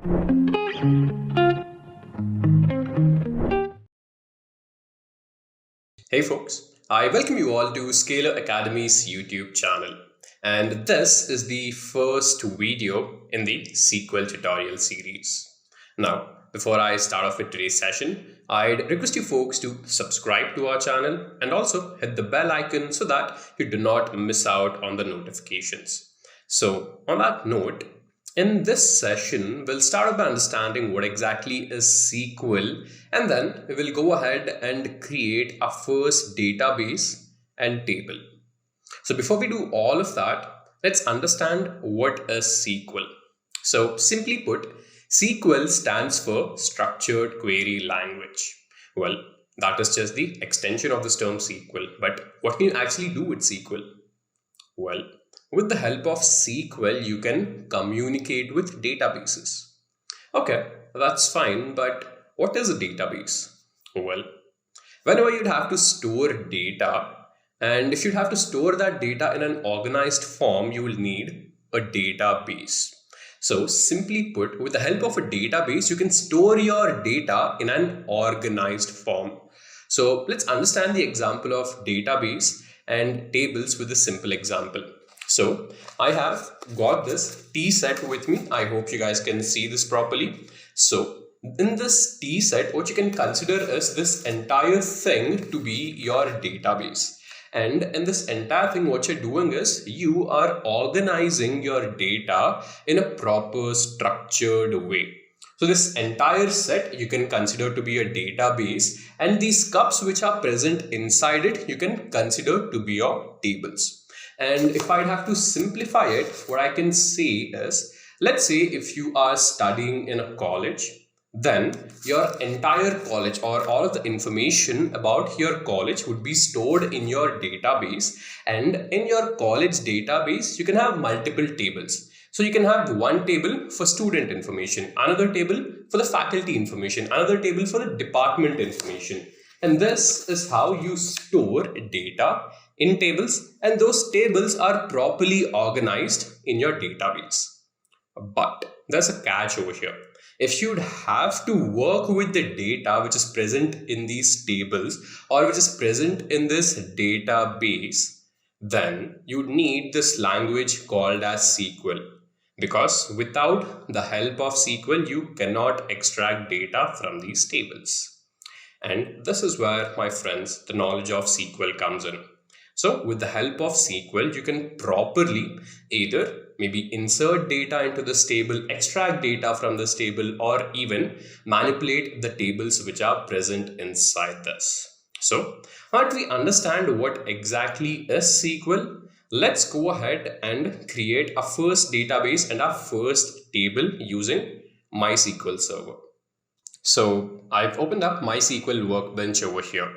Hey folks, I welcome you all to Scalar Academy's YouTube channel. And this is the first video in the SQL tutorial series. Now, before I start off with today's session, I'd request you folks to subscribe to our channel and also hit the bell icon so that you do not miss out on the notifications. So, on that note, in this session, we'll start off by understanding what exactly is SQL, and then we will go ahead and create our first database and table. So before we do all of that, let's understand what is SQL. So simply put, SQL stands for Structured Query Language. Well, that is just the extension of this term SQL. But what can you actually do with SQL? Well, with the help of SQL, you can communicate with databases. Okay, that's fine, but what is a database? Well, whenever you'd have to store data, and if you'd have to store that data in an organized form, you will need a database. So simply put, with the help of a database, you can store your data in an organized form. So let's understand the example of database and tables with a simple example. So I have got this T set with me. I hope you guys can see this properly. So in this T set, what you can consider is this entire thing to be your database. And in this entire thing, what you're doing is you are organizing your data in a proper structured way. So this entire set you can consider to be a database, and these cups which are present inside it, you can consider to be your tables. And if I'd have to simplify it, what I can say is, let's say if you are studying in a college, then your entire college or all of the information about your college would be stored in your database. And in your college database, you can have multiple tables. So you can have one table for student information, another table for the faculty information, another table for the department information. And this is how you store data in tables, and those tables are properly organized in your database. But there's a catch over here. If you'd have to work with the data which is present in these tables or which is present in this database, then you'd need this language called as SQL. Because without the help of SQL, you cannot extract data from these tables. And this is where, my friends, the knowledge of SQL comes in. So with the help of SQL, you can properly either maybe insert data into this table, extract data from this table, or even manipulate the tables which are present inside this. So now that we understand what exactly is SQL, let's go ahead and create our first database and our first table using MySQL Server. So I've opened up MySQL Workbench over here.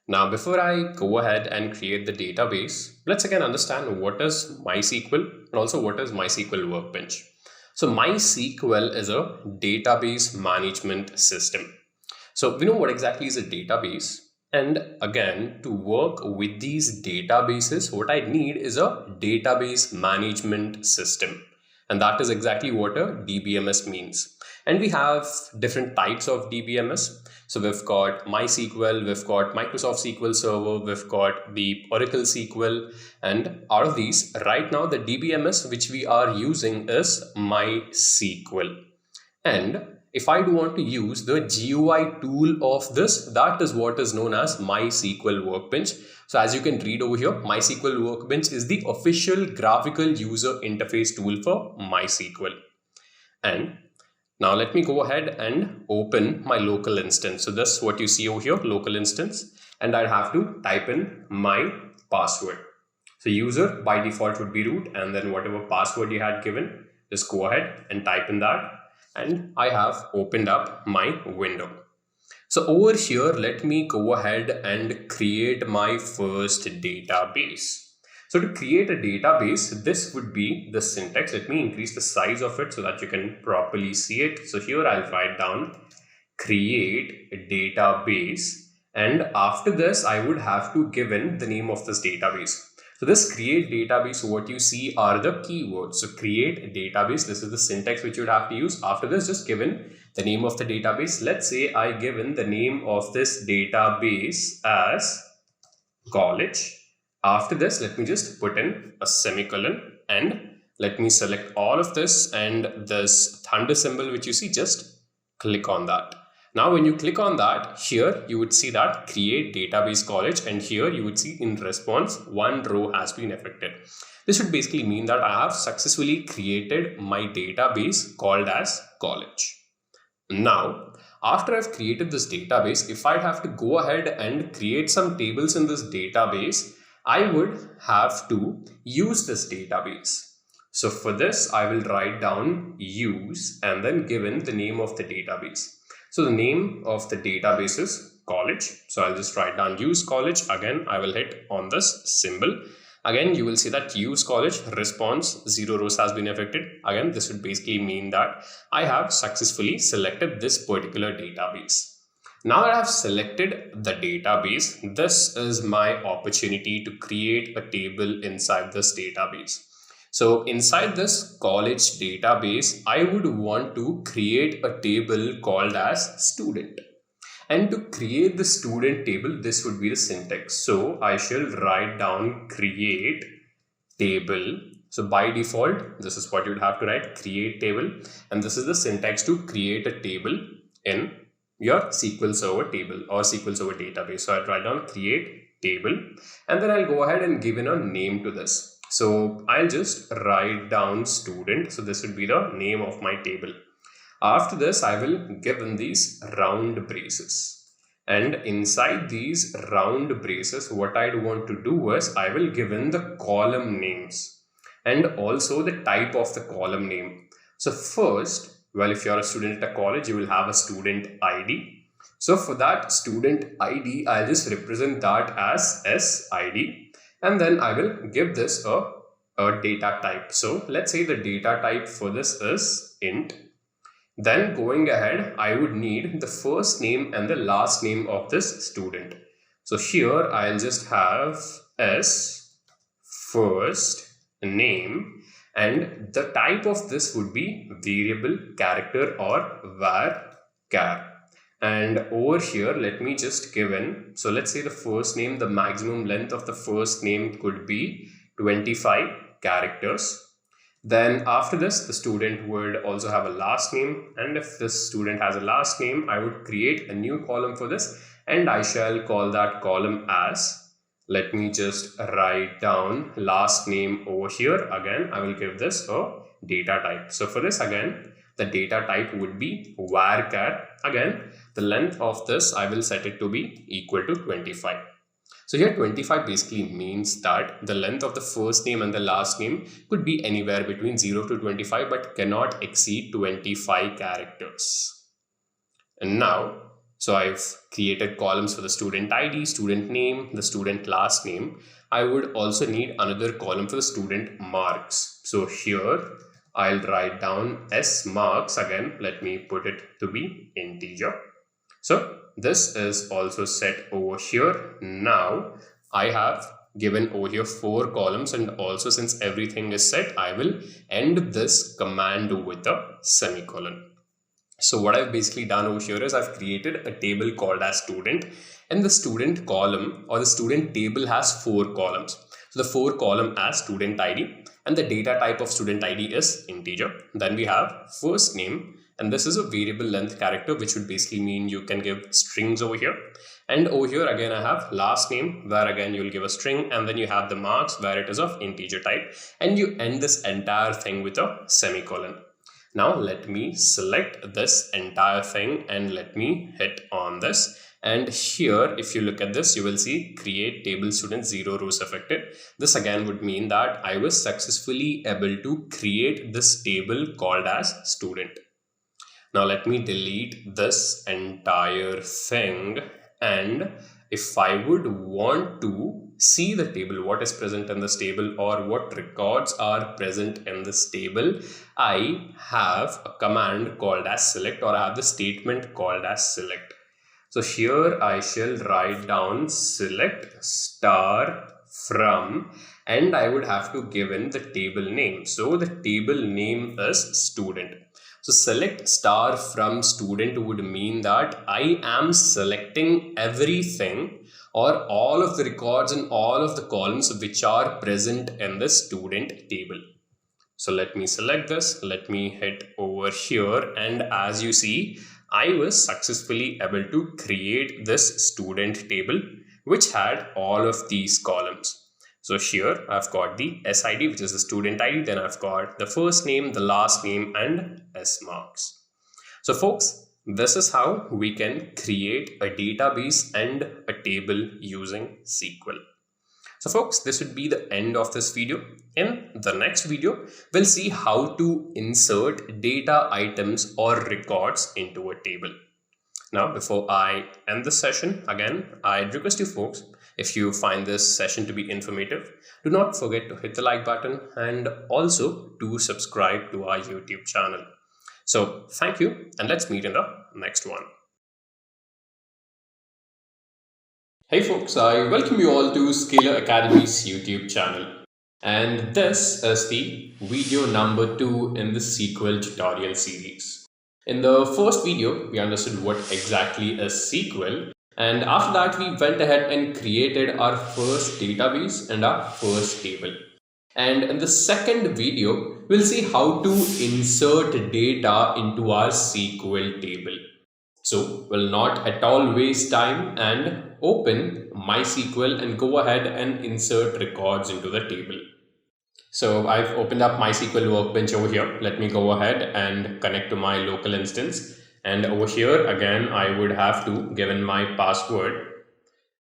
Now, before I go ahead and create the database, let's again understand what is MySQL and also what is MySQL Workbench. So MySQL is a database management system. So we know what exactly is a database. And again, to work with these databases, what I need is a database management system. And that is exactly what a DBMS means. And we have different types of DBMS. So we've got MySQL, we've got Microsoft SQL Server, we've got the Oracle SQL. And out of these, right now, the DBMS which we are using is MySQL. And if I do want to use the GUI tool of this, that is what is known as MySQL Workbench. So as you can read over here, MySQL Workbench is the official graphical user interface tool for MySQL. And now let me go ahead and open my local instance. So this is what you see over here, local instance, and I'd have to type in my password. So user by default would be root, and then whatever password you had given, just go ahead and type in that. And I have opened up my window. So over here, let me go ahead and create my first database. So to create a database, this would be the syntax. Let me increase the size of it so that you can properly see it. So here I'll write down create a database. And after this, I would have to give in the name of this database. So this create database, what you see are the keywords. So create database, this is the syntax which you would have to use. After this, just given the name of the database. Let's say I given the name of this database as college. After this, let me just put in a semicolon and let me select all of this, and this thunder symbol which you see, just click on that. Now when you click on that, here you would see that create database college, and here you would see in response one row has been affected. This would basically mean that I have successfully created my database called as college. Now, after I've created this database, if I'd have to go ahead and create some tables in this database, I would have to use this database. So for this, I will write down use and then given the name of the database. So the name of the database is college. So I'll just write down use college. Again, I will hit on this symbol. Again, you will see that use college response 0 rows has been affected. Again, this would basically mean that I have successfully selected this particular database. Now that I have selected the database, this is my opportunity to create a table inside this database. So inside this college database, I would want to create a table called as student. And to create the student table, this would be the syntax. So I shall write down create table. So by default, this is what you would have to write, create table. And this is the syntax to create a table in your SQL Server table or SQL Server database. So I'll write down create table, and then I'll go ahead and give in a name to this. So I'll just write down student. So this would be the name of my table. After this, I will give in these round braces, and inside these round braces, what I want to do is I will give in the column names and also the type of the column name. So first, well, if you're a student at a college, you will have a student ID. So for that student ID, I'll just represent that as SID, and then I will give this a data type. So let's say the data type for this is int. Then going ahead, I would need the first name and the last name of this student. So here I'll just have S first name, and the type of this would be variable, character, or var char. And over here, let me just give in. So let's say the first name, the maximum length of the first name could be 25 characters. Then after this, the student would also have a last name, and if this student has a last name, I would create a new column for this, and I shall call that column as, let me just write down last name over here. Again, I will give this a data type. So for this, again, the data type would be varchar. Again, the length of this, I will set it to be equal to 25. So here 25 basically means that the length of the first name and the last name could be anywhere between 0 to 25, but cannot exceed 25 characters. And now, so I've created columns for the student ID, student name, the student last name. I would also need another column for the student marks. So here I'll write down S marks. Again, let me put it to be integer. So this is also set over here. Now I have given over here 4 columns, and also since everything is set, I will end this command with a semicolon. So what I've basically done over here is I've created a table called as student, and the student column or the student table has 4 columns. So the 4 column as student ID, and the data type of student ID is integer. Then we have first name, and this is a variable length character, which would basically mean you can give strings over here. And over here again I have last name, where again you'll give a string, and then you have the marks where it is of integer type, and you end this entire thing with a semicolon. Now let me select this entire thing and let me hit on this. And here, if you look at this, you will see create table student 0 rows affected. This again would mean that I was successfully able to create this table called as student. Now let me delete this entire thing, and if I would want to see the table, what is present in this table or what records are present in this table, I have a command called as select, or I have the statement called as select. So here I shall write down select star from, and I would have to give in the table name. So the table name is student. So select star from student would mean that I am selecting everything or all of the records and all of the columns which are present in the student table. So let me select this, let me hit over here, and as you see, I was successfully able to create this student table which had all of these columns. So here I've got the SID, which is the student ID, then I've got the first name, the last name, and S marks. So folks, this is how we can create a database and a table using SQL. So folks, this would be the end of this video. In the next video, we'll see how to insert data items or records into a table. Now, before I end the session, again, I'd request you folks, if you find this session to be informative, do not forget to hit the like button and also to subscribe to our YouTube channel. So thank you, and let's meet in the next one. Hey folks, I welcome you all to Scalar Academy's YouTube channel. And this is the video number 2 in the SQL tutorial series. In the first video, we understood what exactly is SQL. And after that, we went ahead and created our first database and our first table. And in the second video, we'll see how to insert data into our SQL table. So we'll not at all waste time and open MySQL and go ahead and insert records into the table. So I've opened up MySQL Workbench over here. Let me go ahead and connect to my local instance. And over here, again, I would have to give in my password.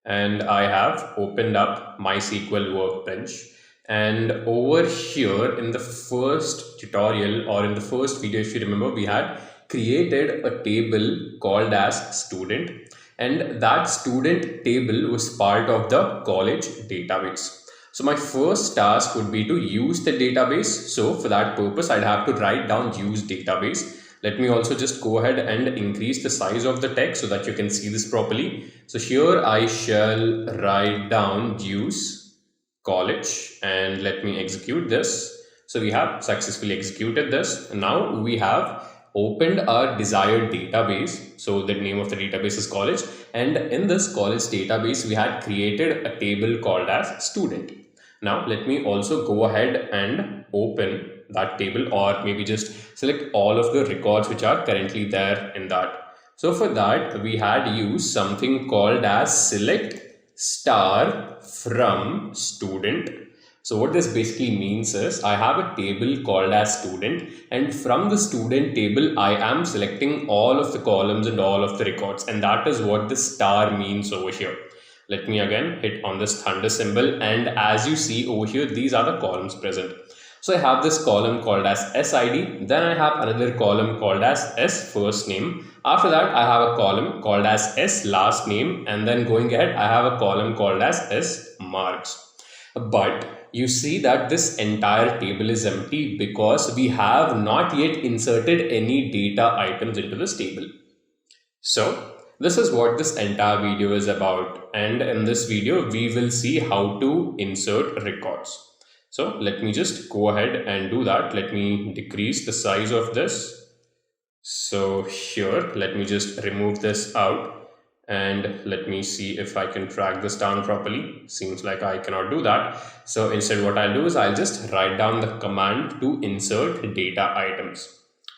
And I have opened up MySQL Workbench. And over here in the first tutorial or in the first video, if you remember, we had created a table called as student, and that student table was part of the college database. So my first task would be to use the database. So for that purpose, I'd have to write down use database. Let me also just go ahead and increase the size of the text so that you can see this properly. So here I shall write down use college, and let me execute this. So we have successfully executed this. And now we have opened our desired database. So the name of the database is college, and in this college database we had created a table called as student. Now let me also go ahead and open that table, or maybe just select all of the records which are currently there in that. So for that we had used something called as select star from student. So what this basically means is I have a table called as student, and from the student table I am selecting all of the columns and all of the records, and that is what the star means over here. Let me again hit on this thunder symbol, and as you see over here, these are the columns present. So I have this column called as SID, then I have another column called as S first name. After that I have a column called as S last name, and then going ahead I have a column called as S marks. But you see that this entire table is empty because we have not yet inserted any data items into this table. So this is what this entire video is about, and in this video we will see how to insert records. So let me just go ahead and do that. Let me decrease the size of this. So here, let me just remove this out. And let me see if I can track this down properly. Seems like I cannot do that. So instead what I'll do is I'll just write down the command to insert data items.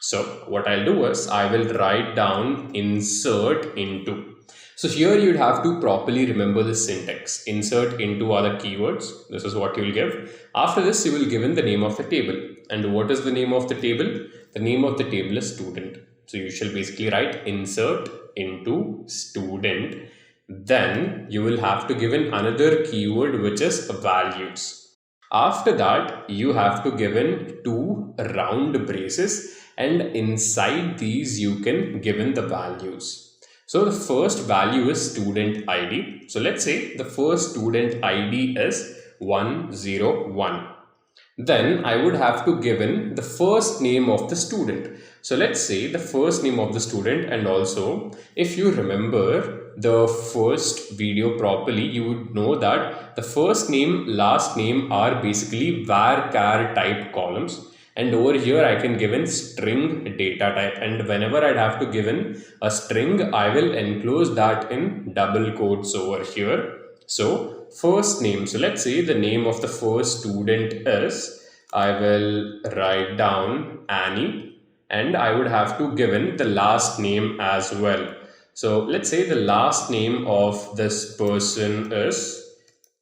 So what I'll do is I will write down insert into. So here you'd have to properly remember the syntax. Insert into are the keywords. This is what you'll give. After this, you will give in the name of the table. And what is the name of the table? The name of the table is student. So you shall basically write insert into student. Then you will have to give in another keyword, which is values. After that, you have to give in 2 round braces, and inside these you can give in the values. So the first value is student ID. So let's say the first student ID is 101. Then I would have to give in the first name of the student. So let's say the first name of the student, and also if you remember the first video properly, you would know that the first name, last name are basically var type columns. And over here I can give in string data type, and whenever I'd have to give in a string, I will enclose that in double quotes over here. So first name, so let's say the name of the first student is, I will write down Annie, and I would have to give in the last name as well. So let's say the last name of this person is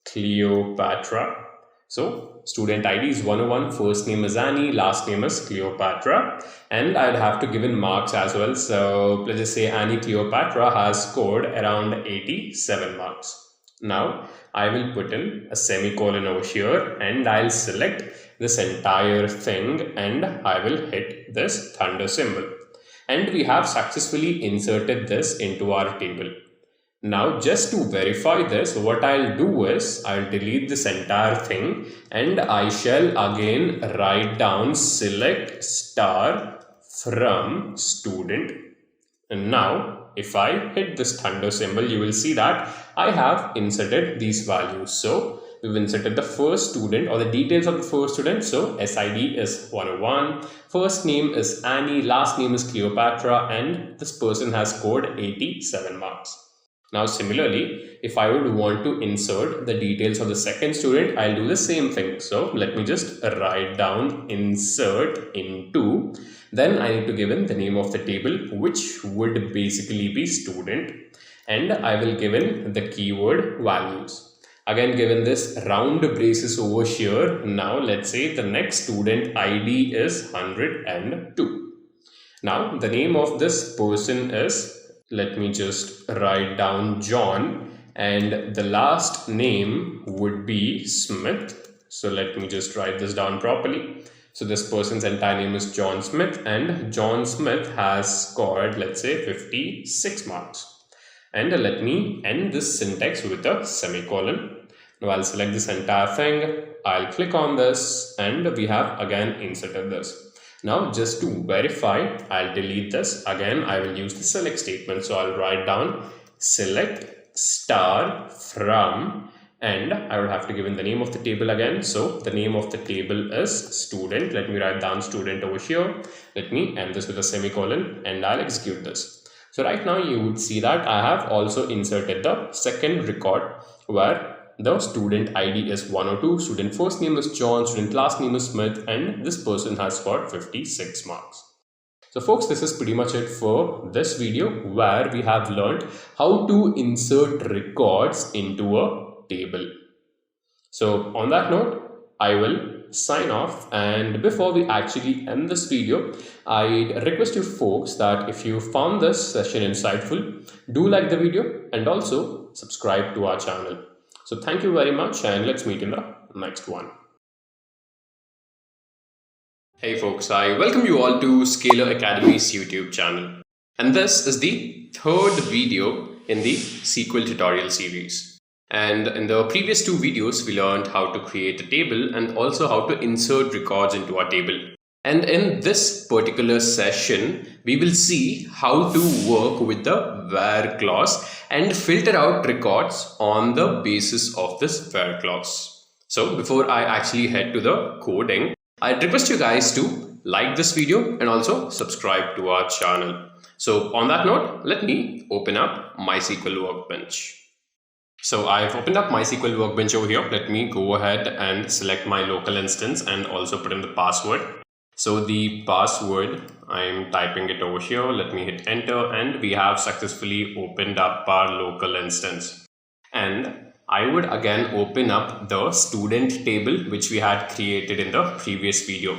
Cleopatra. So student ID is 101, first name is Annie, last name is Cleopatra, and I'd have to give in marks as well. So let's just say Annie Cleopatra has scored around 87 marks. Now I will put in a semicolon over here, and I'll select this entire thing, and I will hit this thunder symbol. And we have successfully inserted this into our table. Now, just to verify this, what I'll do is I'll delete this entire thing, and I shall again write down select star from student. And now if I hit this thunder symbol, you will see that I have inserted these values. So we've inserted the first student, or the details of the first student. So SID is 101, first name is Annie, last name is Cleopatra, and this person has scored 87 marks. Now similarly, if I would want to insert the details of the second student, I'll do the same thing. So let me just write down insert into, then I need to give in the name of the table, which would basically be student, and I will give in the keyword values. Again, given this round braces over here, now let's say the next student ID is 102. Now the name of this person is, let me just write down John, and the last name would be Smith. So let me just write this down properly. So this person's entire name is John Smith, and John Smith has scored, let's say, 56 marks. And let me end this syntax with a semicolon. Now I'll select this entire thing, I'll click on this, and we have again inserted this. Now just to verify, I'll delete this. Again, I will use the select statement. So I'll write down select star from, and I would have to give in the name of the table again. So the name of the table is student. Let me write down student over here. Let me end this with a semicolon, and I'll execute this. So right now you would see that I have also inserted the second record, where the student ID is 102, student first name is John, student last name is Smith, and this person has scored 56 marks. So folks, this is pretty much it for this video, where we have learned how to insert records into a table. So on that note, I will sign off, and before we actually end this video, I request you folks that if you found this session insightful, do like the video and also subscribe to our channel. So thank you very much, and let's meet in the next one. Hey folks, I welcome you all to Scalar Academy's YouTube channel. And this is the third video in the SQL tutorial series. And in the previous two videos, we learned how to create a table and also how to insert records into our table. And in this particular session, we will see how to work with the where clause and filter out records on the basis of this where clause. So before I actually head to the coding, I request you guys to like this video and also subscribe to our channel. So on that note, let me open up MySQL Workbench. So I've opened up MySQL Workbench over here. Let me go ahead and select my local instance and also put in the password. So the password, I'm typing it over here. Let me hit enter, and we have successfully opened up our local instance. And I would again open up the student table which we had created in the previous video.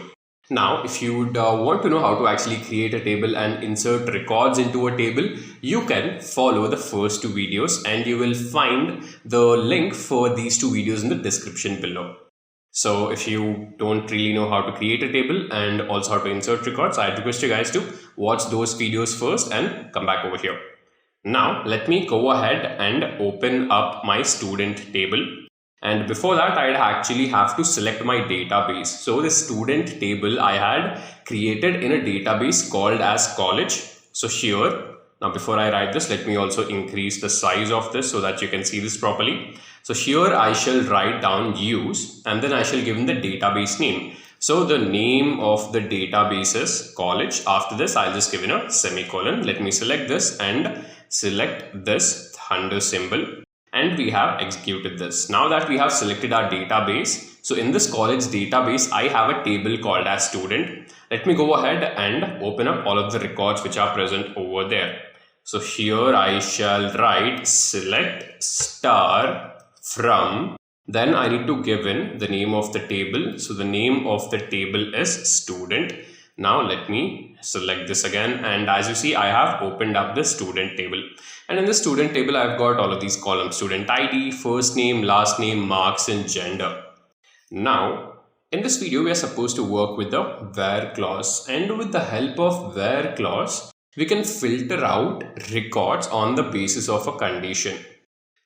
Now, if you would want to know how to actually create a table and insert records into a table, you can follow the first two videos, and you will find the link for these two videos in the description below. So if you don't really know how to create a table and also how to insert records, I request you guys to watch those videos first and come back over here. Now let me go ahead and open up my student table. And before that, I'd actually have to select my database. So the student table I had created in a database called as college. So here, now before I write this, let me also increase the size of this so that you can see this properly. So here I shall write down use, and then I shall give in the database name. So the name of the database is college. After this, I'll just give in a semicolon. Let me select this and select this thunder symbol. And we have executed this. Now that we have selected our database, so in this college database, I have a table called as student. Let me go ahead and open up all of the records which are present over there. So here I shall write select star from, then I need to give in the name of the table. So the name of the table is student. Now let me select this again, and as you see, I have opened up the student table. And in the student table, I've got all of these columns: student ID, first name, last name, marks, and gender. Now, in this video, we are supposed to work with the where clause, and with the help of where clause, we can filter out records on the basis of a condition.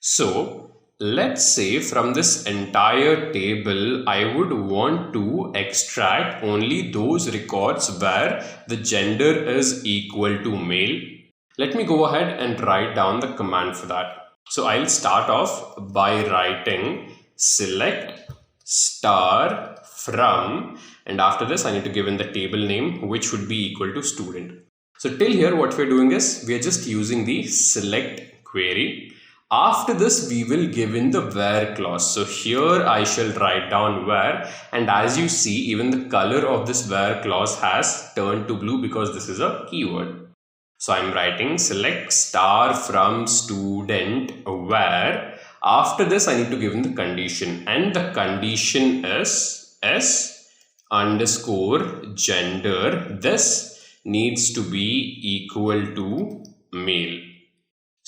So let's say from this entire table, I would want to extract only those records where the gender is equal to male. Let me go ahead and write down the command for that. So I'll start off by writing select star from, and after this I need to give in the table name, which would be equal to student. So till here what we're doing is we are just using the select query. After this, we will give in the where clause. So here I shall write down where, and as you see, even the color of this where clause has turned to blue because this is a keyword. So I'm writing select star from student where. After this, I need to give in the condition, and the condition is s underscore gender. This needs to be equal to male.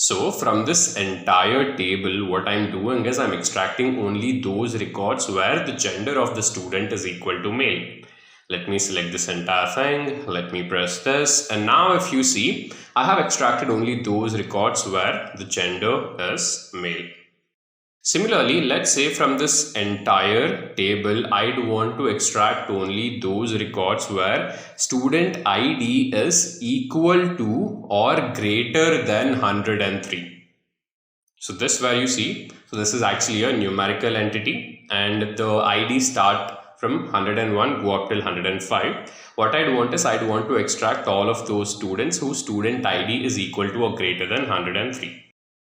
So from this entire table, what I'm doing is I'm extracting only those records where the gender of the student is equal to male. Let me select this entire thing. Let me press this. And now if you see, I have extracted only those records where the gender is male. Similarly, let's say from this entire table, I'd want to extract only those records where student ID is equal to or greater than 103. So this where you see, so this is actually a numerical entity, and the ID start from 101 go up till 105. What I'd want is I'd want to extract all of those students whose student ID is equal to or greater than 103.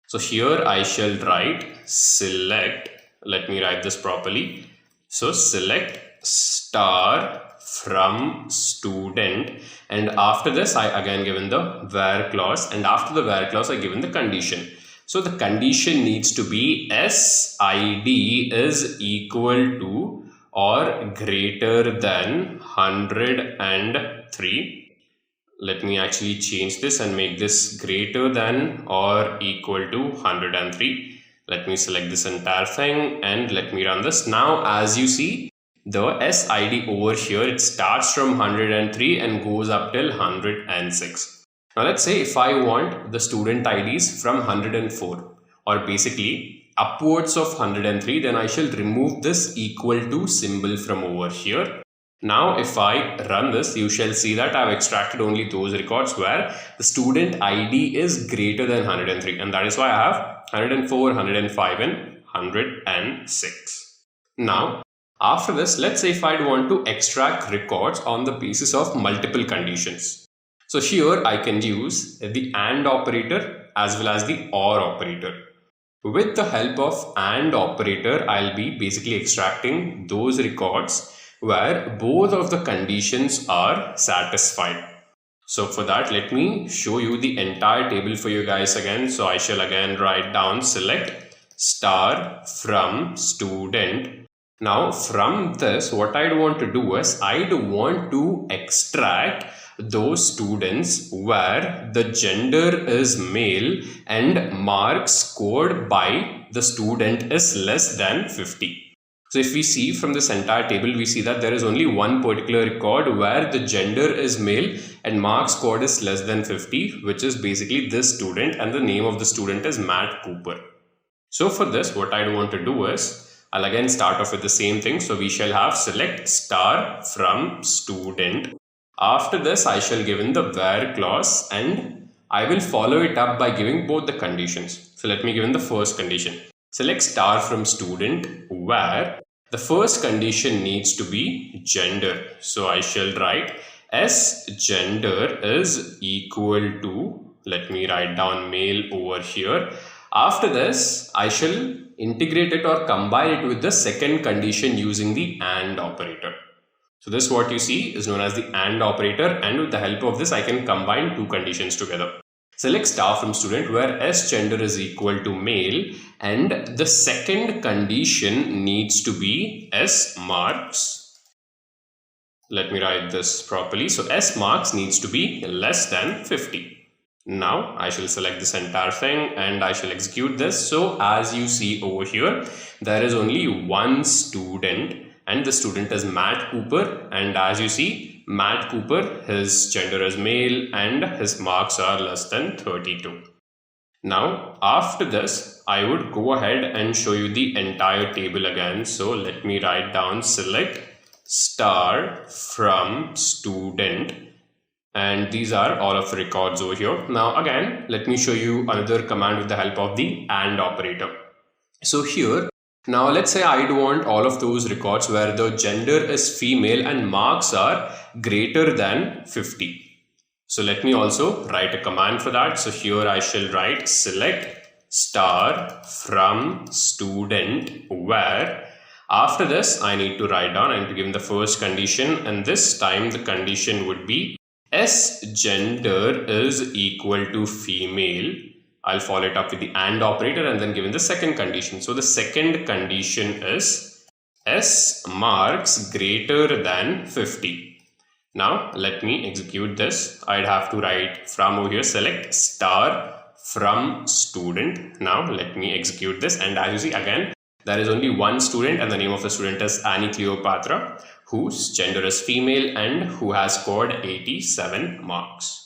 So here I shall write select, let me write this properly. So select star from student, and after this I again given the where clause, and after the where clause I given the condition. So the condition needs to be SID is equal to or greater than 103. Let me actually change this and make this greater than or equal to 103. Let me select this entire thing and let me run this. Now, as you see, the SID over here, it starts from 103 and goes up till 106. Now, let's say if I want the student IDs from 104 or basically upwards of 103, then I shall remove this equal to symbol from over here. Now, if I run this, you shall see that I've extracted only those records where the student ID is greater than 103, and that is why I have 104, 105 and 106. Now, after this, let's say if I'd want to extract records on the basis of multiple conditions. So here I can use the AND operator as well as the OR operator. With the help of AND operator, I'll be basically extracting those records where both of the conditions are satisfied. So for that, let me show you the entire table for you guys again. So I shall again write down select star from student. Now from this, what I'd want to do is I'd want to extract those students where the gender is male and marks scored by the student is less than 50. So if we see from this entire table, we see that there is only one particular record where the gender is male and marks scored is less than 50, which is basically this student, and the name of the student is Matt Cooper. So for this, what I want to do is I'll again start off with the same thing. So we shall have select star from student. After this, I shall give in the where clause and I will follow it up by giving both the conditions. So let me give in the first condition. Select star from student where the first condition needs to be gender. So I shall write S gender is equal to, let me write down male over here. After this, I shall integrate it or combine it with the second condition using the AND operator. So this what you see is known as the AND operator, and with the help of this I can combine two conditions together. Select star from student where S gender is equal to male and the second condition needs to be S marks. Let me write this properly. So S marks needs to be less than 50. Now I shall select this entire thing and I shall execute this. So as you see over here, there is only one student and the student is Matt Cooper, and as you see, Matt Cooper, his gender is male and his marks are less than 32. Now after this, I would go ahead and show you the entire table again. So let me write down select star from student, and these are all of the records over here. Now again, let me show you another command with the help of the AND operator. So here, now let's say I do want all of those records where the gender is female and marks are greater than 50. So let me also write a command for that. So here I shall write select star from student where, after this I need to write down and to give the first condition, and this time the condition would be S gender is equal to female. I'll follow it up with the AND operator and then given the second condition. So the second condition is S marks greater than 50. Now let me execute this. I'd have to write from over here select star from student. Now let me execute this, and as you see again, there is only one student and the name of the student is Annie Cleopatra, whose gender is female and who has scored 87 marks.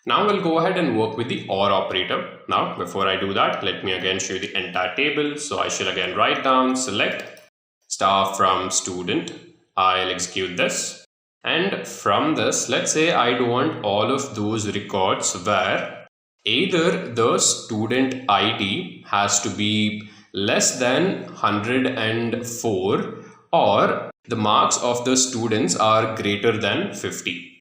Now we'll go ahead and work with the OR operator. Now before I do that, let me again show you the entire table. So I shall again write down select star from student. I'll execute this, and from this, let's say I do want all of those records where either the student ID has to be less than 104 or the marks of the students are greater than 50.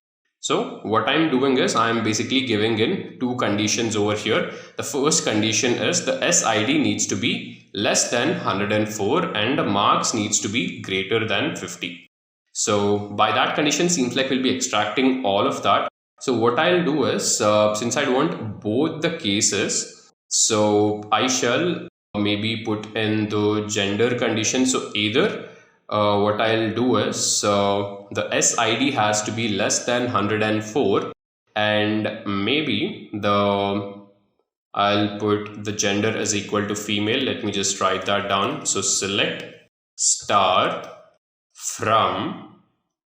So what I'm doing is I'm basically giving in two conditions over here. The first condition is the SID needs to be less than 104 and the marks needs to be greater than 50. So by that condition, seems like we'll be extracting all of that. So what I'll do is, since I want both the cases, so I shall maybe put in the gender condition. So either what I'll do is the SID has to be less than 104 and maybe I'll put the gender as equal to female. Let me just write that down. So select star from,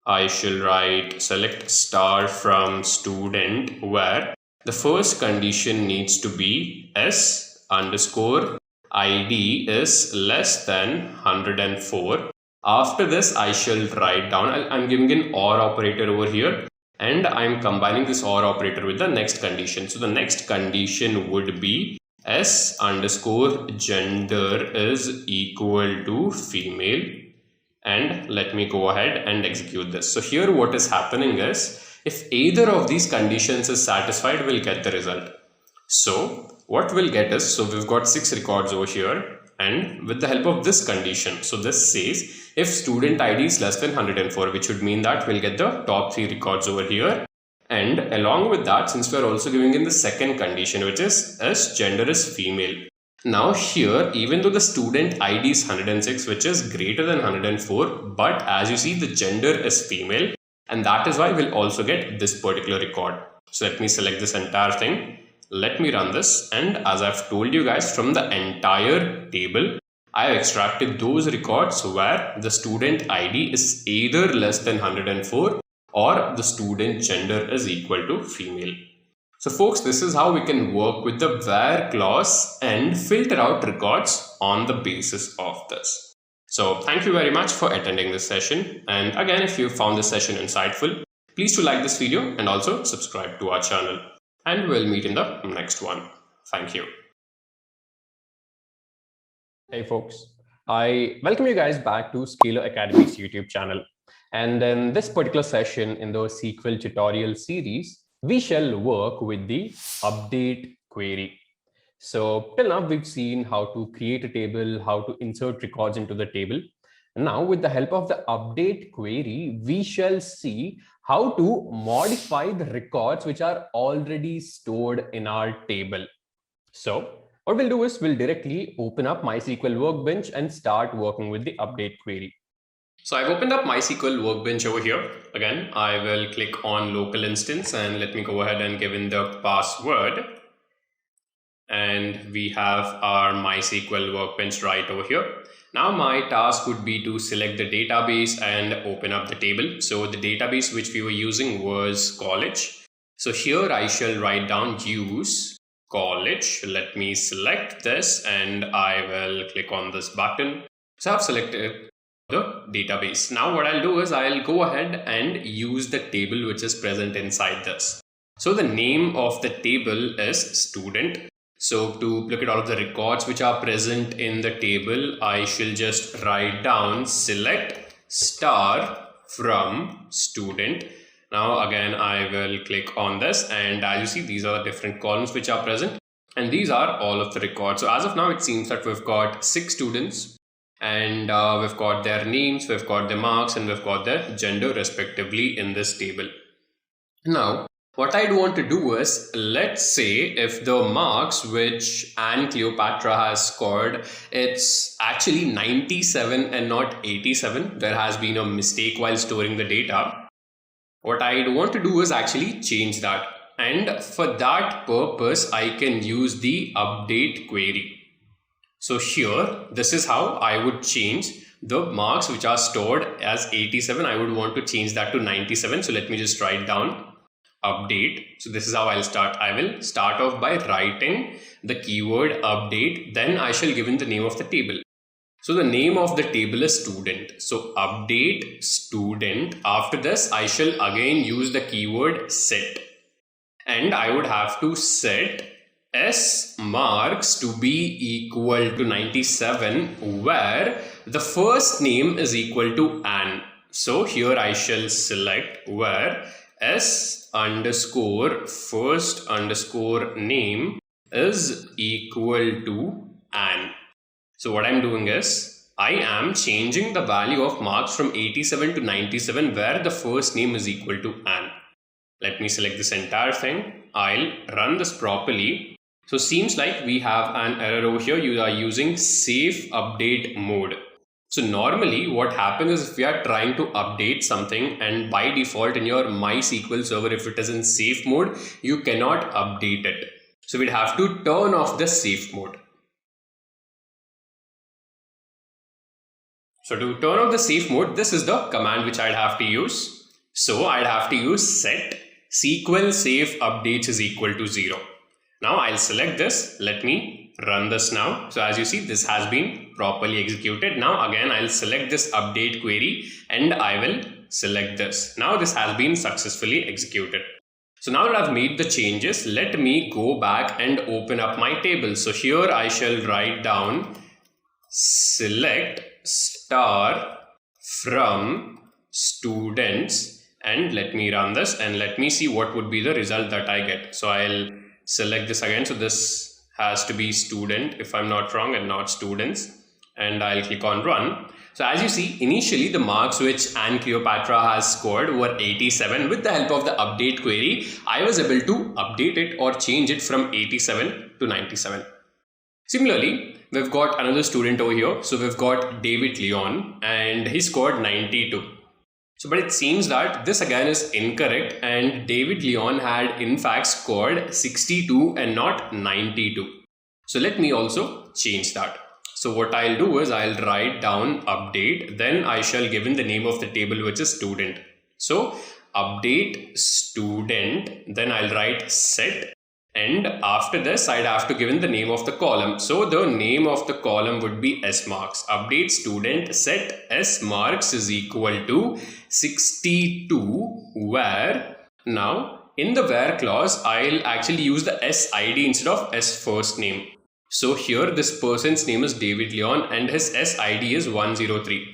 I shall write select star from student where the first condition needs to be S underscore ID is less than 104. After this, I shall write down, I'm giving an OR operator over here and I'm combining this OR operator with the next condition. So the next condition would be S underscore gender is equal to female, and let me go ahead and execute this. So here what is happening is if either of these conditions is satisfied, we'll get the result. So what we'll get is, so we've got 6 records over here. And with the help of this condition, so this says if student ID is less than 104, which would mean that we'll get the top 3 records over here. And along with that, since we're also giving in the second condition, which is S gender is female. Now here, even though the student ID is 106, which is greater than 104, but as you see, the gender is female, and that is why we'll also get this particular record. So let me select this entire thing. Let me run this, and as I've told you guys, from the entire table I've extracted those records where the student ID is either less than 104 or the student gender is equal to female. So folks, this is how we can work with the where clause and filter out records on the basis of this. So thank you very much for attending this session. And again, if you found this session insightful, please do like this video and also subscribe to our channel. And we'll meet in the next one. Thank you. Hey folks, I welcome you guys back to Scalar Academy's YouTube channel. And in this particular session in the SQL tutorial series, we shall work with the update query. So till now, we've seen how to create a table, how to insert records into the table. Now, with the help of the update query, we shall see how to modify the records which are already stored in our table. So what we'll do is we'll directly open up MySQL Workbench and start working with the update query. So I've opened up MySQL Workbench over here. Again, I will click on local instance and let me go ahead and give in the password. And we have our MySQL Workbench right over here. Now my task would be to select the database and open up the table. So the database which we were using was college. So here I shall write down use college. Let me select this and I will click on this button. So I've selected the database. Now what I'll do is I'll go ahead and use the table which is present inside this. So the name of the table is student. So to look at all of the records which are present in the table, I shall just write down select star from student. Now again, I will click on this and as you see, these are the different columns which are present and these are all of the records. So as of now, it seems that we've got 6 students and we've got their names, we've got their marks and we've got their gender respectively in this table. Now, what I'd want to do is, let's say if the marks which Anne Cleopatra has scored, it's actually 97 and not 87. There has been a mistake while storing the data. What I'd want to do is actually change that. And for that purpose, I can use the update query. So here, this is how I would change the marks which are stored as 87. I would want to change that to 97. So let me just write down update. So this is how I'll start. I will start off by writing the keyword update. Then I shall give in the name of the table. So the name of the table is student. So update student. After this, I shall again use the keyword set. And I would have to set S marks to be equal to 97 where the first name is equal to Anne. So here I shall select where S underscore first underscore name is equal to Anne. So what I'm doing is I am changing the value of marks from 87 to 97 where the first name is equal to Anne. Let me select this entire thing. I'll run this properly. So seems like we have an error over here. You are using safe update mode. So normally what happens is if we are trying to update something and by default in your MySQL server, if it is in safe mode, you cannot update it. So we'd have to turn off the safe mode. So to turn off the safe mode, this is the command which I'd have to use. So I'd have to use set SQL safe updates is equal to 0. Now I'll select this. Let me run this now. So as you see, this has been properly executed. Now again, I'll select this update query and I will select this. Now this has been successfully executed. So now that I've made the changes, let me go back and open up my table. So here I shall write down select star from students and let me run this and let me see what would be the result that I get. So I'll select this again. So this has to be student if I'm not wrong and not students, and I'll click on run. So as you see, initially the marks which Anne Cleopatra has scored were 87. With the help of the update query, I was able to update it or change it from 87 to 97. Similarly, we've got another student over here. So we've got David Leon and he scored 92. So, but it seems that this again is incorrect and David Leon had in fact scored 62 and not 92. So let me also change that. So what I'll do is I'll write down update, then I shall give in the name of the table which is student. So update student, then I'll write set And after this, I'd have to give in the name of the column. So the name of the column would be S marks. Update student set S marks is equal to 62, where now in the where clause, I'll actually use the S ID instead of S first name. So here this person's name is David Leon and his S ID is 103.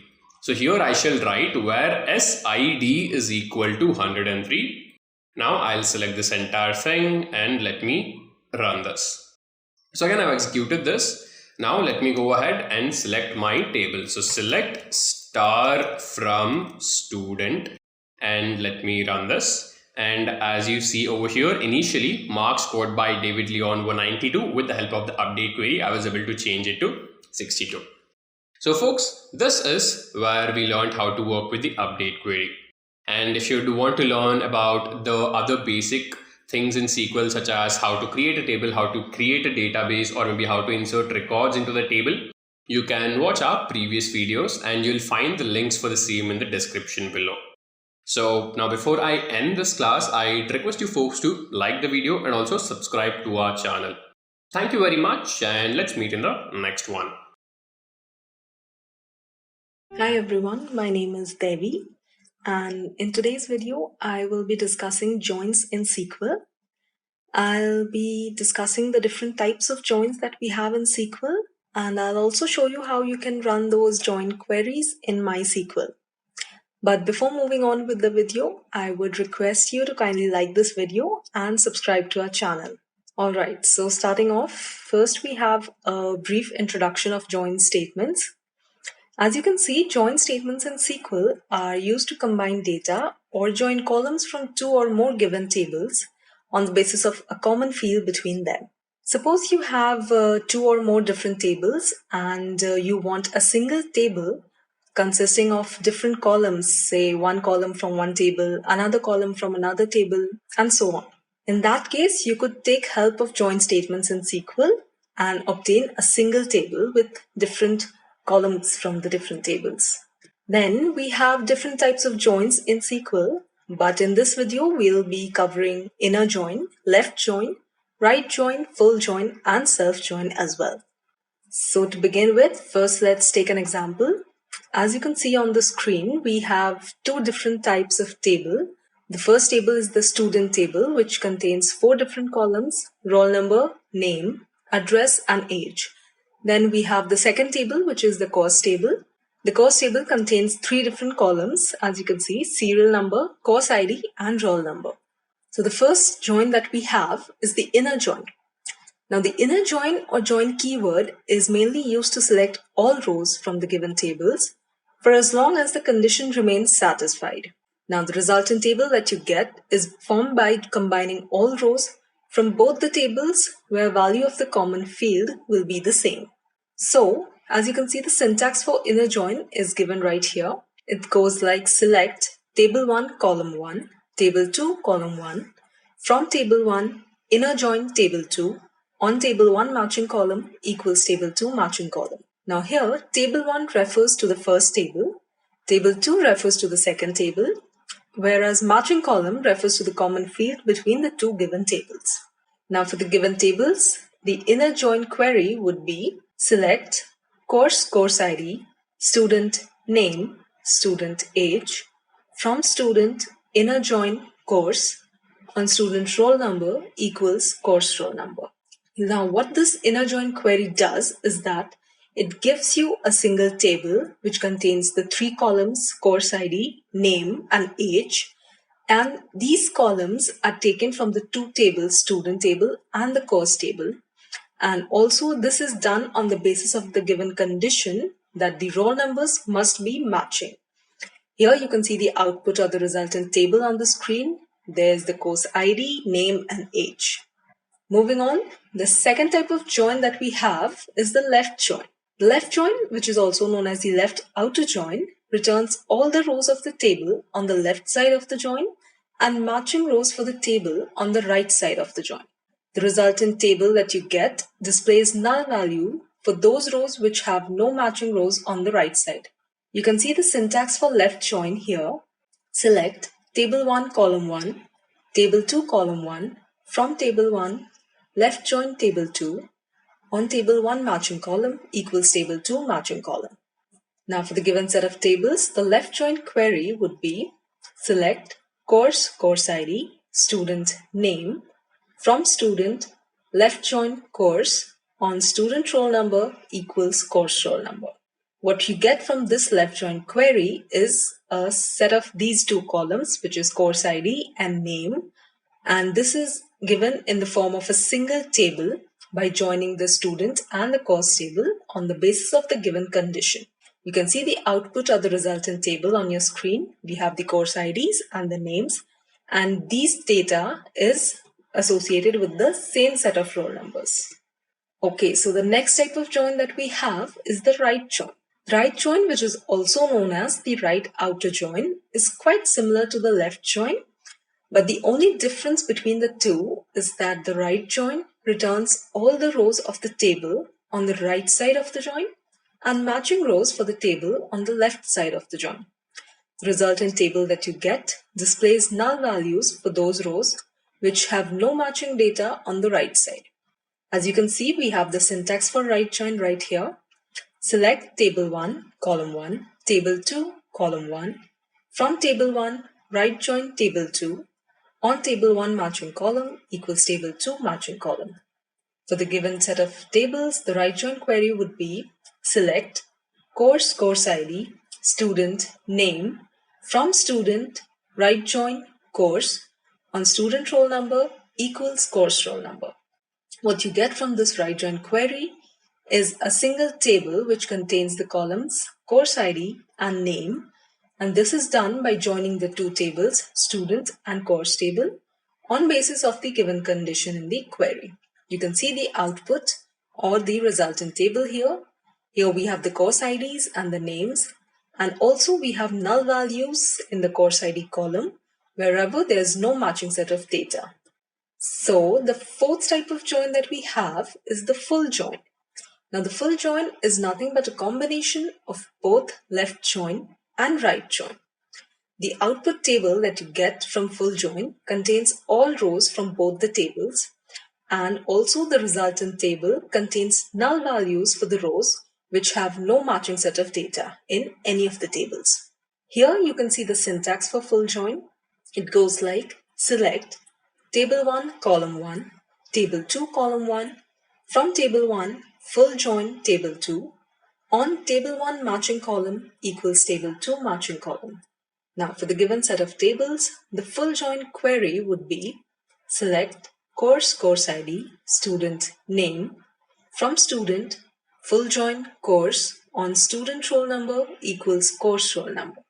So here I shall write where S ID is equal to 103. Now I'll select this entire thing and let me run this. So again, I've executed this. Now let me go ahead and select my table. So select star from student and let me run this. And as you see over here, initially marks scored by David Leon were 92. With the help of the update query, I was able to change it to 62. So folks, this is where we learned how to work with the update query. And if you do want to learn about the other basic things in SQL, such as how to create a table, how to create a database, or maybe how to insert records into the table, you can watch our previous videos and you'll find the links for the same in the description below. So now before I end this class, I'd request you folks to like the video and also subscribe to our channel. Thank you very much, and let's meet in the next one. Hi everyone, my name is Devi, and in today's video I will be discussing joins in SQL. I'll be discussing the different types of joins that we have in SQL, and I'll also show you how you can run those join queries in MySQL. But before moving on with the video, I would request you to kindly like this video and subscribe to our channel. Alright, so starting off, first we have a brief introduction of join statements. As you can see, join statements in SQL are used to combine data or join columns from two or more given tables on the basis of a common field between them. Suppose you have two or more different tables and you want a single table consisting of different columns, say one column from one table, another column from another table, and so on. In that case, you could take help of join statements in SQL and obtain a single table with different columns from the different tables. Then we have different types of joins in SQL, but in this video we'll be covering inner join, left join, right join, full join, and self join as well. So to begin with, first let's take an example. As you can see on the screen, we have two different types of table. The first table is the student table, which contains four different columns: roll number, name, address, and age. Then we have the second table, which is the course table. The course table contains three different columns, as you can see: serial number, course ID, and roll number. So the first join that we have is the inner join. Now the inner join or join keyword is mainly used to select all rows from the given tables for as long as the condition remains satisfied. Now the resultant table that you get is formed by combining all rows from both the tables where value of the common field will be the same. So, as you can see, the syntax for inner join is given right here. It goes like select table 1 column 1, table 2 column 1, from table 1 inner join table 2, on table 1 matching column equals table 2 matching column. Now here, table 1 refers to the first table, table 2 refers to the second table, whereas matching column refers to the common field between the two given tables. Now for the given tables, the inner join query would be select course ID, student name, student age, from student inner join course, on student roll number equals course roll number. Now what this inner join query does is that it gives you a single table which contains the three columns: course ID, name, and age. And these columns are taken from the two tables, student table and the course table. And also this is done on the basis of the given condition that the roll numbers must be matching. Here you can see the output or the resultant table on the screen. There's the course ID, name, and age. Moving on, the second type of join that we have is the left join. The left join, which is also known as the left outer join, returns all the rows of the table on the left side of the join and matching rows for the table on the right side of the join. The resultant table that you get displays null value for those rows which have no matching rows on the right side. You can see the syntax for left join here. Select table 1 column 1, table 2 column 1, from table 1 left join table 2 on table 1 matching column equals table 2 matching column. Now for the given set of tables, the left join query would be select course ID, student name from student left join course on student roll number equals course roll number. What you get from this left join query is a set of these two columns, which is course ID and name. And this is given in the form of a single table by joining the student and the course table on the basis of the given condition. You can see the output of the resultant table on your screen. We have the course IDs and the names, and these data is associated with the same set of roll numbers. Okay, so the next type of join that we have is the right join. The right join, which is also known as the right outer join, is quite similar to the left join, but the only difference between the two is that the right join returns all the rows of the table on the right side of the join and matching rows for the table on the left side of the join. The resultant table that you get displays null values for those rows which have no matching data on the right side. As you can see, we have the syntax for right join right here. Select table 1, column 1, table 2, column 1. From table 1, right join table 2 on table 1 matching column equals table 2 matching column. For the given set of tables, the right join query would be select course ID, student name from student right join course on student roll number equals course roll number. What you get from this right join query is a single table which contains the columns course ID and name, and this is done by joining the two tables, student and course table, on basis of the given condition in the query. You can see the output or the resultant table here. Here we have the course IDs and the names, and also we have null values in the course ID column wherever there is no matching set of data. So the fourth type of join that we have is the full join. Now the full join is nothing but a combination of both left join and right join. The output table that you get from full join contains all rows from both the tables, and also the resultant table contains null values for the rows which have no matching set of data in any of the tables. Here you can see the syntax for full join. It goes like select table 1 column 1, table 2 column 1, from table 1 full join table 2 on table 1 matching column equals table 2 matching column. Now for the given set of tables, the full join query would be select course ID, student name from student full join course on student roll number equals course roll number.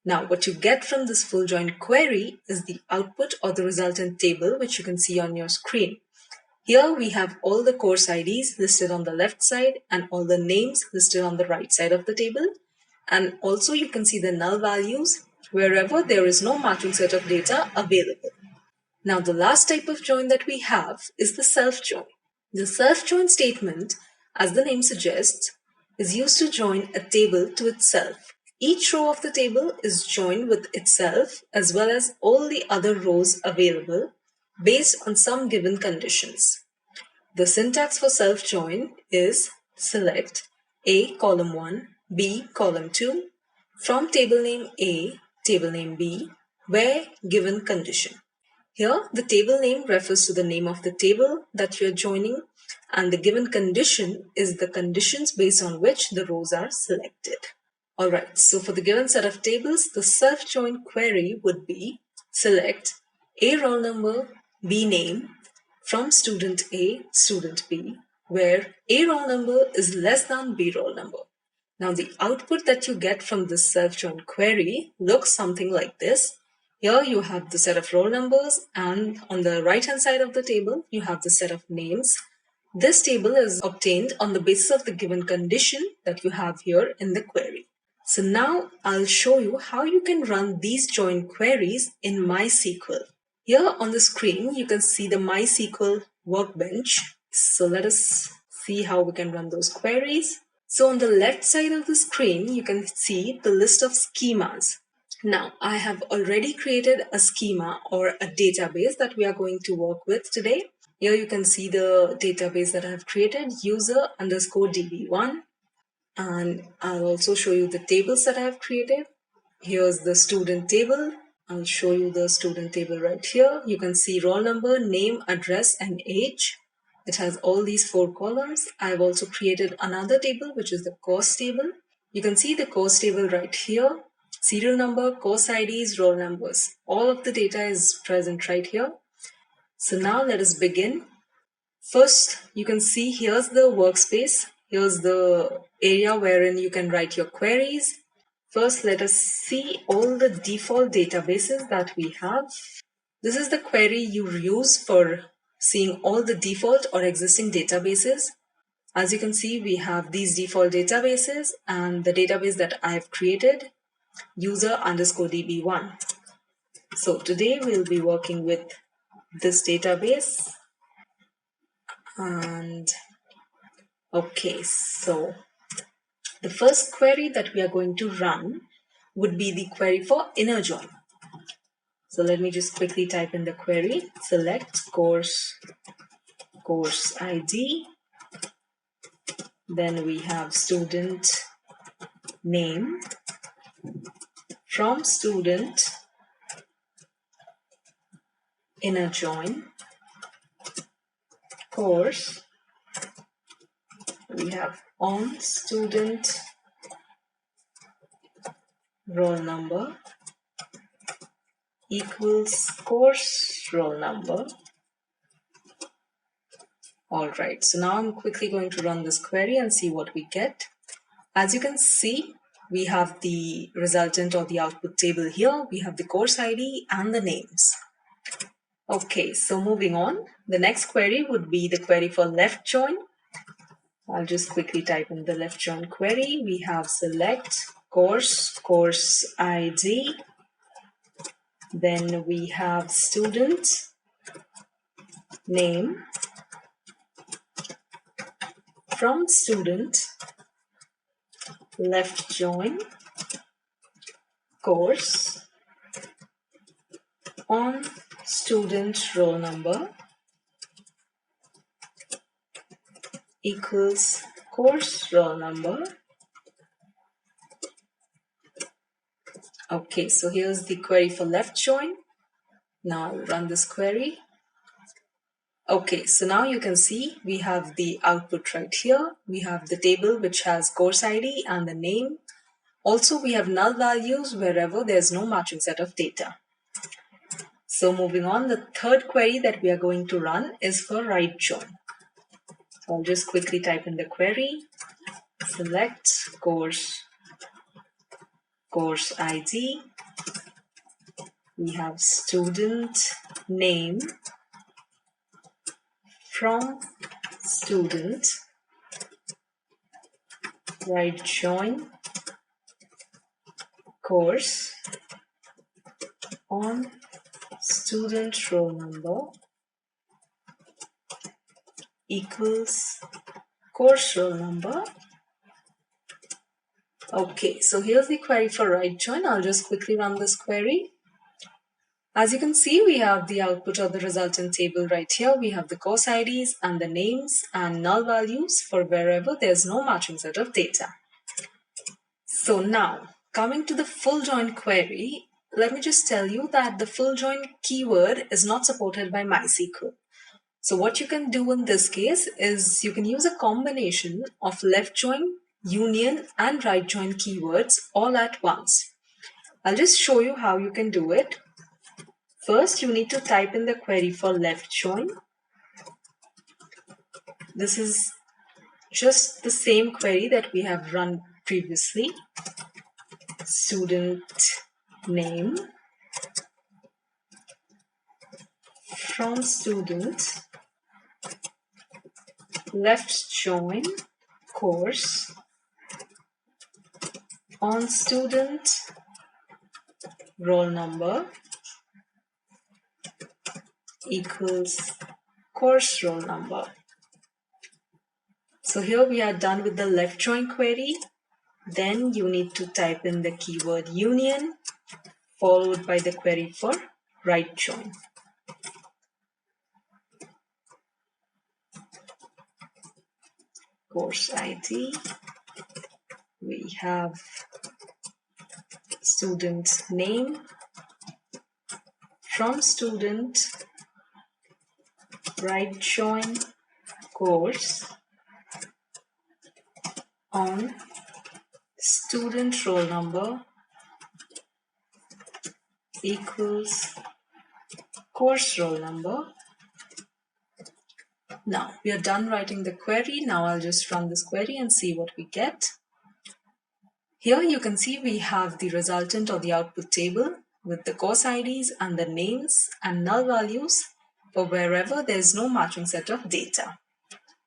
Now what you get from this full join query is the output or the resultant table which you can see on your screen. Here we have all the course IDs listed on the left side and all the names listed on the right side of the table. And also you can see the null values wherever there is no matching set of data available. Now the last type of join that we have is the self join. The self join statement, as the name suggests, is used to join a table to itself. Each row of the table is joined with itself as well as all the other rows available based on some given conditions. The syntax for self join is select A column 1, B column 2 from table name A, table name B, where given condition. Here, the table name refers to the name of the table that you are joining, and the given condition is the conditions based on which the rows are selected. Alright, so for the given set of tables, the self-join query would be select A roll number, B name from student A, student B, where A roll number is less than B roll number. Now the output that you get from this self-join query looks something like this. Here you have the set of roll numbers, and on the right hand side of the table you have the set of names. This table is obtained on the basis of the given condition that you have here in the query. So now I'll show you how you can run these join queries in MySQL. Here on the screen you can see the MySQL workbench. So let us see how we can run those queries. So on the left side of the screen you can see the list of schemas. Now I have already created a schema or a database that we are going to work with today. Here you can see the database that I have created, user underscore db1. And I'll also show you the tables that I have created. Here's the student table. I'll show you the student table right here. You can see roll number, name, address, and age. It has all these 4 columns. I've also created another table, which is the course table. You can see the course table right here. Serial number, course IDs, roll numbers. All of the data is present right here. So now let us begin. First, you can see here's the workspace. Here's the area wherein you can write your queries. First, let us see all the default databases that we have. This is the query you use for seeing all the default or existing databases. As you can see, we have these default databases and the database that I have created, user underscore db1. So today we'll be working with this database. And okay, so the first query that we are going to run would be the query for inner join. So let me just quickly type in the query. Select course ID. Then we have student name. From student inner join course, we have on student roll number equals course roll number. All right, so now I'm quickly going to run this query and see what we get. As you can see, we have the resultant or the output table here. We have the course ID and the names. Okay, so moving on, the next query would be the query for left join. I'll just quickly type in the left join query. We have select course ID. Then we have student name. From student left join course on student roll number equals course roll number. Okay, so here's the query for left join. Now I'll run this query. Okay, so now you can see we have the output right here. We have the table which has course ID and the name. Also, we have null values wherever there's no matching set of data. So moving on, the third query that we are going to run is for right join. So I'll just quickly type in the query. Select course ID. We have student name. From student right join course on student roll number equals course roll number. Okay, so here's the query for right join. I'll just quickly run this query. As you can see, we have the output of the resultant table right here. We have the course IDs and the names and null values for wherever there's no matching set of data. So now, coming to the full join query, let me just tell you that the full join keyword is not supported by MySQL. So what you can do in this case is you can use a combination of left join, union, and right join keywords all at once. I'll just show you how you can do it. First, you need to type in the query for left join. This is just the same query that we have run previously. Student name from student left join course on student roll number equals course roll number. So here we are done with the left join query. Then you need to type in the keyword union followed by the query for right join. course ID. We have student name. From student, write join course on student roll number equals course roll number. Now we are done writing the query. Now I'll just run this query and see what we get. Here you can see we have the resultant or the output table with the course IDs and the names and null values for wherever there's no matching set of data.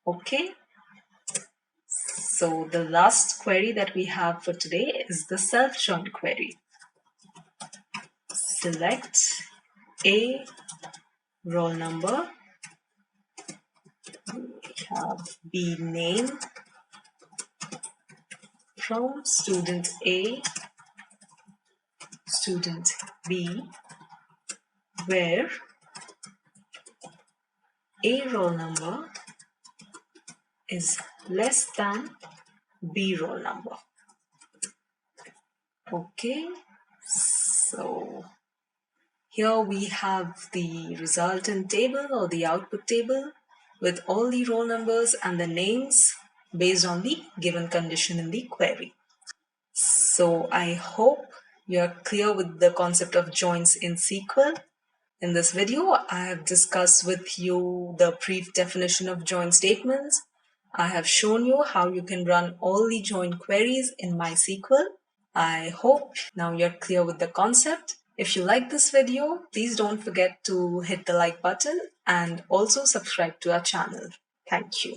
Okay. So the last query that we have for today is the self-join query. Select a roll number. We have B name from student A, student B, where A roll number is less than B roll number. Okay, so here we have the resultant table or the output table with all the roll numbers and the names based on the given condition in the query. So I hope you're clear with the concept of joins in SQL. In this video, I have discussed with you the brief definition of join statements. I have shown you how you can run all the join queries in MySQL. I hope now you're clear with the concept. If you like this video, please don't forget to hit the like button and also subscribe to our channel. Thank you.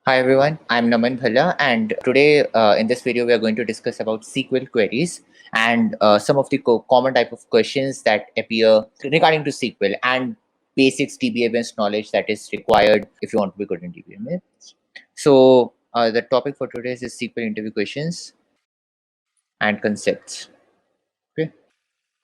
Hi everyone, I'm Naman Bhalla, and today in this video we are going to discuss about SQL queries and some of the common type of questions that appear regarding to SQL and basics DBA-based knowledge that is required if you want to be good in DBA. So the topic for today is SQL interview questions and concepts. Okay.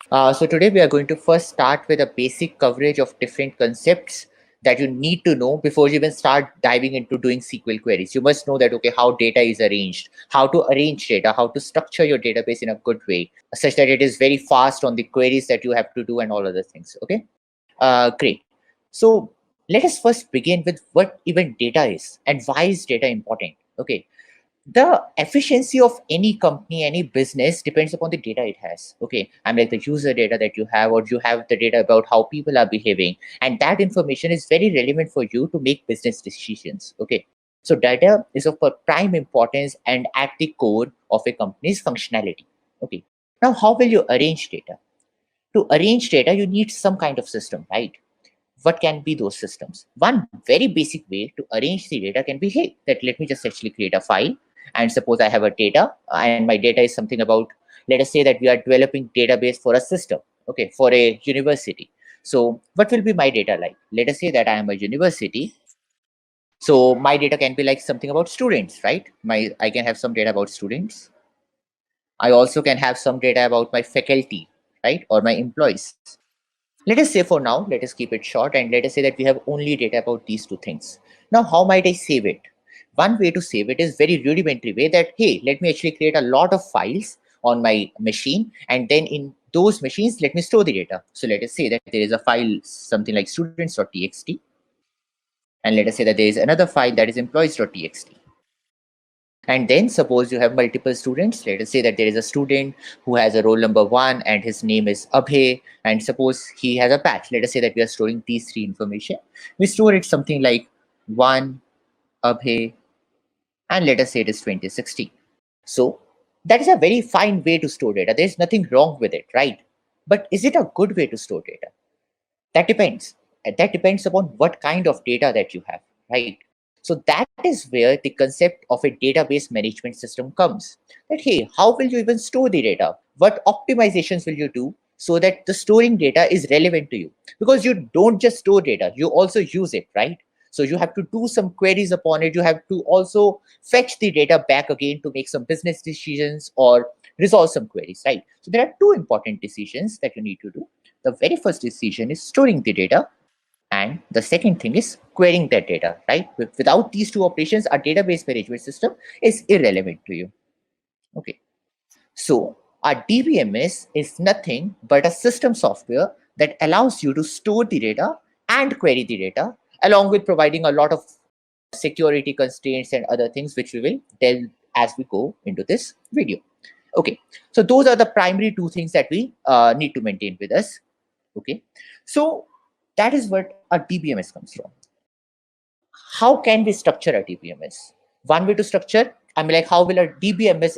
So today we are going to first start with a basic coverage of different concepts that you need to know before you even start diving into doing SQL queries. You must know that, okay, how data is arranged, how to arrange data, how to structure your database in a good way, such that it is very fast on the queries that you have to do and all other things. Okay, great. So let us first begin with what even data is and why is data important. Okay, the efficiency of any company, any business depends upon the data it has. Okay, I'm like the user data that you have, or you have the data about how people are behaving, and that information is very relevant for you to make business decisions. Okay, so data is of prime importance and at the core of a company's functionality. Okay, now how will you arrange data? To arrange data, you need some kind of system, right? What can be those systems? One very basic way to arrange the data can be, hey, that let me just actually create a file, and suppose I have a data and my data is something about, let us say that we are developing database for a system, okay, for a university. So what will be my data like? Let us say that I am a university. So my data can be like something about students, right? I can have some data about students. I also can have some data about my faculty, right? Or my employees. Let us say for now, let us keep it short and let us say that we have only data about these two things. Now, how might I save it? One way to save it is very rudimentary way that, hey, let me actually create a lot of files on my machine, and then in those machines, let me store the data. So let us say that there is a file, something like students.txt. And let us say that there is another file that is employees.txt. And then suppose you have multiple students. Let us say that there is a student who has a roll number 1 and his name is Abhay. And suppose he has a batch. Let us say that we are storing these three information. We store it something like 1 Abhay, and let us say it is 2016. So that is a very fine way to store data. There's nothing wrong with it, right? But is it a good way to store data? That depends. And that depends upon what kind of data that you have, right? So that is where the concept of a database management system comes. That, hey, how will you even store the data? What optimizations will you do so that the storing data is relevant to you? Because you don't just store data, you also use it, right? So you have to do some queries upon it. You have to also fetch the data back again to make some business decisions or resolve some queries, right? So there are two important decisions that you need to do. The very first decision is storing the data, And the second thing is querying that data, right? Without these two operations, a database management system is irrelevant to you. Okay. So a DBMS is nothing but a system software that allows you to store the data and query the data, along with providing a lot of security constraints and other things, which we will delve as we go into this video. Okay, so those are the primary two things that we need to maintain with us. Okay, so that is what a DBMS comes from. How can we structure a DBMS? One way to structure, I mean, like, how will a DBMS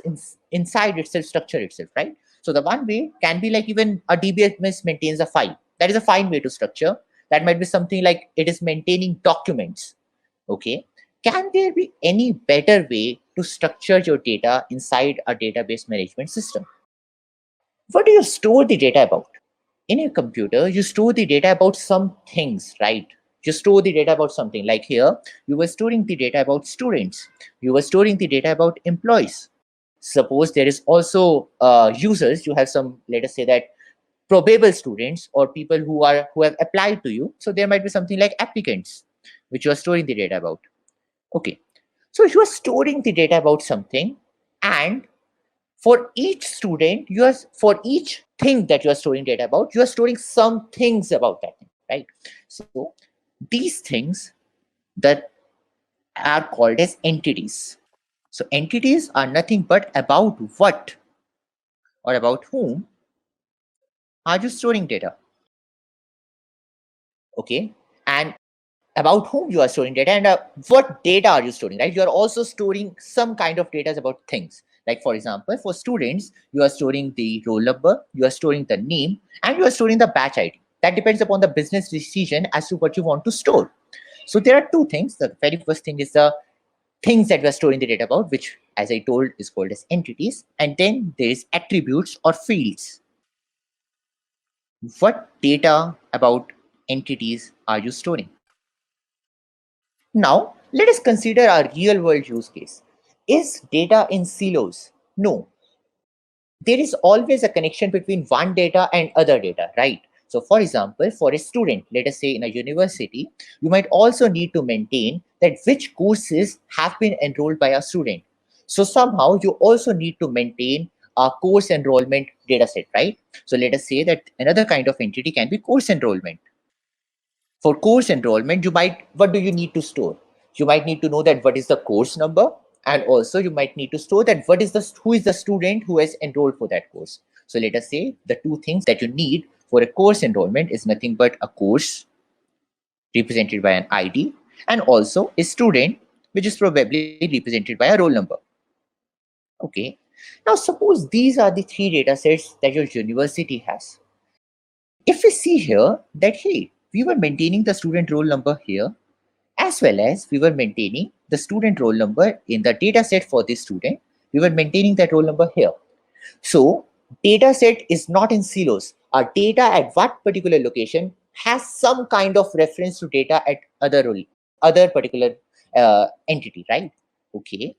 inside itself structure itself, right? So the one way can be like, even a DBMS maintains a file. That is a fine way to structure. That might be something like it is maintaining documents. Okay. Can there be any better way to structure your data inside a database management system? What do you store the data about? In your computer, you store the data about some things, right? You store the data about something. Like here, you were storing the data about students. You were storing the data about employees. Suppose there is also users. You have some, let us say that, probable students or people who have applied to you. So there might be something like applicants, which you are storing the data about. Okay. So you are storing the data about something, and for each student, for each thing that you are storing data about, you are storing some things about that thing, right? So these things that are called as entities. So entities are nothing but about what or about whom are you storing data. Okay. And about whom you are storing data, and what data are you storing, right? You are also storing some kind of data about things. Like, for example, for students, you are storing the roll number, you are storing the name, and you are storing the batch ID. That depends upon the business decision as to what you want to store. So there are two things. The very first thing is the things that we are storing the data about, which, as I told, is called as entities. And then there is attributes or fields. What data about entities are you storing? Now, let us consider our real world use case. Is data in silos? No. There is always a connection between one data and other data, right? So, for example, for a student, let us say in a university, you might also need to maintain that which courses have been enrolled by a student. So, somehow you also need to maintain a course enrollment data set, right? So, let us say that another kind of entity can be course enrollment. For course enrollment, what do you need to store? You might need to know that what is the course number, and also you might need to store that who is the student who has enrolled for that course. So let us say the two things that you need for a course enrollment is nothing but a course represented by an ID, and also a student, which is probably represented by a roll number. Okay. Now suppose these are the three data sets that your university has. If we see here that, hey, we were maintaining the student roll number here, as well as we were maintaining the student roll number in the data set for this student, we were maintaining that roll number here. So data set is not in silos. Our data at what particular location has some kind of reference to data at other particular entity, right? Okay.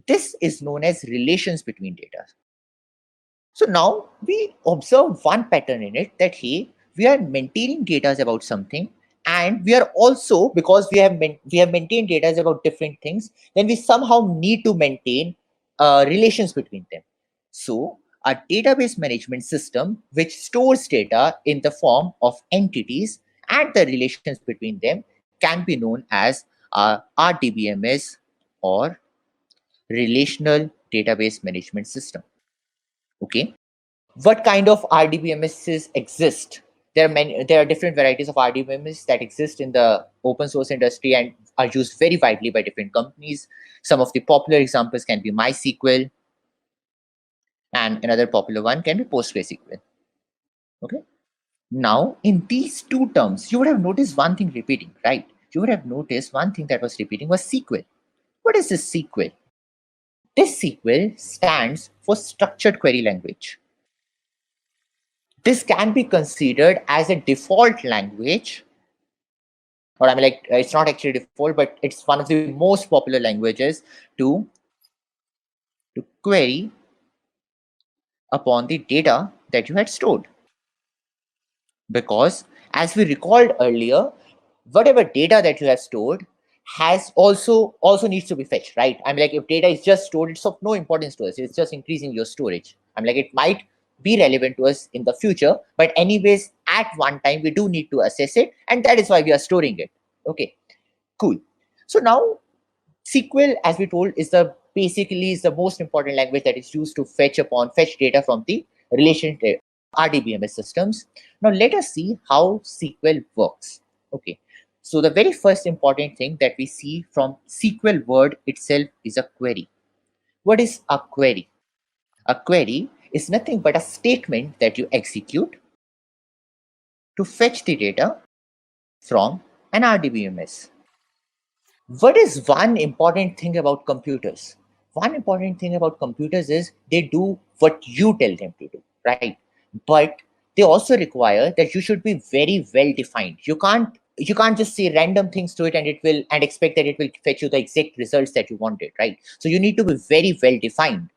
This is known as relations between data. So now we observe one pattern in it, that, hey, we are maintaining data about something, and we are also, because we have maintained data about different things, then we somehow need to maintain relations between them. So a database management system which stores data in the form of entities and the relations between them can be known as RDBMS, or relational database management system. Okay. What kind of RDBMSs exist? There are different varieties of RDBMS that exist in the open source industry and are used very widely by different companies. Some of the popular examples can be MySQL, and another popular one can be PostgreSQL. Okay. Now, in these two terms, you would have noticed one thing repeating, right? You would have noticed one thing that was repeating was SQL. What is this SQL? This SQL stands for Structured Query Language. This can be considered as a default language, or I mean, like, it's not actually default, but it's one of the most popular languages to query upon the data that you had stored. Because, as we recalled earlier, whatever data that you have stored has also needs to be fetched, right? I mean, like if data is just stored, it's of no importance to us. It's just increasing your storage. I mean, like it might be relevant to us in the future, but anyways, at one time we do need to assess it, and that is why we are storing it. Okay, cool. So now SQL, as we told, is the most important language that is used to fetch data from the relation RDBMS systems. Now let us see how SQL works. Okay, so the very first important thing that we see from SQL word itself is a query. What is a query? A query is nothing but a statement that you execute to fetch the data from an RDBMS. What is one important thing about computers? One important thing about computers is they do what you tell them to do, right? But they also require that you should be very well defined. You can't just say random things to it and expect that it will fetch you the exact results that you wanted, right? So you need to be very well defined.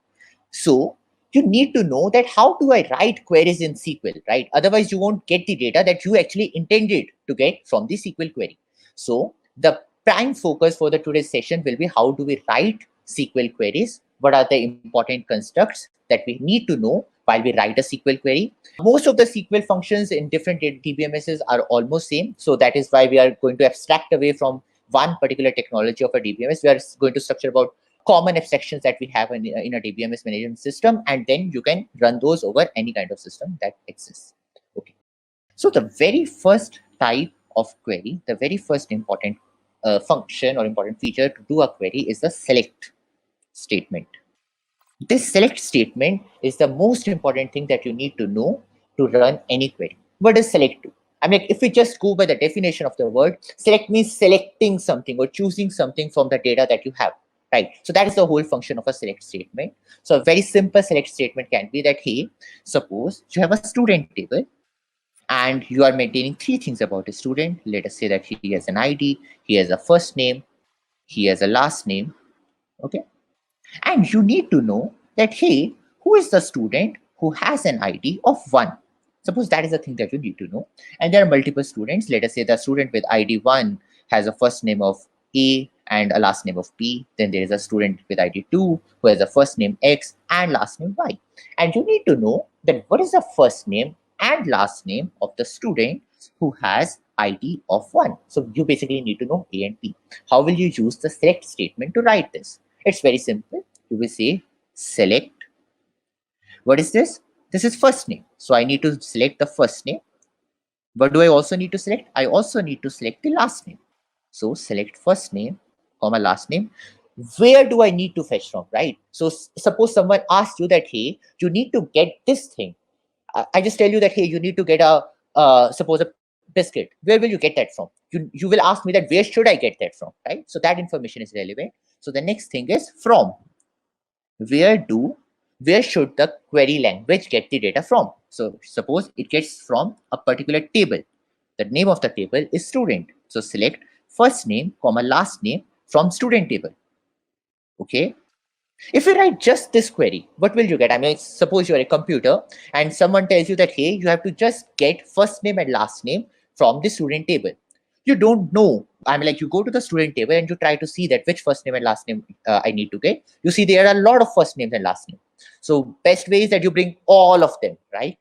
So you need to know that how do I write queries in SQL, right? Otherwise, you won't get the data that you actually intended to get from the SQL query. So the prime focus for the today's session will be how do we write SQL queries? What are the important constructs that we need to know while we write a SQL query? Most of the SQL functions in different DBMSs are almost same. So that is why we are going to abstract away from one particular technology of a DBMS. We are going to structure about common abstractions that we have in a DBMS management system, and then you can run those over any kind of system that exists. Okay. So the very first type of query, the very first important function or important feature to do a query is the select statement. This select statement is the most important thing that you need to know to run any query. What does select do? I mean, if we just go by the definition of the word, select means selecting something or choosing something from the data that you have, right? So that is the whole function of a select statement. So a very simple select statement can be that, hey, suppose you have a student table and you are maintaining three things about a student. Let us say that he has an ID, he has a first name, he has a last name, okay? And you need to know that, hey, who is the student who has an ID of 1? Suppose that is the thing that you need to know. And there are multiple students. Let us say the student with ID 1 has a first name of A and a last name of P. Then there is a student with ID 2 who has a first name X and last name Y. And you need to know that what is the first name and last name of the student who has ID of 1. So you basically need to know A and P. How will you use the select statement to write this? It's very simple. You will say select. What is this? This is first name. So I need to select the first name. What do I also need to select? I also need to select the last name. So select first name, comma last name. Where do I need to fetch from, right? So suppose someone asks you that, hey, you need to get this thing. I just tell you that, hey, you need to get suppose a biscuit. Where will you get that from? You will ask me that where should I get that from, right? So that information is relevant. So the next thing is from. Where should the query language get the data from? So suppose it gets from a particular table. The name of the table is student. So select first name, comma last name from student table. Okay. If you write just this query, what will you get? I mean, suppose you're a computer and someone tells you that, hey, you have to just get first name and last name from the student table. You don't know. I mean, like you go to the student table and you try to see that which first name and last name I need to get. You see there are a lot of first names and last names. So best way is that you bring all of them, right?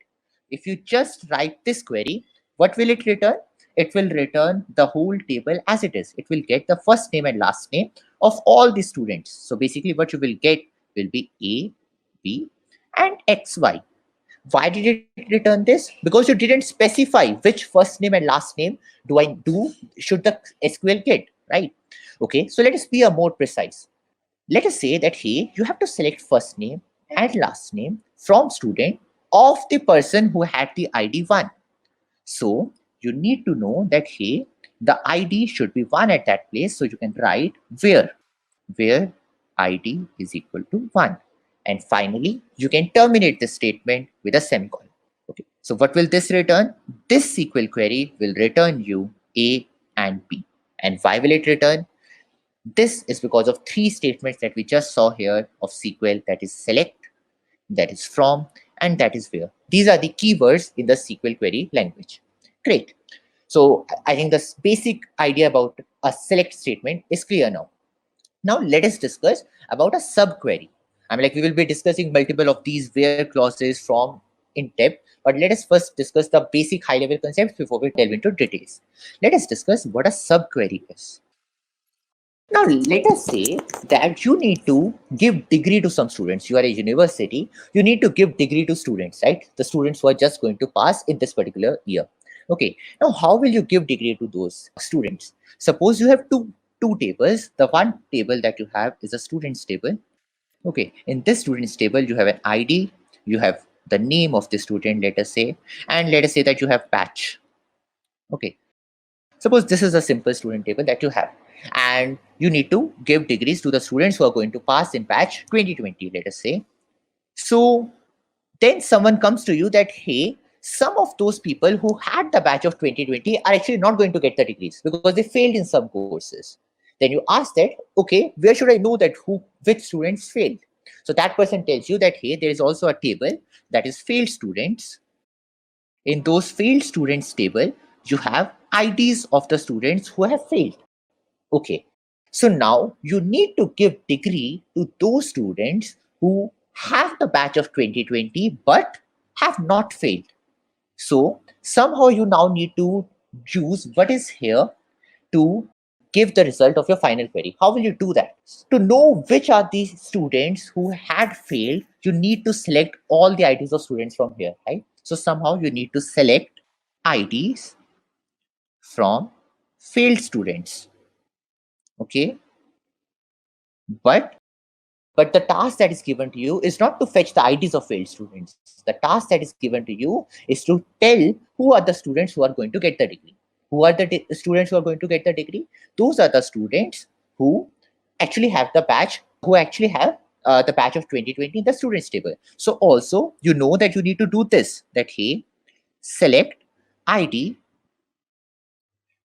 If you just write this query, what will it return? It will return the whole table as it is. It will get the first name and last name of all the students. So basically what you will get will be A, B, and XY. Why did it return this? Because you didn't specify which first name and last name should the SQL get, right? Okay, so let us be a more precise. Let us say that, hey, you have to select first name and last name from student of the person who had the ID 1. So you need to know that, hey, the ID should be 1 at that place. So you can write where ID is equal to 1. And finally, you can terminate this statement with a semicolon. Okay. So what will this return? This SQL query will return you A and B. And why will it return? This is because of three statements that we just saw here of SQL, that is select, that is from, and that is where. These are the keywords in the SQL query language. Great. So I think this basic idea about a select statement is clear now. Now let us discuss about a subquery. I mean, like, we will be discussing multiple of these where clauses from in depth, but let us first discuss the basic high level concepts before we delve into details. Let us discuss what a subquery is. Now, let us say that you need to give degree to some students. You are a university, you need to give degree to students, right? The students who are just going to pass in this particular year. Okay, now how will you give degree to those students? Suppose you have two tables. The one table that you have is a students table. Okay, in this students table, you have an ID, you have the name of the student, let us say, and let us say that you have batch. Okay, suppose this is a simple student table that you have, and you need to give degrees to the students who are going to pass in batch 2020, let us say. So then someone comes to you that, hey, some of those people who had the batch of 2020 are actually not going to get the degrees because they failed in some courses. Then you ask that, okay, where should I know that which students failed? So that person tells you that, hey, there is also a table that is failed students. In those failed students table, you have IDs of the students who have failed. Okay, so now you need to give degree to those students who have the batch of 2020 but have not failed. So somehow you now need to use what is here to give the result of your final query. How will you do that? To know which are the students who had failed, you need to select all the IDs of students from here, right? So somehow you need to select IDs from failed students. Okay, but the task that is given to you is not to fetch the IDs of failed students. The task that is given to you is to tell who are the students who are going to get the degree. Who are the students who are going to get the degree? Those are the students who actually have the batch, who actually have the batch of 2020 in the students table. So also you know that you need to do this, that, hey, select ID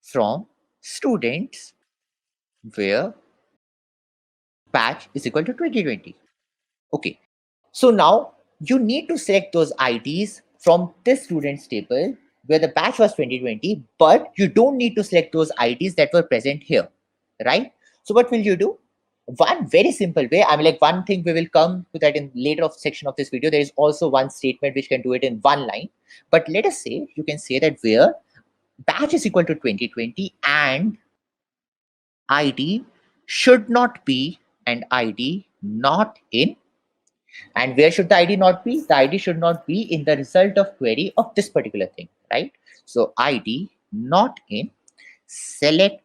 from students where batch is equal to 2020. Okay, so now you need to select those IDs from this students table where the batch was 2020, but you don't need to select those IDs that were present here, right? So what will you do? One very simple way, I mean, like, one thing we will come to that in later of section of this video. There is also one statement which can do it in one line. But let us say, you can say that where batch is equal to 2020 and ID should not be an ID not in. And where should the ID not be? The ID should not be in the result of query of this particular thing, right? So ID not in, select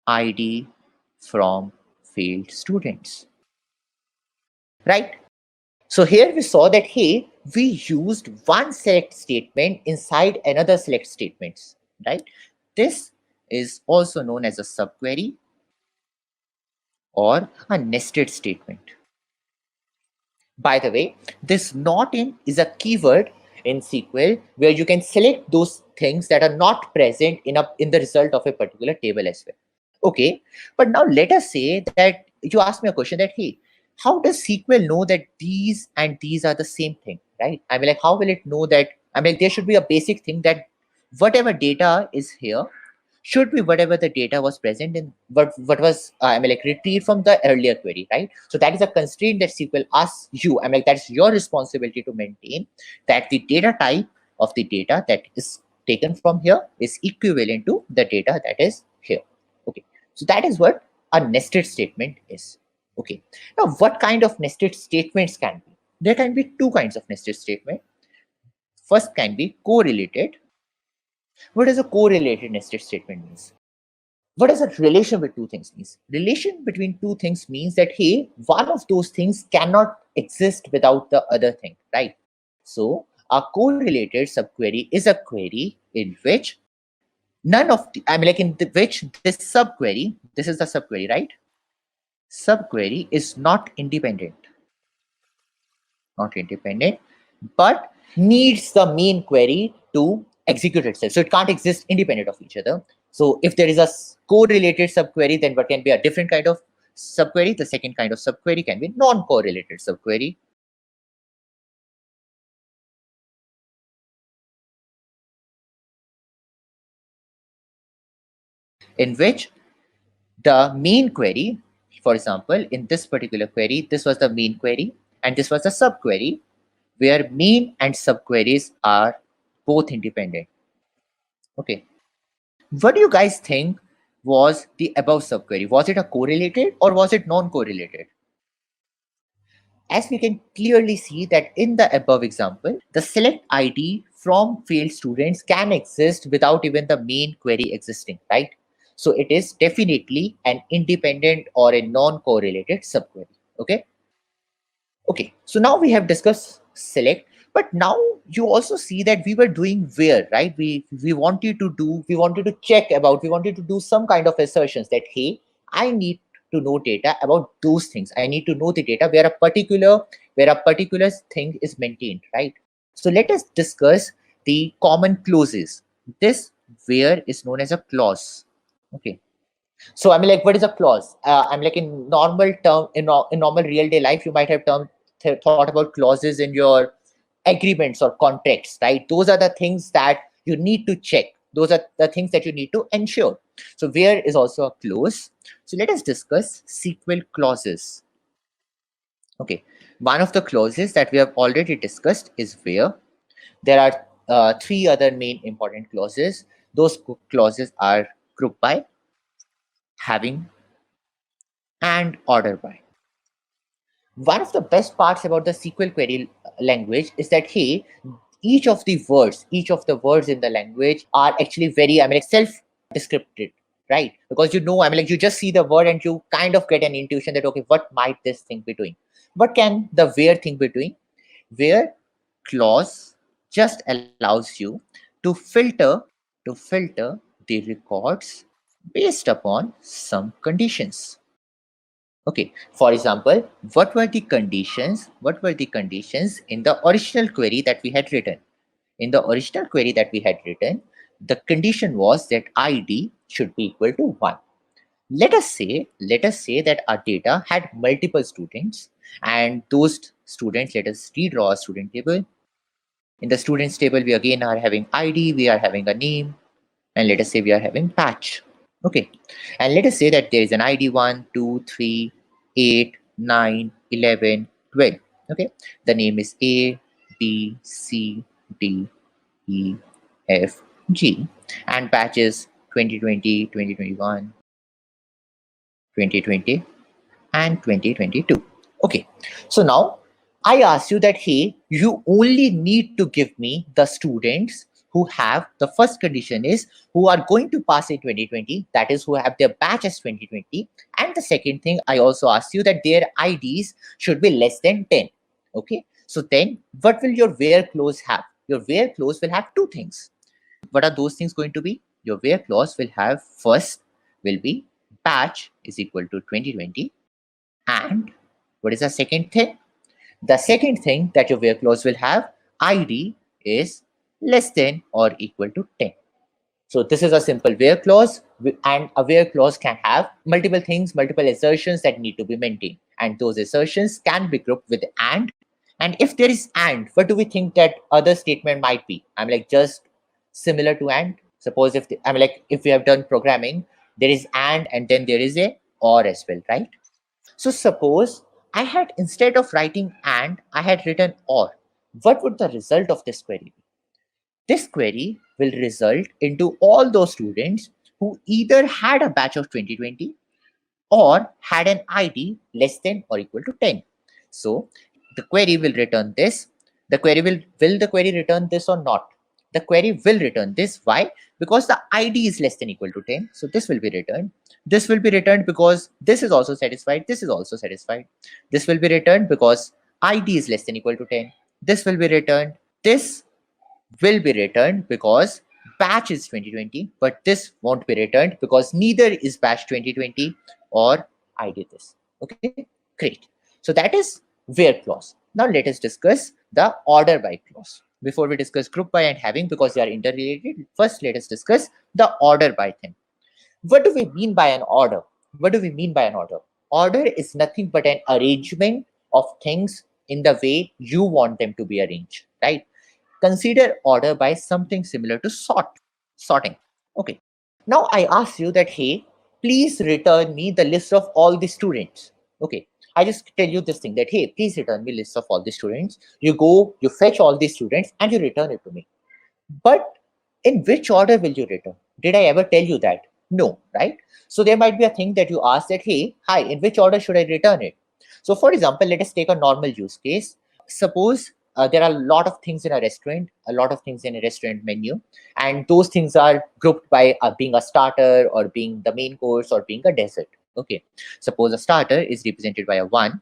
ID from failed students, right? So here we saw that, hey, we used one select statement inside another select statements, right? This is also known as a subquery or a nested statement. By the way, this not in is a keyword in SQL where you can select those things that are not present in the result of a particular table as well. Okay, but now let us say that you ask me a question that, hey, how does SQL know that these and these are the same thing, right? I mean, like, how will it know that? I mean, there should be a basic thing that whatever data is here should be whatever the data was present in what was I mean, like, retrieved from the earlier query, right? So that is a constraint that SQL asks you. I mean, like, that's your responsibility to maintain that the data type of the data that is taken from here is equivalent to the data that is here. Okay, so that is what a nested statement is. Okay, now what kind of nested statements can be? There can be two kinds of nested statement. First can be correlated. What does a correlated nested statement means? What does a relation with two things means? Relation between two things means that, hey, one of those things cannot exist without the other thing, right? So a correlated subquery is a query in which none of the, I mean, like, in the, which this subquery, this is the subquery, right? Subquery is not independent, but needs the main query to execute itself. So it can't exist independent of each other. So if there is a correlated subquery, then what can be a different kind of subquery? The second kind of subquery can be non-correlated subquery. in which the main query, for example, in this particular query, this was the main query and this was the subquery, where main and subqueries are both independent. Okay. What do you guys think was the above subquery? Was it a correlated or was it non-correlated? As we can clearly see that in the above example, the select ID from failed students can exist without even the main query existing, right? So it is definitely an independent or a non-correlated subquery. Okay. Okay, so now we have discussed select, but now you also see that we were doing where, right? We wanted to check about, we wanted to do some kind of assertions that, hey, I need to know data about those things. I need to know the data where a particular thing is maintained, right? So let us discuss the common clauses. This where is known as a clause. Okay. So I mean, like, what is a clause? I'm like, in normal term, in normal real day life, you might have thought about clauses in your agreements or contracts, right? Those are the things that you need to check. Those are the things that you need to ensure. So where is also a clause. So let us discuss SQL clauses. Okay, one of the clauses that we have already discussed is where. There are three other main important clauses. Those clauses are group by, having, and order by. One of the best parts about the SQL query language is that, hey, each of the words in the language are actually very, I mean, like, self-descriptive, right? Because I mean, like, you just see the word and you kind of get an intuition that, okay, what might this thing be doing? What can the where thing be doing? Where clause just allows you to filter the records based upon some conditions. Okay, for example, what were the conditions? What were the conditions in the original query that we had written? In the original query that we had written, the condition was that ID should be equal to 1. Let us say that our data had multiple students, and those students, let us redraw a student table. In the students table, we again are having ID, we are having a name, and let us say we are having patch. Okay, and let us say that there is an ID 1, 2, 3, 8, 9, 11, 12. Okay, the name is A, B, C, D, E, F, G, and patches 2020, 2021, 2020, and 2022. Okay, so now I ask you that, hey, you only need to give me the students who have, the first condition is who are going to pass in 2020, that is, who have their batch as 2020. And the second thing, I also asked you that their IDs should be less than 10. Okay, so then what will your where clause have? Your where clause will have two things. What are those things going to be? Your where clause will have, first will be batch is equal to 2020. And what is the second thing? The second thing that your where clause will have, ID is less than or equal to 10. So this is a simple where clause, and a where clause can have multiple things, multiple assertions that need to be maintained. And those assertions can be grouped with and. And if there is and, what do we think that other statement might be? I'm like, just similar to and. Suppose if I'm like, if we have done programming, there is and then there is a or as well, right? So suppose I had, instead of writing and, I had written or. What would the result of this query be? This query will result into all those students who either had a batch of 2020 or had an ID less than or equal to 10. So the query will return this. The query will the query return this or not? The query will return this. Why? Because the ID is less than equal to 10. So this will be returned. This will be returned because this is also satisfied. This is also satisfied. This will be returned because ID is less than equal to 10. This will be returned. This will be returned because batch is 2020, but this won't be returned because neither is batch 2020 or I did this. Okay, great. So that is where clause. Now let us discuss the order by clause. Before we discuss group by and having, because they are interrelated, first let us discuss the order by thing. What do we mean by an order? What do we mean by an order? Order is nothing but an arrangement of things in the way you want them to be arranged, right? Consider order by something similar to sorting. Okay. Now I ask you that, hey, please return me the list of all the students. Okay, I just tell you this thing that, hey, please return me list of all the students. You go, you fetch all the students and you return it to me. But in which order will you return? Did I ever tell you that? No, right? So there might be a thing that you ask that, hey, hi, in which order should I return it? So for example, let us take a normal use case. Suppose there are a lot of things in a restaurant, a lot of things in a restaurant menu, and those things are grouped by being a starter or being the main course or being a dessert. Okay, suppose a starter is represented by a 1,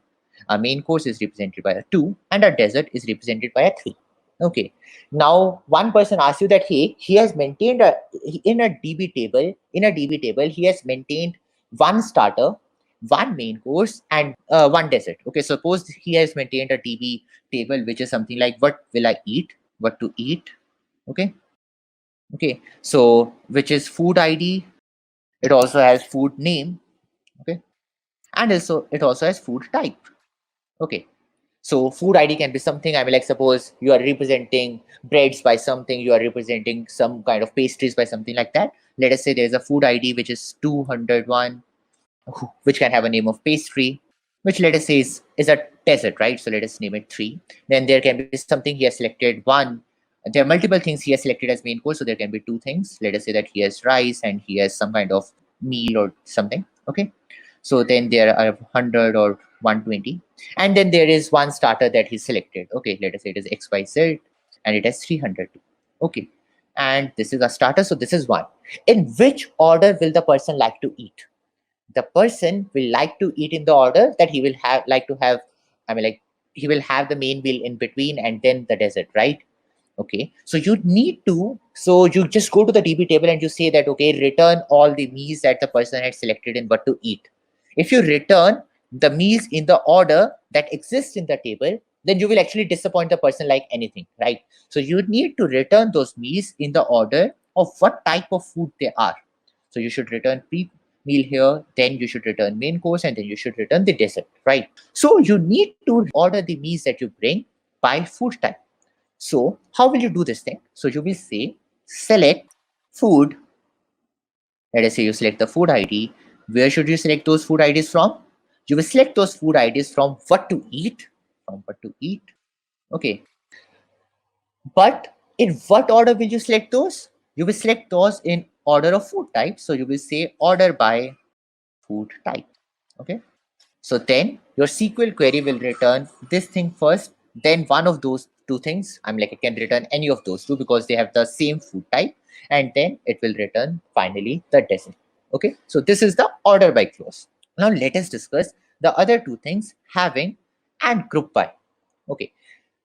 a main course is represented by a 2, and a dessert is represented by a 3. Okay, now one person asks you that, hey, he has maintained in a DB table he has maintained one starter, one main course, and one dessert. Okay, suppose he has maintained a DB table which is something like what will I eat, what to eat. Okay, so which is food ID. It also has food name. Okay, and also it also has food type. Okay, so food ID can be something, I mean, like suppose you are representing breads by something, you are representing some kind of pastries by something like that. Let us say there's a food ID which is 201, which can have a name of pastry, which let us say is a dessert, right? So let us name it 3. Then there can be something he has selected 1. There are multiple things he has selected as main course, so there can be 2 things. Let us say that he has rice and he has some kind of meal or something. Okay, so then there are 100 or 120, and then there is one starter that he selected. Okay, let us say it is XYZ and it has 300. Okay, and this is a starter, so this is 1. In which order will the person like to eat? The person will like to eat in the order that he will have like to have, I mean, like he will have the main meal in between and then the dessert, right? Okay, so you need to, so you just go to the DB table and you say that, okay, return all the meals that the person had selected in what to eat. If you return the meals in the order that exists in the table, then you will actually disappoint the person like anything, right? So you need to return those meals in the order of what type of food they are. So you should return pre-meal here, then you should return main course, and then you should return the dessert, right? So you need to order the meals that you bring by food type. So how will you do this thing? So you will say select food. Let us say you select the food ID. Where should you select those food IDs from? You will select those food IDs from what to eat. From what to eat. Okay. But in what order will you select those? You will select those in order of food type. So you will say order by food type. Okay. So then your SQL query will return this thing first, then one of those 2 things. I'm like, it can return any of those 2 because they have the same food type, and then it will return finally the dessert. Okay, so this is the order by clause. Now let us discuss the other 2 things, having and group by. Okay,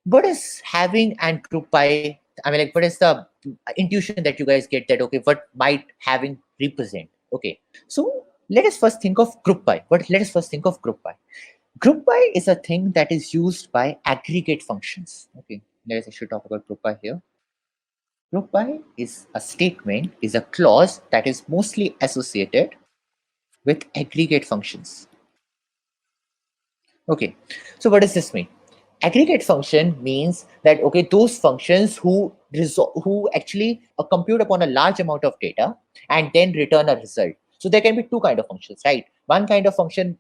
what is having and group by? I mean, like, what is the intuition that you guys get that, okay, what might having represent? Okay, so let us first think of group by. But let us first think of group by. Group by is a thing that is used by aggregate functions. Okay, let us actually talk about group by here. Group by is a statement, is a clause that is mostly associated with aggregate functions. Okay, so what does this mean? Aggregate function means that, okay, those functions who actually compute upon a large amount of data and then return a result. So there can be 2 kind of functions, right? One kind of function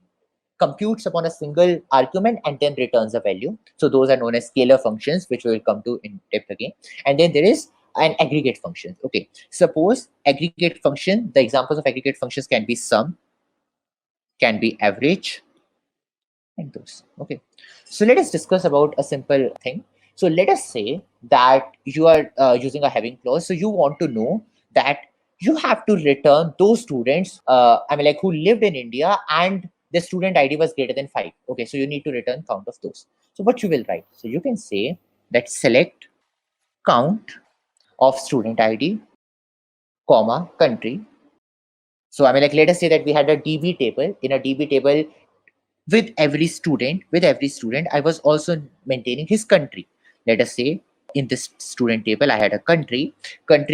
computes upon a single argument and then returns a value. So those are known as scalar functions, which we will come to in depth again. And then there is an aggregate function. Okay, suppose aggregate function, the examples of aggregate functions can be sum, can be average, and those. Okay, so let us discuss about a simple thing. So let us say that you are using a having clause. So you want to know that you have to return those students, I mean, like, who lived in India and the student ID was greater than 5. Okay, so you need to return count of those. So what you will write? So you can say that select count of student ID, comma, country. So I mean, like, let us say that we had a DB table. In a DB table, with every student, I was also maintaining his country. Let us say in this student table, I had a country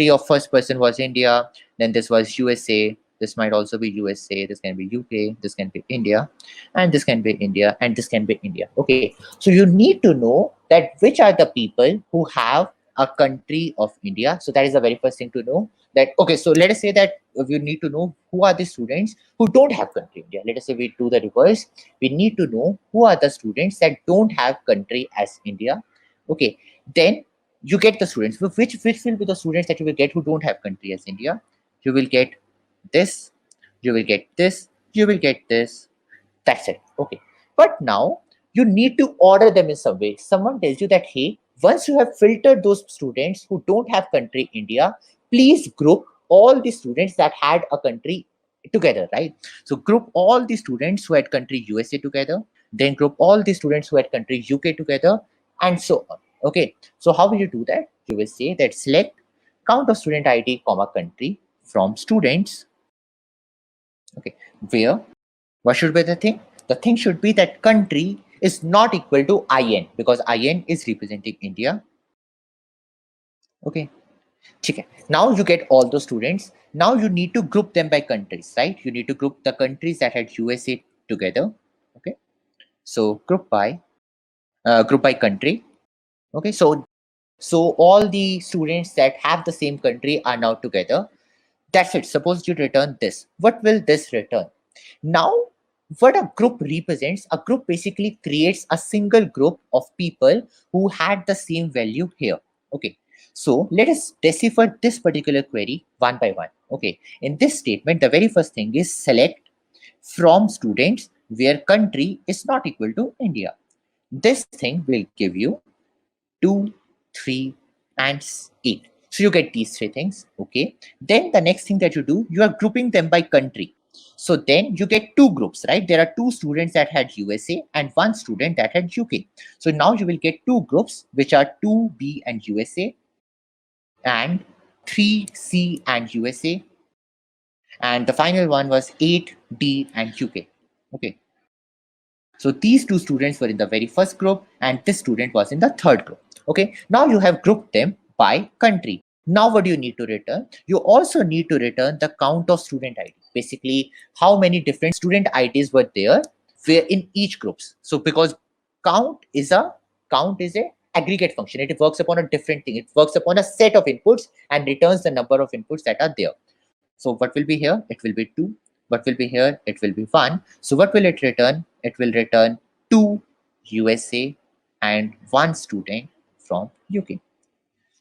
of first person was India, then this was USA, this might also be USA, this can be UK, this can be India, and this can be India, and this can be India. Okay, so you need to know that which are the people who have a country of India. So that is the very first thing to know. That okay, so let us say that we need to know who are the students who don't have country India. Let us say we do the reverse. We need to know who are the students that don't have country as India. Okay, then you get the students. Which will be the students that you will get who don't have country as India? You will get this, you will get this, you will get this. That's it. Okay. But now you need to order them in some way. Someone tells you that, hey, once you have filtered those students who don't have country India, please group all the students that had a country together, right? So group all the students who had country USA together, then group all the students who had country UK together, and so on. Okay. So how will you do that? You will say that select count of student ID, comma country from students. Okay. Where what should be the thing? The thing should be that country is not equal to IN because IN is representing India. Okay. Okay. Now you get all the students. Now you need to group them by countries, right? You need to group the countries that had USA together. Okay. So group by country. Okay. So all the students that have the same country are now together. That's it. Suppose you return this. What will this return? Now, what a group represents, a group basically creates a single group of people who had the same value here. Okay. So let us decipher this particular query one by one. Okay. In this statement, the very first thing is select from students where country is not equal to India. This thing will give you 2, 3, and 8. So you get these three things. Okay. Then the next thing that you do, you are grouping them by country. So then you get two groups, right? There are two students that had USA and one student that had UK. So now you will get two groups, which are 2B and USA and 3C and USA. And the final one was 8D and UK. Okay. So these two students were in the very first group and this student was in the third group. Okay. Now you have grouped them by country. Now what do you need to return? You also need to return the count of student ID. Basically, how many different student IDs were there where in each groups. So because count is a aggregate function. It works upon a different thing. It works upon a set of inputs and returns the number of inputs that are there. So what will be here? It will be 2. What will be here? It will be 1. So what will it return? It will return 2 USA and 1 student from UK.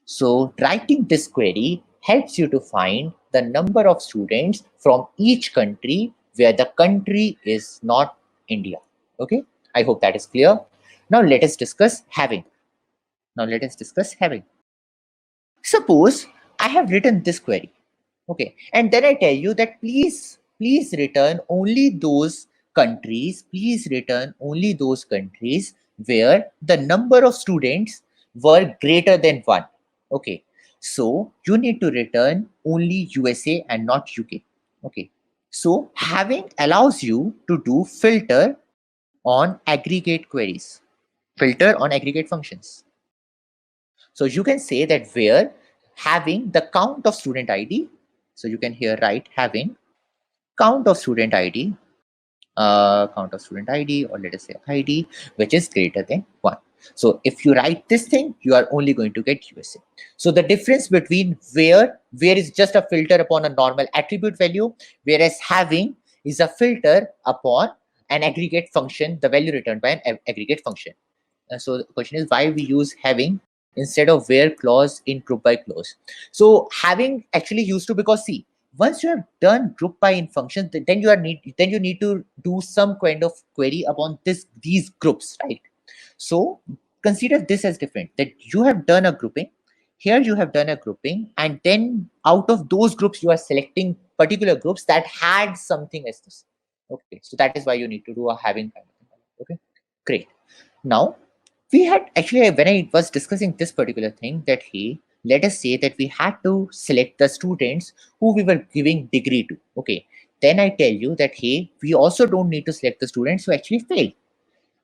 So writing this query helps you to find the number of students from each country where the country is not India. Okay, I hope that is clear. Now let us discuss having. Suppose I have written this query. Okay, and then I tell you that please return only those countries. Please return only those countries where the number of students were greater than 1. Okay, so you need to return only USA and not UK. Okay, so having allows you to do filter on aggregate queries, filter on aggregate functions. So you can say that where having the count of student ID. So you can here write having count of student ID, or let us say ID, which is greater than 1. So if you write this thing, you are only going to get USA. So the difference between where is just a filter upon a normal attribute value, whereas having is a filter upon an aggregate function, the value returned by an aggregate function. So the question is why we use having instead of where clause in group by clause. So having actually used to, because see, once you have done group by in functions, then you need to do some kind of query upon these groups, right? So consider this as different, that you have done a grouping. Here you have done a grouping, and then out of those groups you are selecting particular groups that had something as this. Okay, so that is why you need to do a having kind of thing. Okay, great. Now we had actually, when I was discussing this particular thing, that hey, let us say that we had to select the students who we were giving degree to. Okay, then I tell you that hey, we also don't need to select the students who actually failed.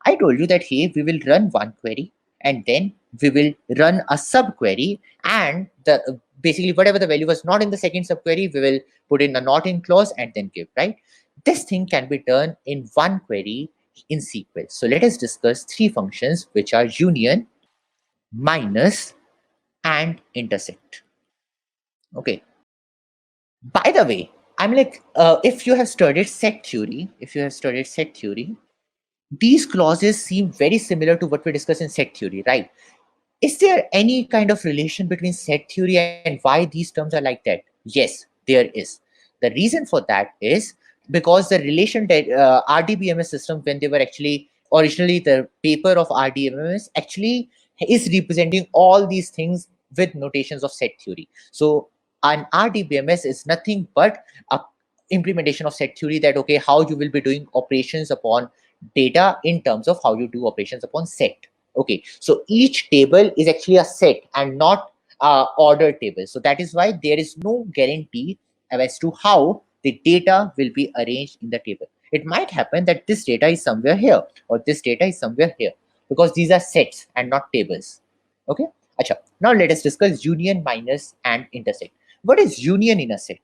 I told you that hey, we will run one query and then we will run a subquery, and the basically whatever the value was not in the second subquery, we will put in a not in clause and then give, right? This thing can be done in one query in SQL. So let us discuss three functions, which are union, minus, and intersect. Okay. By the way, I'm like, if you have studied set theory, these clauses seem very similar to what we discussed in set theory, right? Is there any kind of relation between set theory and why these terms are like that? Yes, there is. The reason for that is because the relation that RDBMS system, when they were actually originally the paper of RDBMS actually is representing all these things with notations of set theory. So an RDBMS is nothing but a implementation of set theory, that okay, how you will be doing operations upon data in terms of how you do operations upon set. Okay, so each table is actually a set and not ordered table. So that is why there is no guarantee as to how the data will be arranged in the table. It might happen that this data is somewhere here or this data is somewhere here, because these are sets and not tables. Okay. Achha. Now let us discuss union, minus, and intersect. What is union in a set?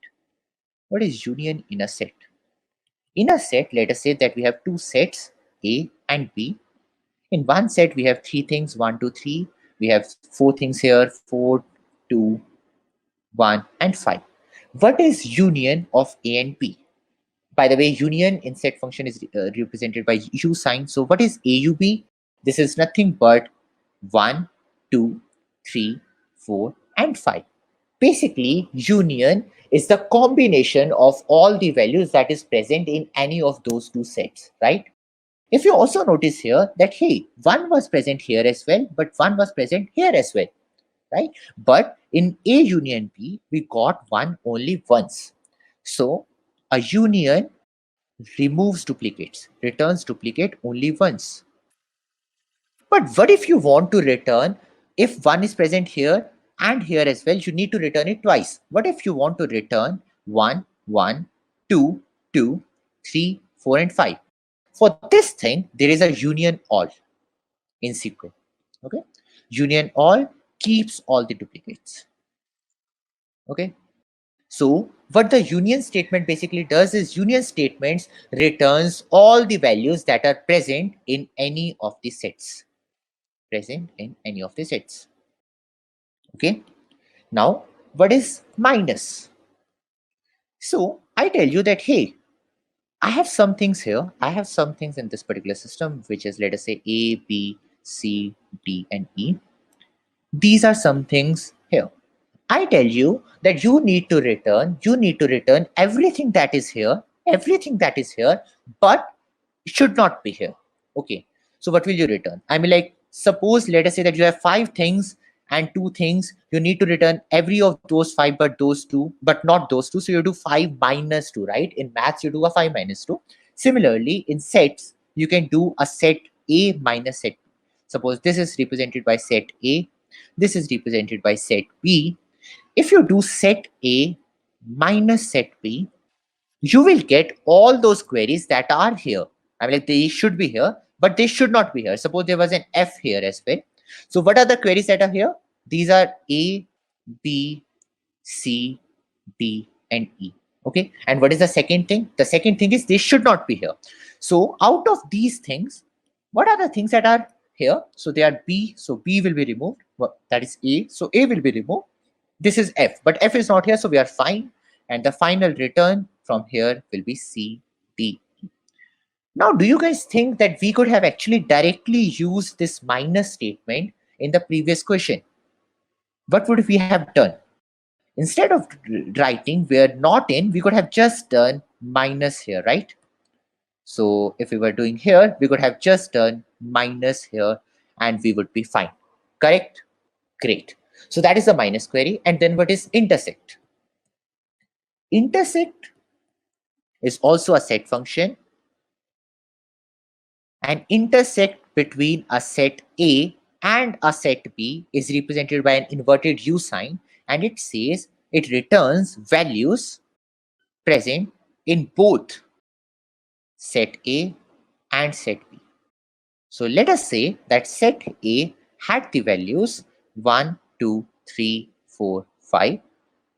What is union in a set? In a set, let us say that we have two sets, A and B. In one set, we have three things, 1, 2, 3. We have four things here, 4, 2, 1, and 5. What is union of A and B? By the way, union in set function is represented by U sign. So what is AUB? This is nothing but 1, 2, 3, 4, and 5. Basically, union is the combination of all the values that is present in any of those two sets, right? If you also notice here that, hey, 1 was present here as well, but 1 was present here as well, right? But in A union B, we got 1 only once. So a union removes duplicates, returns duplicate only once. But what if you want to return, if 1 is present here and here as well, you need to return it twice. What if you want to return 1, 1, 2, 2, 3, 4, and 5? For this thing, there is a union all in SQL. Okay, union all keeps all the duplicates. Okay, so what the union statement basically does is union statements returns all the values that are present in any of the sets. Okay, now what is minus? So I tell you that, hey, I have some things here. I have some things in this particular system, which is, let us say, A, B, C, D, and E. These are some things here. I tell you that you need to return everything that is here, but should not be here. Okay. So what will you return? I mean, like, suppose, let us say that you have 5 things and 2 things. You need to return every of those 5, but those 2, but not those 2. So you do 5 minus 2, right? In maths, you do a 5 minus 2. Similarly, in sets, you can do a set A minus set B. Suppose this is represented by set A. This is represented by set B. If you do set A minus set B, you will get all those queries that are here. I mean, like, they should be here, but they should not be here. Suppose there was an F here as well. So what are the queries that are here? These are A, B, C, D, and E. Okay. And what is the second thing? The second thing is they should not be here. So out of these things, what are the things that are here? So they are B. So B will be removed. That is A. So A will be removed. This is F, but F is not here, so we are fine. And the final return from here will be C, D. Now, do you guys think that we could have actually directly used this minus statement in the previous question? What would we have done? Instead of writing where not in, we could have just done minus here, right? So if we were doing here, we could have just done minus here and we would be fine. Correct? Great. So that is the minus query. And then what is intersect? Intersect is also a set function. And intersect between a set A and a set B is represented by an inverted U sign, and it says it returns values present in both set A and set B. So let us say that set A had the values 1, 2, 3, 4, 5,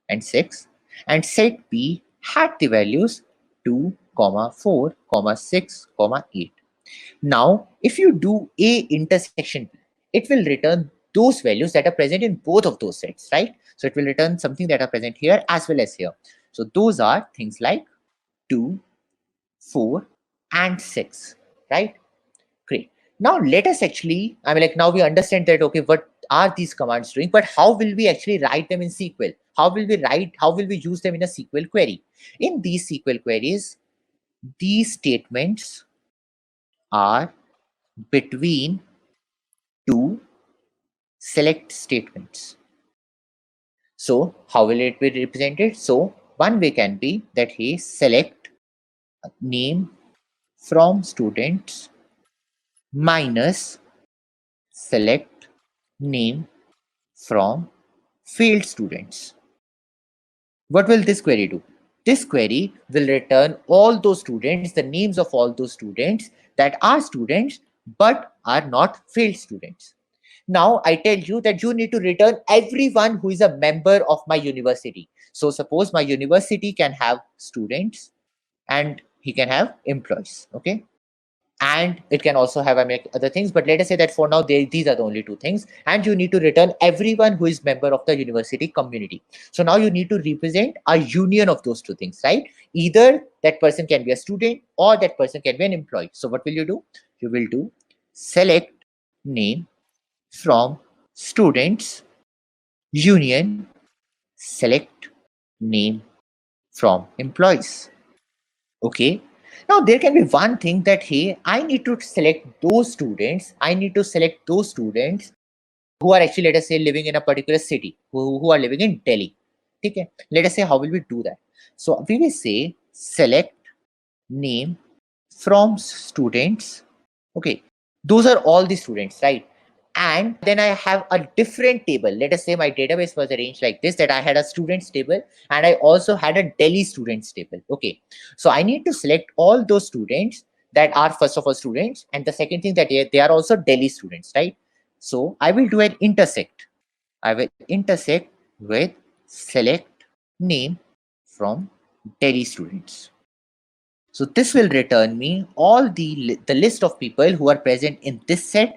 and 6, and set B had the values 2, 4, 6, 8. Now, if you do A intersection B, it will return those values that are present in both of those sets, right? So it will return something that are present here as well as here. So those are things like 2, 4, and 6, right? Great. Now let us actually, now we understand that, okay, what are these commands doing, but how will we actually write them in SQL? How will we use them in a SQL query? In these SQL queries, these statements are between two select statements. So how will it be represented? So one way can be that he select name from students minus select name from failed students. What will this query do? This query will return all those students, the names of all those students that are students but are not failed students. Now I tell you that you need to return everyone who is a member of my university. So suppose my university can have students and he can have employees, okay? And it can also have other things, but let us say that for now these are the only two things, and you need to return everyone who is member of the university community. So now you need to represent a union of those two things, right? Either that person can be a student or that person can be an employee. So what will you do? You will do select name from students union select name from employees. Okay, now there can be one thing that, hey, I need to select those students who are actually, let us say, living in a particular city, who are living in Delhi. Okay, let us say, how will we do that? So we will say select name from students. Okay, those are all the students, right? And then I have a different table. Let us say my database was arranged like this, that I had a students table and I also had a Delhi students table. Okay, so I need to select all those students that are, first of all, students, and the second thing that they are also Delhi students, right? So I will do an intersect. I will intersect with select name from Delhi students. So this will return me all the list of people who are present in this set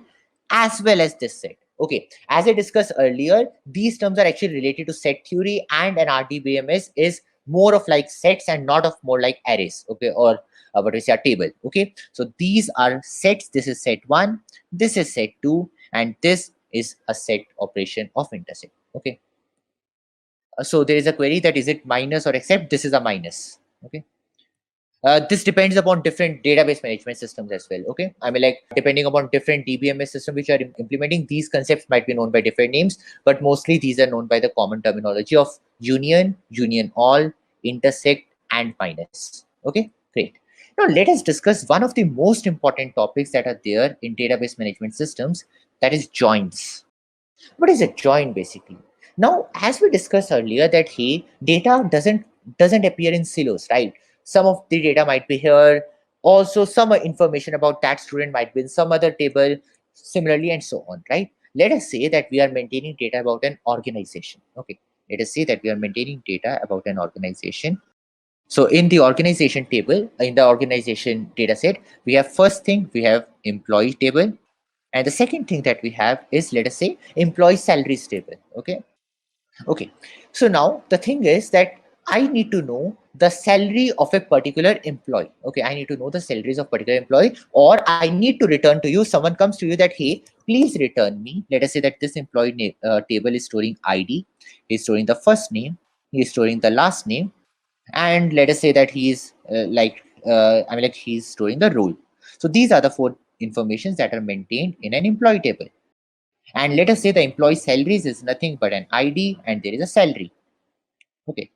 as well as this set. Okay, as I discussed earlier, these terms are actually related to set theory, and an RDBMS is more of like sets and not of more like arrays. Okay, or what is a table. Okay, so these are sets. This is set 1, this is set 2, and this is a set operation of intersect. Okay, so there is a query that is it minus or except. This is a minus. Okay. This depends upon different database management systems as well. Okay, depending upon different DBMS system which are implementing, these concepts might be known by different names, but mostly these are known by the common terminology of union, union all, intersect, and minus. Okay, great. Now let us discuss one of the most important topics that are there in database management systems, that is joins. What is a join basically? Now, as we discussed earlier, that hey, data doesn't appear in silos, right? Some of the data might be here. Also, some information about that student might be in some other table, similarly, and so on, right? Let us say that we are maintaining data about an organization. Okay, let us say that we are maintaining data about an organization. So in the organization table, in the organization data set, we have first thing, we have employee table. And the second thing that we have is, let us say, employee salaries table. Okay. Okay. So now the thing is that I need to know the salary of a particular employee. Okay. I need to know the salaries of particular employee, or I need to return to you. Someone comes to you that, hey, please return me. Let us say that this employee table is storing ID. He's storing the first name. He's storing the last name. And let us say that he's he's storing the role. So these are the four informations that are maintained in an employee table. And let us say the employee salaries is nothing but an ID and there is a salary. Okay.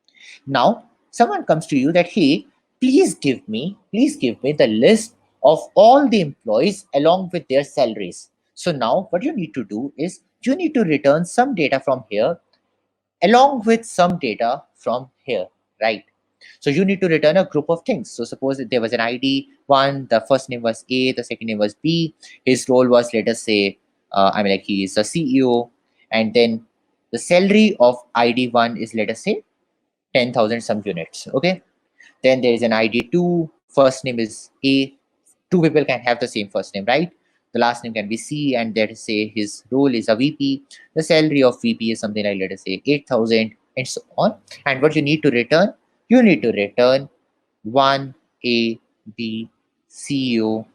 Now someone comes to you that, hey, please give me the list of all the employees along with their salaries. So now what you need to do is you need to return some data from here along with some data from here, right? So you need to return a group of things. So suppose that there was an ID one, the first name was A, the second name was B, his role was, let us say, he is a CEO, and then the salary of ID one is, let us say, 10,000 some units. Okay. Then there is an ID two, first name is A, two people can have the same first name, right? The last name can be C, and let us say his role is a VP. The salary of VP is something like, let us say, 8,000, and so on. And what you need to return? You need to return 1A, B, CEO,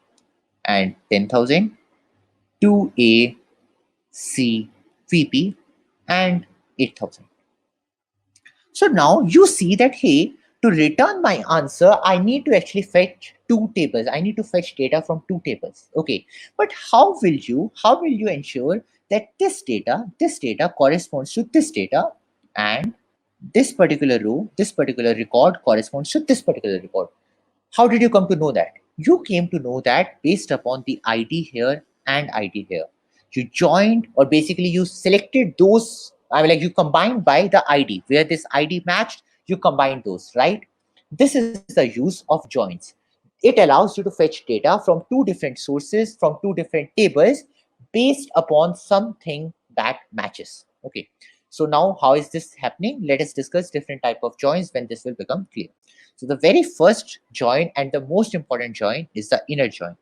and 10,000, 2A, C, VP, and 8,000. So now you see that, hey, to return my answer, I need to actually fetch two tables. I need to fetch data from two tables. Okay, but how will you ensure that this data corresponds to this data, and this particular row, this particular record corresponds to this particular record? How did you come to know that? You came to know that based upon the ID here and ID here. You joined, or basically you selected those, I mean, like you combined by the ID, where this ID matched, you combined those, right? This is the use of joins. It allows you to fetch data from two different sources, from two different tables, based upon something that matches. Okay. So now how is this happening? Let us discuss different type of joins when this will become clear. So the very first join and the most important join is the inner join.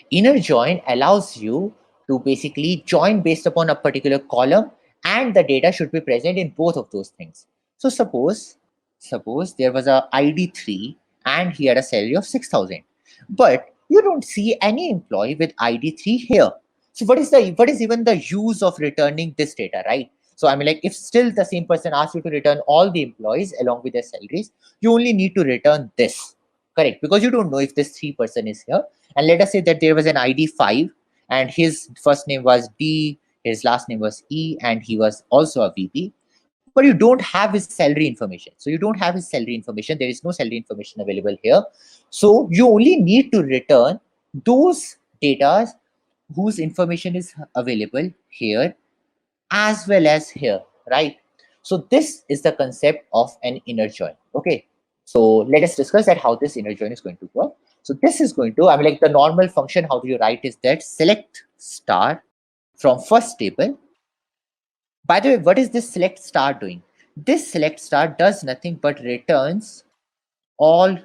Inner join allows you to basically join based upon a particular column, and the data should be present in both of those things. So suppose there was a ID 3 and he had a salary of 6,000, but you don't see any employee with ID 3 here. So what is even the use of returning this data, right? So I mean, like, if still the same person asks you to return all the employees along with their salaries, you only need to return this, correct? Because you don't know if this 3 person is here. And let us say that there was an ID 5 and his first name was D, his last name was E, and he was also a VP, but you don't have his salary information. So you don't have his salary information. There is no salary information available here. So you only need to return those data whose information is available here as well as here, right? So this is the concept of an inner join. Okay, so let us discuss that how this inner join is going to work. So this is going to, I mean, like, the normal function, how do you write is that select star from first table. By the way, what is this select star doing? This select star does nothing but returns all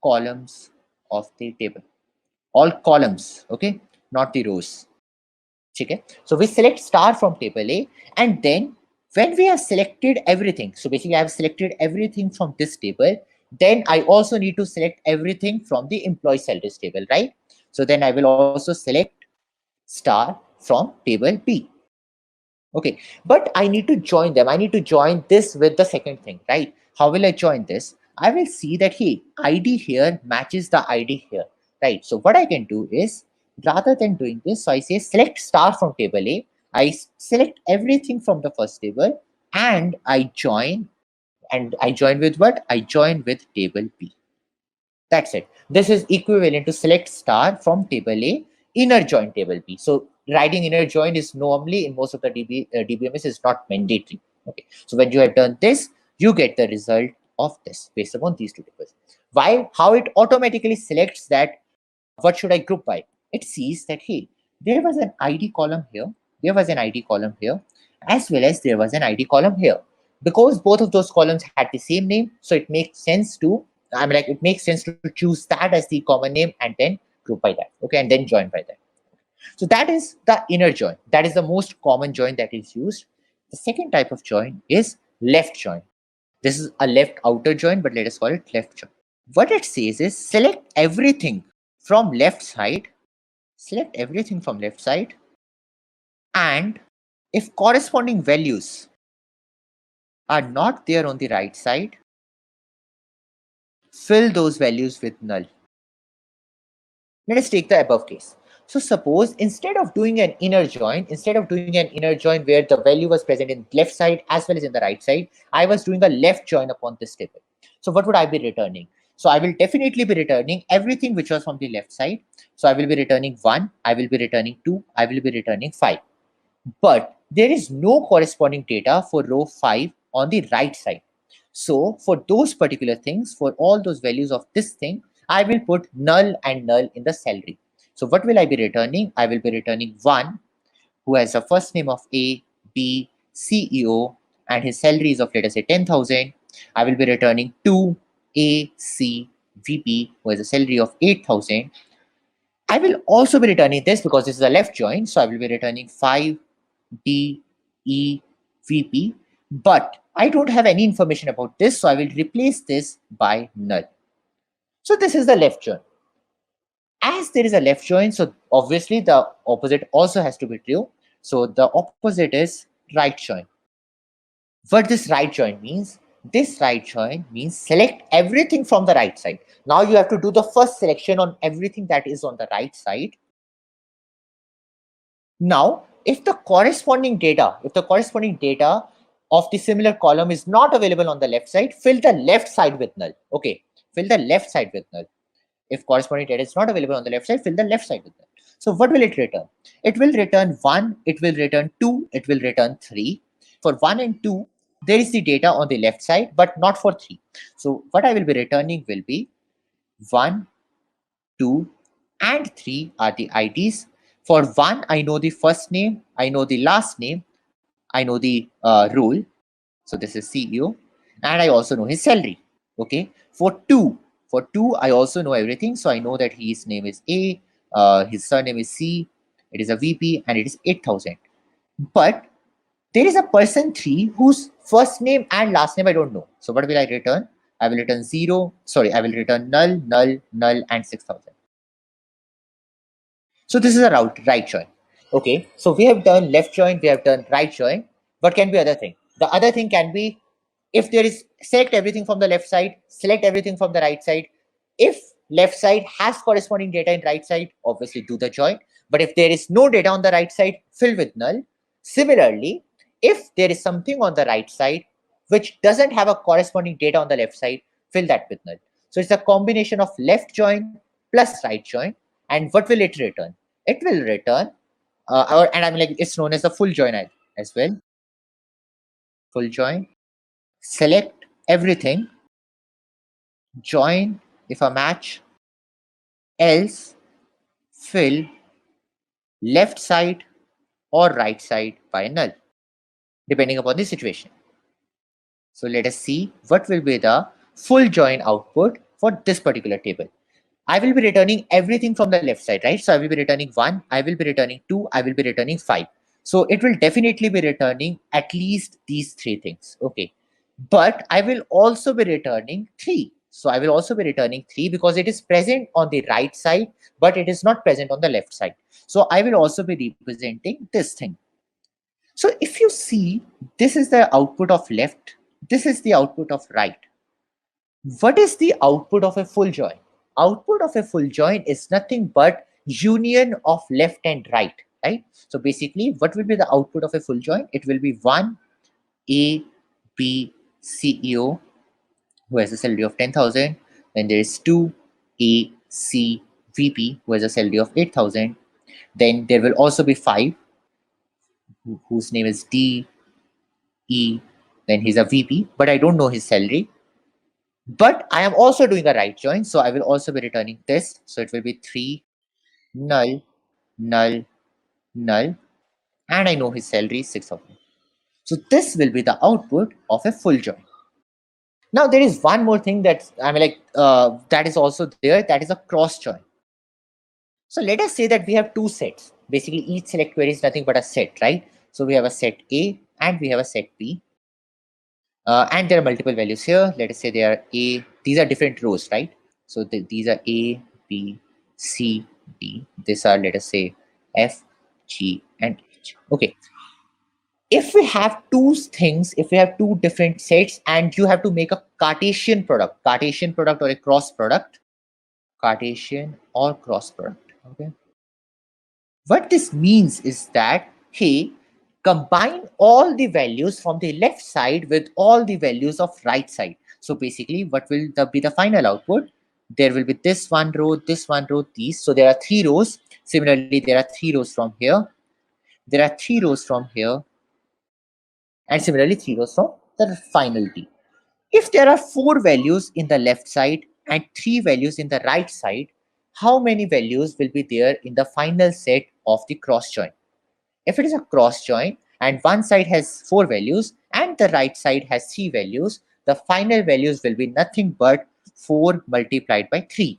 columns of the table. All columns, okay, not the rows. Okay, so we select star from table A, and then when we have selected everything, so basically I have selected everything from this table, then I also need to select everything from the employee salaries table, right? So then I will also select star from table B. Okay, but I need to join them. I need to join this with the second thing, right? How will I join this? I will see that, hey, ID here matches the ID here, right? So what I can do is, rather than doing this, so I say select star from table A, I select everything from the first table, and I join with what? I join with table B. That's it. This is equivalent to select star from table A, inner join table B. So writing inner join is normally in most of the DBMS is not mandatory. Okay. So when you have done this, you get the result of this based upon these two tables. Why? How it automatically selects that what should I group by? It sees that, hey, there was an ID column here, there was an ID column here, as well as there was an ID column here. Because both of those columns had the same name, so it makes sense to, I mean, like, it makes sense to choose that as the common name and then group by that, okay, and then join by that. So that is the inner join. That is the most common join that is used. The second type of join is left join. This is a left outer join, but let us call it left join. What it says is select everything from left side, and if corresponding values are not there on the right side, fill those values with null. Let us take the above case. So suppose instead of doing an inner join, where the value was present in left side as well as in the right side, I was doing a left join upon this table. So what would I be returning? So I will definitely be returning everything which was from the left side. So I will be returning 1, I will be returning 2, I will be returning 5. But there is no corresponding data for row 5 on the right side. So for those particular things, for all those values of this thing, I will put null and null in the salary. So what will I be returning? I will be returning 1 who has a first name of A, B, CEO, and his salary is of, let us say, 10,000. I will be returning 2 A, C, VP, who has a salary of 8,000. I will also be returning this because this is a left join. So I will be returning 5 D E VP, but I don't have any information about this. So I will replace this by null. So this is the left join. As there is a left join, so obviously the opposite also has to be true. So the opposite is right join. What this right join means? This right join means select everything from the right side. Now you have to do the first selection on everything that is on the right side. Now, if the corresponding data of the similar column is not available on the left side, fill the left side with null. Okay, fill the left side with null. If corresponding data is not available on the left side, fill the left side with null. So what will it return? It will return 1, it will return 2, it will return 3. For 1 and 2, there is the data on the left side, but not for 3. So what I will be returning will be 1, 2, and 3 are the IDs. For 1, I know the first name, I know the last name, I know the role. So this is CEO, and I also know his salary. Okay. For 2, I also know everything. So I know that his name is A, his surname is C, it is a VP, and it is 8,000. But there is a person 3 whose first name and last name I don't know. So what will I return? I will return I will return null, null, null, and 6,000. So this is a right join. Okay, so we have done left join, we have done right join. What can be other thing? The other thing can be, if there is, select everything from the left side, select everything from the right side. If left side has corresponding data in right side, obviously do the join. But if there is no data on the right side, fill with null. Similarly, if there is something on the right side which doesn't have a corresponding data on the left side, fill that with null. So it's a combination of left join plus right join. And what will it return? It will return, and I'm like, it's known as a full join as well. Full join. Select everything, join if a match, else fill left side or right side by null, depending upon the situation. So let us see what will be the full join output for this particular table. I will be returning everything from the left side, right? So I will be returning 1, I will be returning 2, I will be returning 5. So it will definitely be returning at least these 3 things. Okay. But I will also be returning 3. So I will also be returning 3 because it is present on the right side, but it is not present on the left side. So I will also be representing this thing. So if you see, this is the output of left, this is the output of right. What is the output of a full join? Output of a full join is nothing but union of left and right, right? So basically, what will be the output of a full join? It will be 1 A B CEO who has a salary of 10,000. Then there is 2 A C VP who has a salary of 8,000. Then there will also be 5 whose name is D E. Then he's a VP, but I don't know his salary. But I am also doing a right join, so I will also be returning this. So it will be 3 null, null, null, and I know his salary is 6,000. So this will be the output of a full join. Now there is one more thing that that is also there. That is a cross join. So let us say that we have 2 sets. Basically, each select query is nothing but a set, right? So we have a set A and we have a set B. And there are multiple values here. Let us say they are A. These are different rows, right? So these are A, B, C, D. These are, let us say, F, G, and H. Okay. If we have 2 things, if we have 2 different sets, and you have to make a Cartesian product or a cross product, Cartesian or cross product. Okay. What this means is that, hey, combine all the values from the left side with all the values of right side. So basically, what will be the final output? There will be this one row, these. So there are 3 rows. Similarly, there are 3 rows from here. There are 3 rows from here. And similarly, 3 rows from the final D. If there are 4 values in the left side and 3 values in the right side, how many values will be there in the final set of the cross join? If it is a cross join and one side has 4 values and the right side has 3 values, the final values will be nothing but 4 multiplied by 3.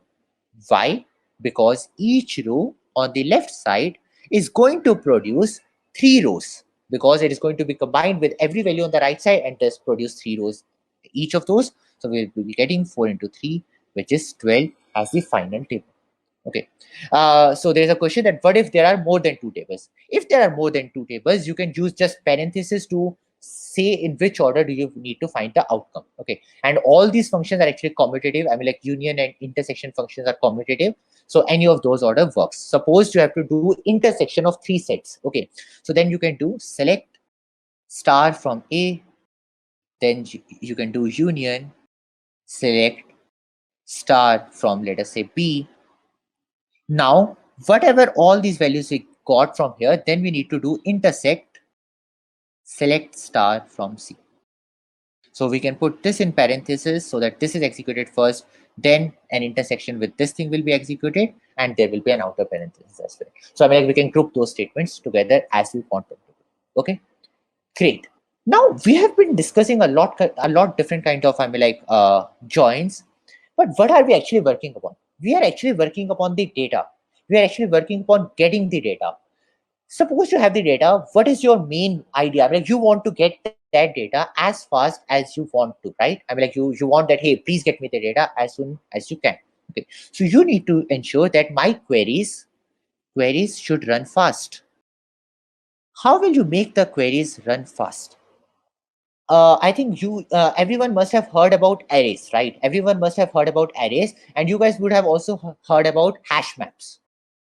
Why? because each row on the left side is going to produce 3 rows, because it is going to be combined with every value on the right side and thus produce 3 rows each of those. So we'll be getting 4 into 3, which is 12 as the final table. Okay. So there's a question that what if there are more than 2 tables? If there are more than 2 tables, you can use just parentheses to say in which order do you need to find the outcome. Okay. And all these functions are actually commutative. I mean, like union and intersection functions are commutative. So any of those order works. Suppose you have to do intersection of 3 sets. Okay. So then you can do select star from A, then you can do union, select star from, let us say, B. Now, whatever all these values we got from here, then we need to do intersect select star from C. So we can put this in parentheses so that this is executed first, then an intersection with this thing will be executed, and there will be an outer parenthesis as well. So I mean, like, we can group those statements together as we want them to do. Okay, great. Now we have been discussing a lot different kind of, I mean, like, joins, but what are we actually working upon? We are actually working upon the data. We are actually working upon getting the data. Suppose you have the data, what is your main idea? I mean, like, you want to get that data as fast as you want to, right? I mean, like, you want that, hey, please get me the data as soon as you can. Okay, so you need to ensure that my queries should run fast. How will you make the queries run fast? I think everyone must have heard about arrays, right? Everyone must have heard about arrays, and you guys would have also heard about hash maps.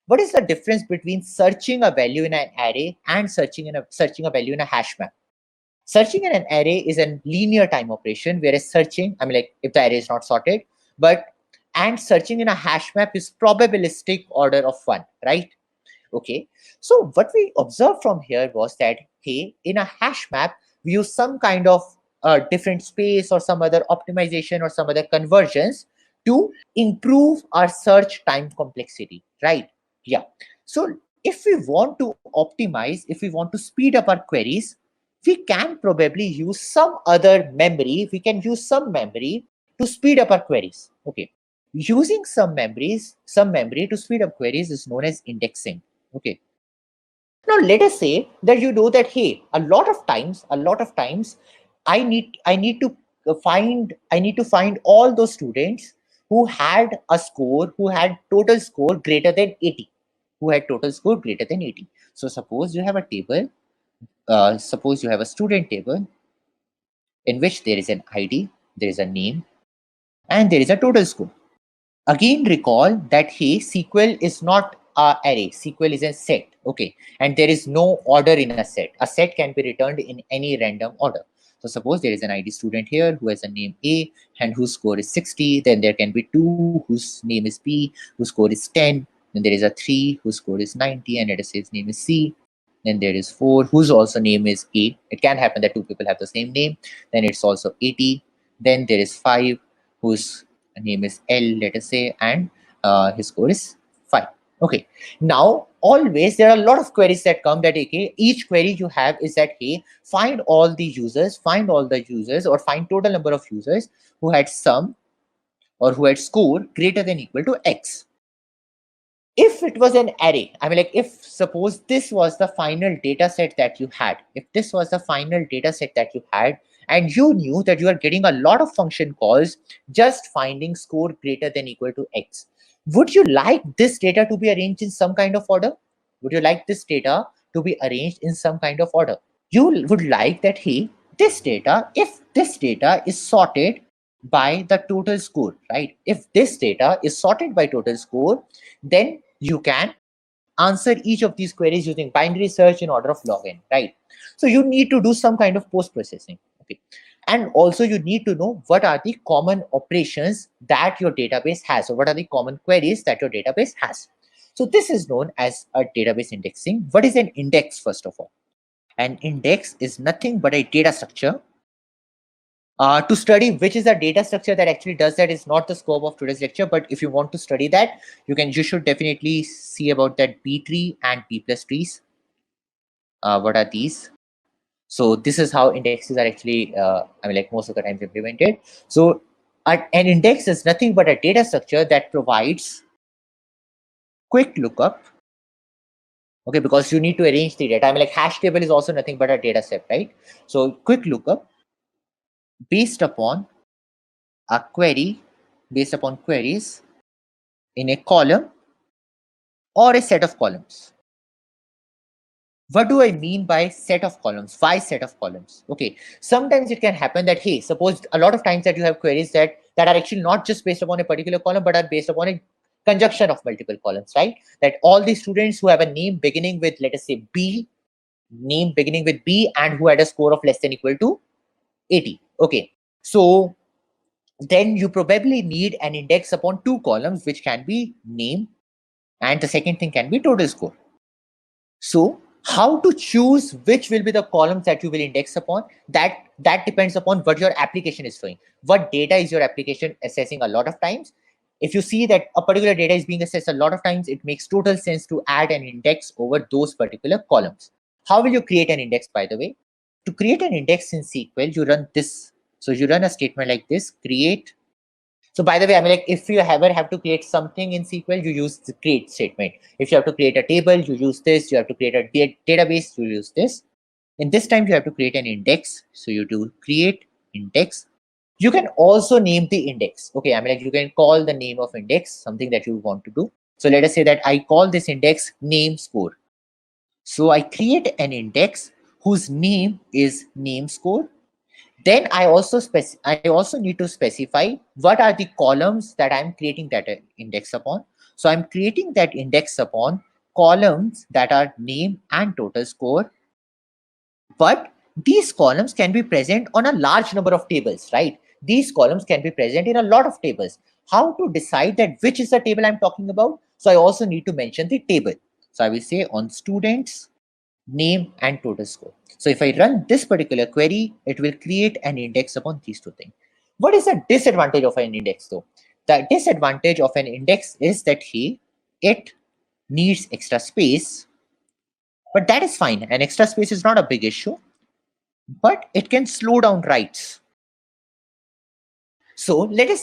What is the difference between searching a value in an array and searching a value in a hash map? Searching in an array is a linear time operation, whereas searching, I mean, like, if the array is not sorted, and searching in a hash map is probabilistic order of 1, right? Okay, so what we observed from here was that, hey, in a hash map, we use some kind of different space or some other optimization or some other conversions to improve our search time complexity, right? Yeah. So if we want to optimize, if we want to speed up our queries, we can probably use some other memory. We can use some memory to speed up our queries. Okay. Using some memory to speed up queries is known as indexing. Okay. Now let us say that you know that, hey, a lot of times, I need to find all those students who had total score greater than 80, So suppose you have a table, suppose you have a student table in which there is an ID, there is a name, and there is a total score. Again, recall that, hey, SQL is not a array. SQL is a set. Okay, and there is no order in a set. A set can be returned in any random order. So suppose there is an ID student here who has a name A and whose score is 60. Then there can be 2 whose name is B, whose score is 10. Then there is a 3 whose score is 90, and let us say his name is C. Then there is 4 whose also name is A. It can happen that 2 people have the same name. Then it's also 80. Then there is 5 whose name is L, let us say, and his score is 5. Okay, now always there are a lot of queries that come that, okay, each query you have is that, hey, find all the users, or find total number of users who had sum or who had score greater than equal to X. If it was an array, I mean, like, if suppose this was the final data set that you had, and you knew that you are getting a lot of function calls just finding score greater than equal to X, would you like this data to be arranged in some kind of order? You would like that, hey, if this data is sorted by the total score, right? If this data is sorted by total score, then you can answer each of these queries using binary search in order of log n, right? So you need to do some kind of post processing. Okay, and also you need to know what are the common operations that your database has, or what are the common queries that your database has. So this is known as a database indexing. What is an index? First of all, an index is nothing but a data structure. To study which is a data structure that actually does that is not the scope of today's lecture, but if you want to study that, you should definitely see about that B tree and B plus trees. What are these? So this is how indexes are actually, I mean, like, most of the times implemented. So an index is nothing but a data structure that provides quick lookup. Okay, because you need to arrange the data. I mean, like hash table is also nothing but a data set, right? So quick lookup based upon a query, based upon queries in a column or a set of columns. What do I mean by set of columns? Why set of columns? Okay, sometimes it can happen that, hey, suppose a lot of times that you have queries that are actually not just based upon a particular column, but are based upon a conjunction of multiple columns, right? That all the students who have a name beginning with, let us say, B, name beginning with B, and who had a score of less than equal to 80. Okay, so then you probably need an index upon two columns, which can be name, and the second thing can be total score. So how to choose which will be the columns that you will index upon, that depends upon what your application is showing. What data is your application assessing a lot of times? If you see that a particular data is being assessed a lot of times, it makes total sense to add an index over those particular columns. How will you create an index, by the way? To create an index in SQL, you run this. So you run a statement like this, create. So by the way, I mean, like if you ever have to create something in SQL, you use the create statement. If you have to create a table, you use this. You have to create a database, you use this. In this time, you have to create an index. So you do create index. You can also name the index. Okay, I mean, like you can call the name of index, something that you want to do. So let us say that I call this index name score. So I create an index whose name is name score. Then I also need to specify what are the columns that I'm creating that index upon. So I'm creating that index upon columns that are name and total score. But these columns can be present on a large number of tables, right? These columns can be present in a lot of tables. How to decide that which is the table I'm talking about? So I also need to mention the table. So I will say on students, name and total score. So if I run this particular query, it will create an index upon these two things. What is the disadvantage of an index though? The disadvantage of an index is that it needs extra space, but that is fine. An extra space is not a big issue, but it can slow down writes. So let us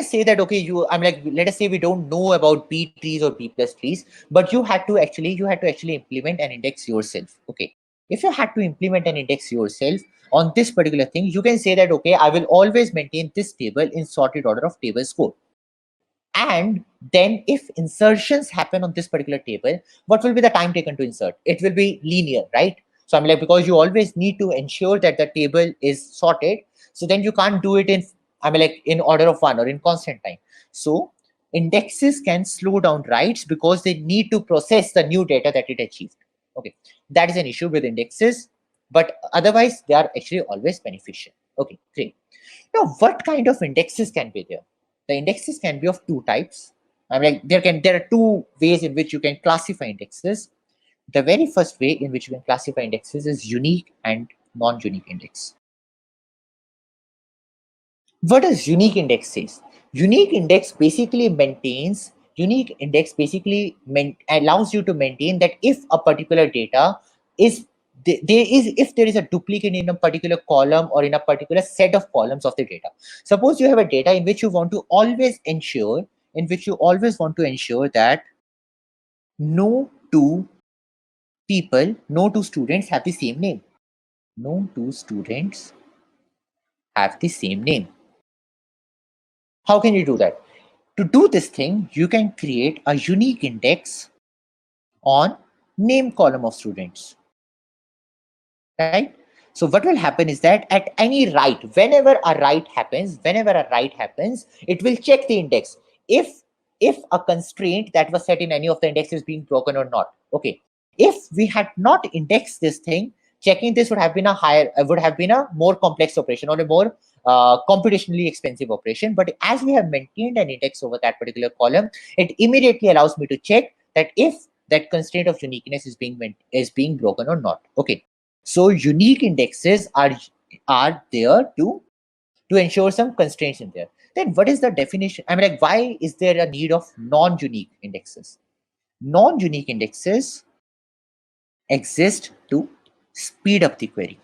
say that, okay, let us say we don't know about B trees or B plus trees, but you had to actually implement an index yourself. Okay, if you had to implement an index yourself on this particular thing, you can say that, okay, I will always maintain this table in sorted order of table score. And then if insertions happen on this particular table, what will be the time taken to insert? It will be linear, right? So I'm like, because you always need to ensure that the table is sorted, so then you can't do it in, I mean, like in order of one or in constant time. So indexes can slow down writes because they need to process the new data that it achieved. Okay, that is an issue with indexes, but otherwise they are actually always beneficial. Okay, great. Now, what kind of indexes can be there? The indexes can be of two types. I mean, there are two ways in which you can classify indexes. The very first way in which you can classify indexes is unique and non-unique index. What does unique index says? Unique index basically allows you to maintain that if a particular data is if there is a duplicate in a particular column or in a particular set of columns of the data. Suppose you have a data in which you want to always ensure that no two no two students have the same name. No two students have the same name. How can you do that? To do this thing, you can create a unique index on name column of students, right? So what will happen is that at any write, whenever a write happens, it will check the index if a constraint that was set in any of the index is being broken or not. Okay, if we had not indexed this thing, checking this would have been a more complex operation or a more computationally expensive operation. But as we have maintained an index over that particular column, it immediately allows me to check that if that constraint of uniqueness is being broken or not. Okay, so unique indexes are there to ensure some constraints in there. Then what is the definition? I mean, like, why is there a need of non-unique indexes? Non-unique indexes exist to speed up the query.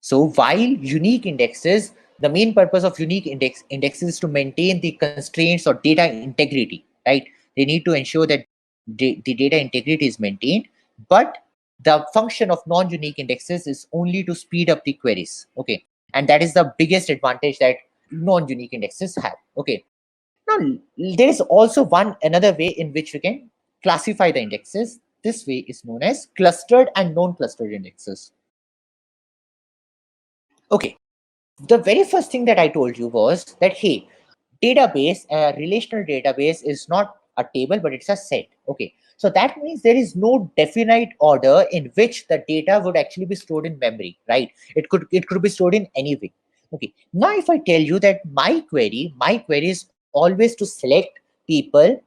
So while unique indexes, the main purpose of unique indexes is to maintain the constraints or data integrity, right? They need to ensure that the data integrity is maintained, but the function of non-unique indexes is only to speed up the queries. Okay, and that is the biggest advantage that non-unique indexes have. Okay, now there is also another way in which we can classify the indexes. This way is known as clustered and non-clustered indexes. Okay, the very first thing that I told you was that, hey, database, a relational database is not a table, but it's a set. Okay, so that means there is no definite order in which the data would actually be stored in memory, right? It could be stored in any way. Okay, now if I tell you that my query is always to select people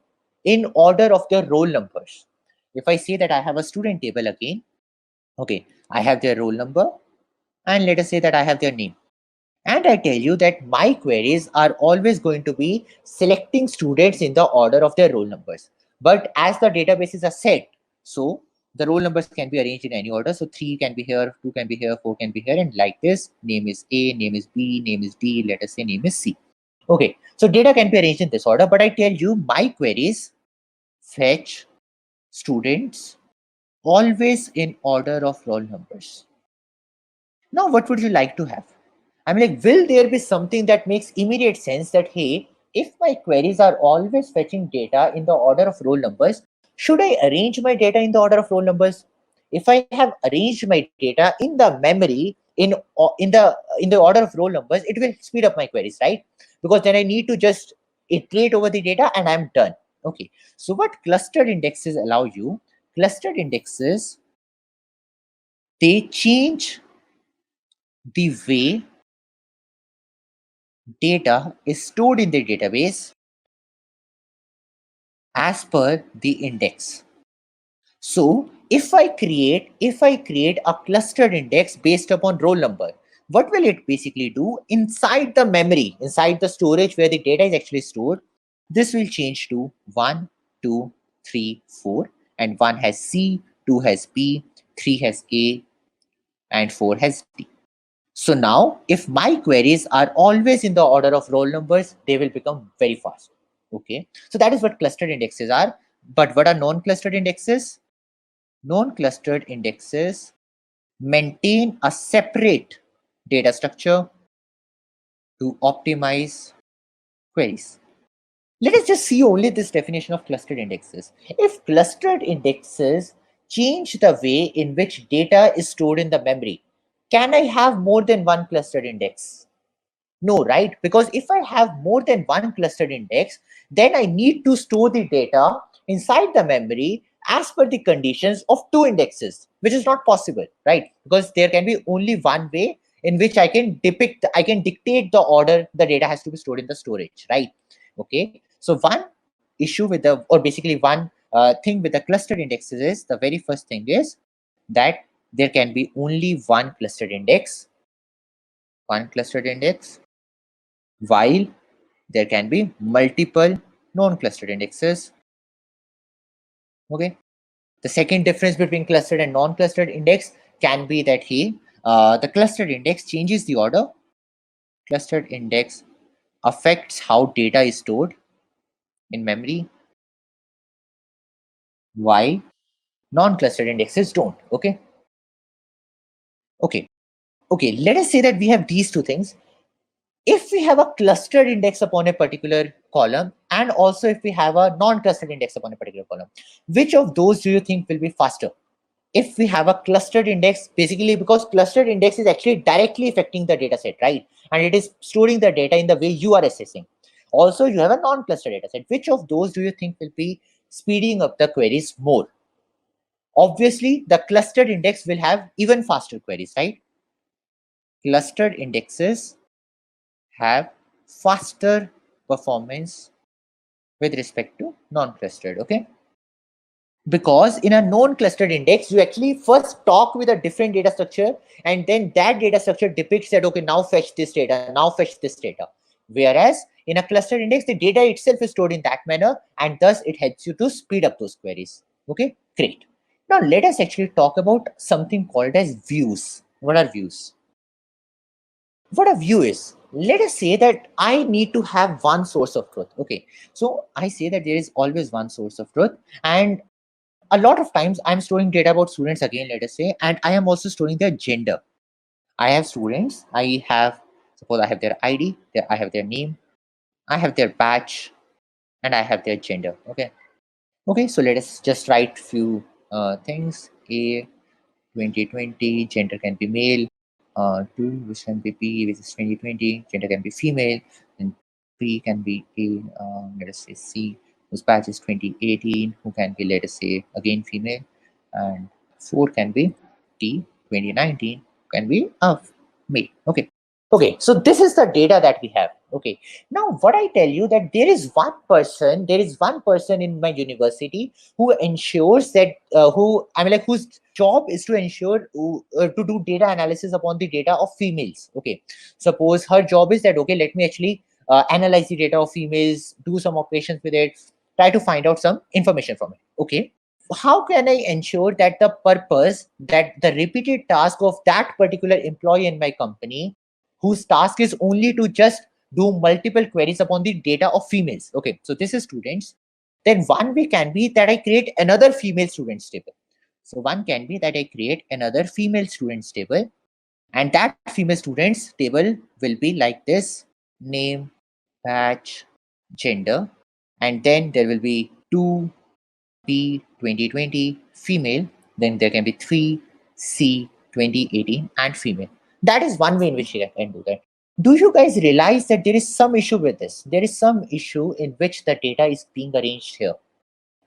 in order of their roll numbers. If I say that I have a student table again, okay, I have their roll number, and let us say that I have their name. And I tell you that my queries are always going to be selecting students in the order of their roll numbers. But as the databases are set, so the roll numbers can be arranged in any order. So 3 can be here, 2 can be here, 4 can be here, and like this, name is A, name is B, name is D, let us say name is C. Okay, so data can be arranged in this order, but I tell you my queries fetch students always in order of roll numbers. Now, what would you like to have? I'm like, will there be something that makes immediate sense that, hey, if my queries are always fetching data in the order of roll numbers, should I arrange my data in the order of roll numbers? If I have arranged my data in the memory in the order of roll numbers, it will speed up my queries, right? Because then I need to just iterate over the data and I'm done. Okay. So what clustered indexes allow you? Clustered indexes, they change the way data is stored in the database as per the index. So if I create a clustered index based upon roll number, what will it basically do? Inside the memory, inside the storage where the data is actually stored, this will change to 1, 2, 3, 4, and 1 has C, 2 has B, 3 has A, and 4 has D. So now, if my queries are always in the order of roll numbers, they will become very fast. Okay, so that is what clustered indexes are. But what are non-clustered indexes? Non-clustered indexes maintain a separate data structure to optimize queries. Let us just see only this definition of clustered indexes. If clustered indexes change the way in which data is stored in the memory, can I have more than one clustered index? No, right? Because if I have more than one clustered index, then I need to store the data inside the memory as per the conditions of two indexes, which is not possible, right? Because there can be only one way in which I can dictate the order the data has to be stored in the storage, right? Okay. So one issue with or basically one thing with the clustered indexes is, the very first thing is that there can be only one clustered index, while there can be multiple non-clustered indexes. Okay. The second difference between clustered and non-clustered index can be that the clustered index changes the order. Clustered index affects how data is stored in memory, while non-clustered indexes don't. Okay. Okay. Okay. Let us say that we have these two things. If we have a clustered index upon a particular column, and also if we have a non-clustered index upon a particular column, which of those do you think will be faster? If we have a clustered index, basically because clustered index is actually directly affecting the data set, right? And it is storing the data in the way you are assessing. Also, you have a non-clustered data set. Which of those do you think will be speeding up the queries more? Obviously, the clustered index will have even faster queries, right? Clustered indexes have faster performance with respect to non-clustered. Okay, because in a non-clustered index, you actually first talk with a different data structure, and then that data structure depicts that, okay, now fetch this data, now fetch this data. Whereas in a clustered index, the data itself is stored in that manner, and thus it helps you to speed up those queries. Okay, great. Now let us actually talk about something called as views. What are views? what a view is. Let us say that I need to have one source of truth. Okay, so I say that there is always one source of truth, and a lot of times I'm storing data about students again, let us say, and I am also storing their gender. I have students, suppose I have their ID, I have their name, I have their batch, and I have their gender. Okay, so let us just write few things. A 2020, gender can be male. 2, which can be B, which is 2020, gender can be female. And 3 can be A, let us say C, whose batch is 2018, who can be, let us say, again female. And 4 can be T, 2019, can be male. Okay, so this is the data that we have. Okay, now what I tell you that there is one person in my university who ensures that whose job is to ensure to do data analysis upon the data of females. Okay, suppose her job is that, okay, let me actually analyze the data of females, do some operations with it, try to find out some information from it. Okay, how can I ensure that the repeated task of that particular employee in my company, whose task is only to just do multiple queries upon the data of females? Okay, so this is students. Then one way can be that I create another female students table. So one can be that I create another female students table, and that female students table will be like this: name, batch, gender, and then there will be 2B 2020 female, then there can be 3C 2018 and female. That is one way in which you can do that. Do you guys realize that there is some issue with this? There is some issue in which the data is being arranged here.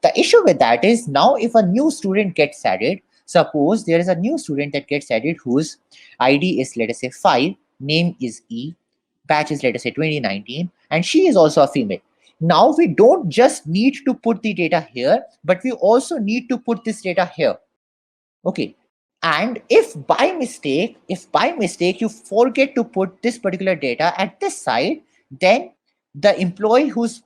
The issue with that is, now if a new student gets added, suppose there is a new student that gets added whose ID is, let us say, 5, name is E, batch is, let us say, 2019, and she is also a female. Now we don't just need to put the data here, but we also need to put this data here. Okay, and if by mistake you forget to put this particular data at this side, then the employee whose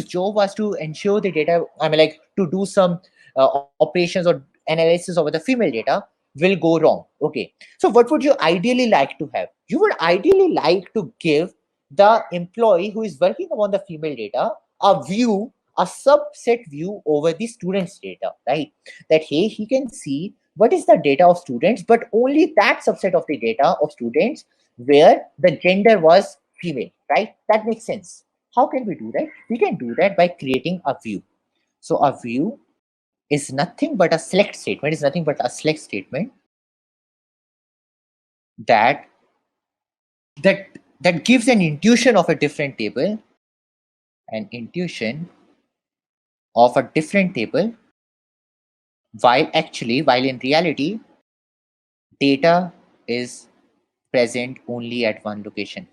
job was to ensure the data, like to do some operations or analysis over the female data, will go wrong. Okay, so what would you ideally like to have? You would ideally like to give the employee who is working upon the female data a subset view over the students data, right? That, hey, he can see what is the data of students, but only that subset of the data of students where the gender was female, right? That makes sense. How can we do that? We can do that by creating a view. So a view is nothing but a select statement, that that gives an intuition of a different table, while in reality data is present only at one location.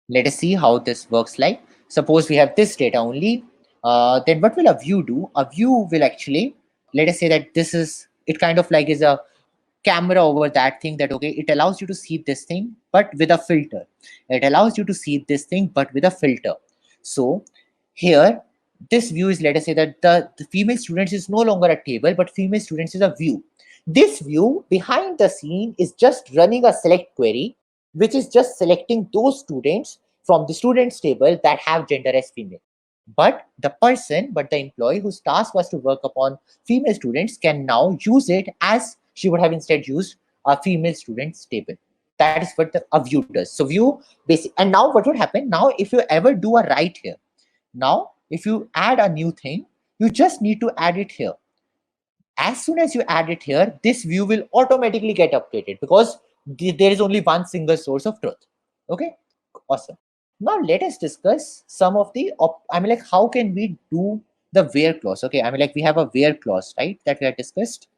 Let us see how this works. Like, suppose we have this data only, then what will a view do? A view will actually, let us say that this is, it kind of like is a camera over that thing, that, okay, it allows you to see this thing but with a filter. So here, this view is, let us say that the female students is no longer a table, but female students is a view. This view behind the scene is just running a select query, which is just selecting those students from the students table that have gender as female. But the employee whose task was to work upon female students can now use it as she would have instead used a female students table. That is what a view does. So view basic. And now what would happen? Now if you ever do a write here, now if you add a new thing, you just need to add it here. As soon as you add it here, this view will automatically get updated because there is only one single source of truth. Okay, awesome. Now let us discuss some of the how can we do the where clause? Okay, we have a where clause, right, that we have discussed.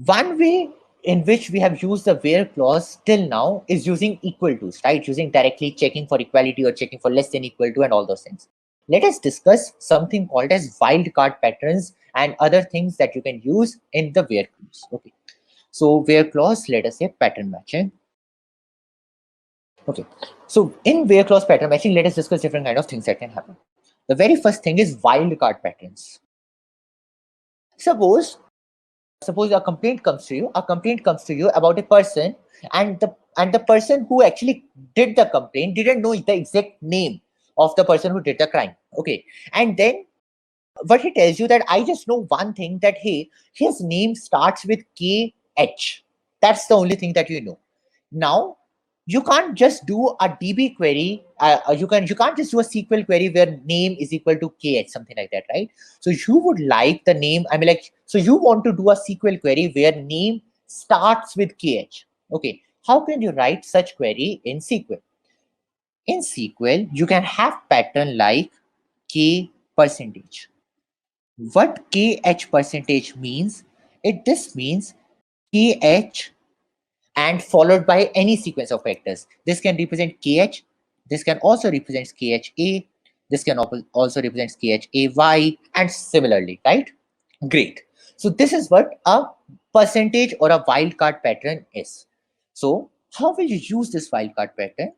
One way in which we have used the where clause till now is using equal to's, right? Using directly checking for equality or checking for less than equal to and all those things. Let us discuss something called as wildcard patterns and other things that you can use in the where clause. Okay, so where clause, let us say pattern matching. Okay, so in where clause pattern matching, let us discuss different kind of things that can happen. The very first thing is wildcard patterns. Suppose suppose a complaint comes to you about a person, and the person who actually did the complaint didn't know the exact name of the person who did the crime. Okay, and then what he tells you that I just know one thing, that hey, his name starts with KH. That's the only thing that you know. Now you can't just do a DB query. You can't just do a SQL query where name is equal to KH, something like that, right? So you would like the name. I mean, like, so you want to do a SQL query where name starts with KH. Okay, how can you write such query in SQL? In SQL, you can have pattern like K percentage. What KH percentage means? This means KH and followed by any sequence of vectors. This can represent KH. This can also represent KHA. This can also represent KHAY, and similarly, right? Great. So this is what a percentage or a wildcard pattern is. So how will you use this wildcard pattern?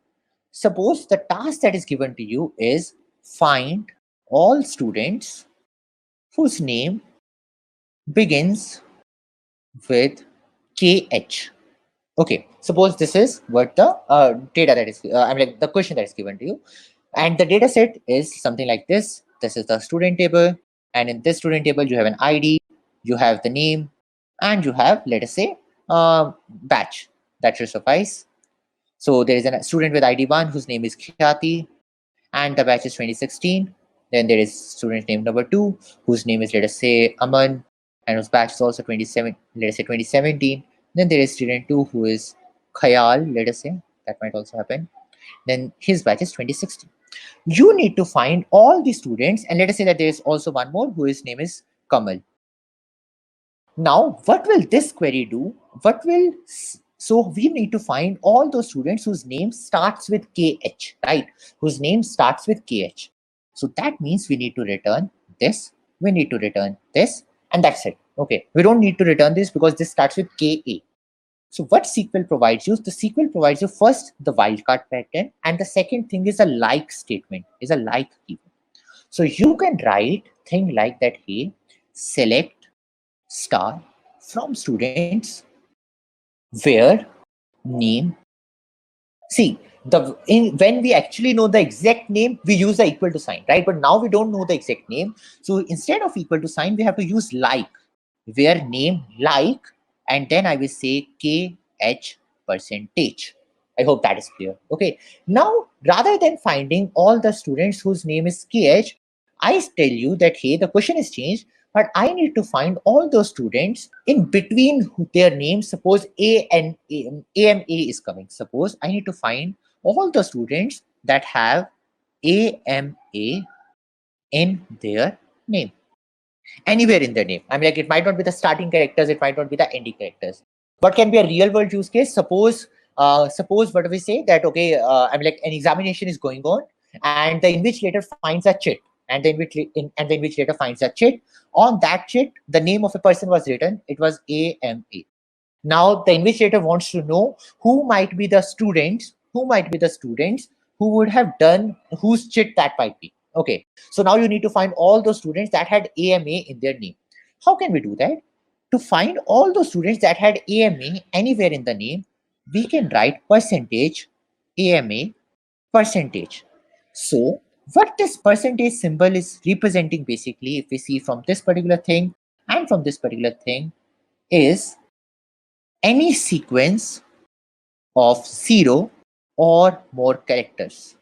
Suppose the task that is given to you is find all students whose name begins with KH. Okay, suppose this is what the data that is, I mean, like the question that is given to you, and the data set is something like this. This is the student table, and in this student table, you have an ID, you have the name, and you have, let us say, batch. That should suffice. So there is a student with ID 1 whose name is Khyati, and the batch is 2016. Then there is student name number 2 whose name is, let us say, Aman, and whose batch is also 27, let us say 2017. Then there is student 2 who is Khayal, let us say, that might also happen. Then his batch is 2016. You need to find all the students, and let us say that there is also one more whose name is Kamal. Now, what will this query do? So we need to find all those students whose name starts with KH, right? Whose name starts with KH. So that means we need to return this, we need to return this, and that's it. Okay, we don't need to return this because this starts with KA. So what SQL provides you? The SQL provides you first the wildcard pattern, and the second thing is a like statement, is a like keyword. So you can write thing like that, hey, select star from students where name. See, when we actually know the exact name, we use the equal to sign, right? But now we don't know the exact name. So instead of equal to sign, we have to use like, where name like, and then I will say KH percentage. I hope that is clear. Okay. Now, rather than finding all the students whose name is KH, I tell you that, hey, the question is changed, but I need to find all those students in between their names. Suppose A and AMA is coming. Suppose I need to find all the students that have AMA in their name, anywhere in their name. I mean, like, it might not be the starting characters, it might not be the ending characters. What can be a real world use case? Suppose what do we say that, okay, I mean, like, an examination is going on, and the invigilator finds a chit, and the invigilator finds a chit. On that chit, the name of a person was written. It was AMA. Now the invigilator wants to know who might be the students, who would have done, whose chit that might be. Okay, so now you need to find all those students that had AMA in their name. How can we do that? To find all those students that had AMA anywhere in the name, we can write percentage AMA percentage. So what this percentage symbol is representing, basically, if we see from this particular thing and from this particular thing, is any sequence of 0 or more characters.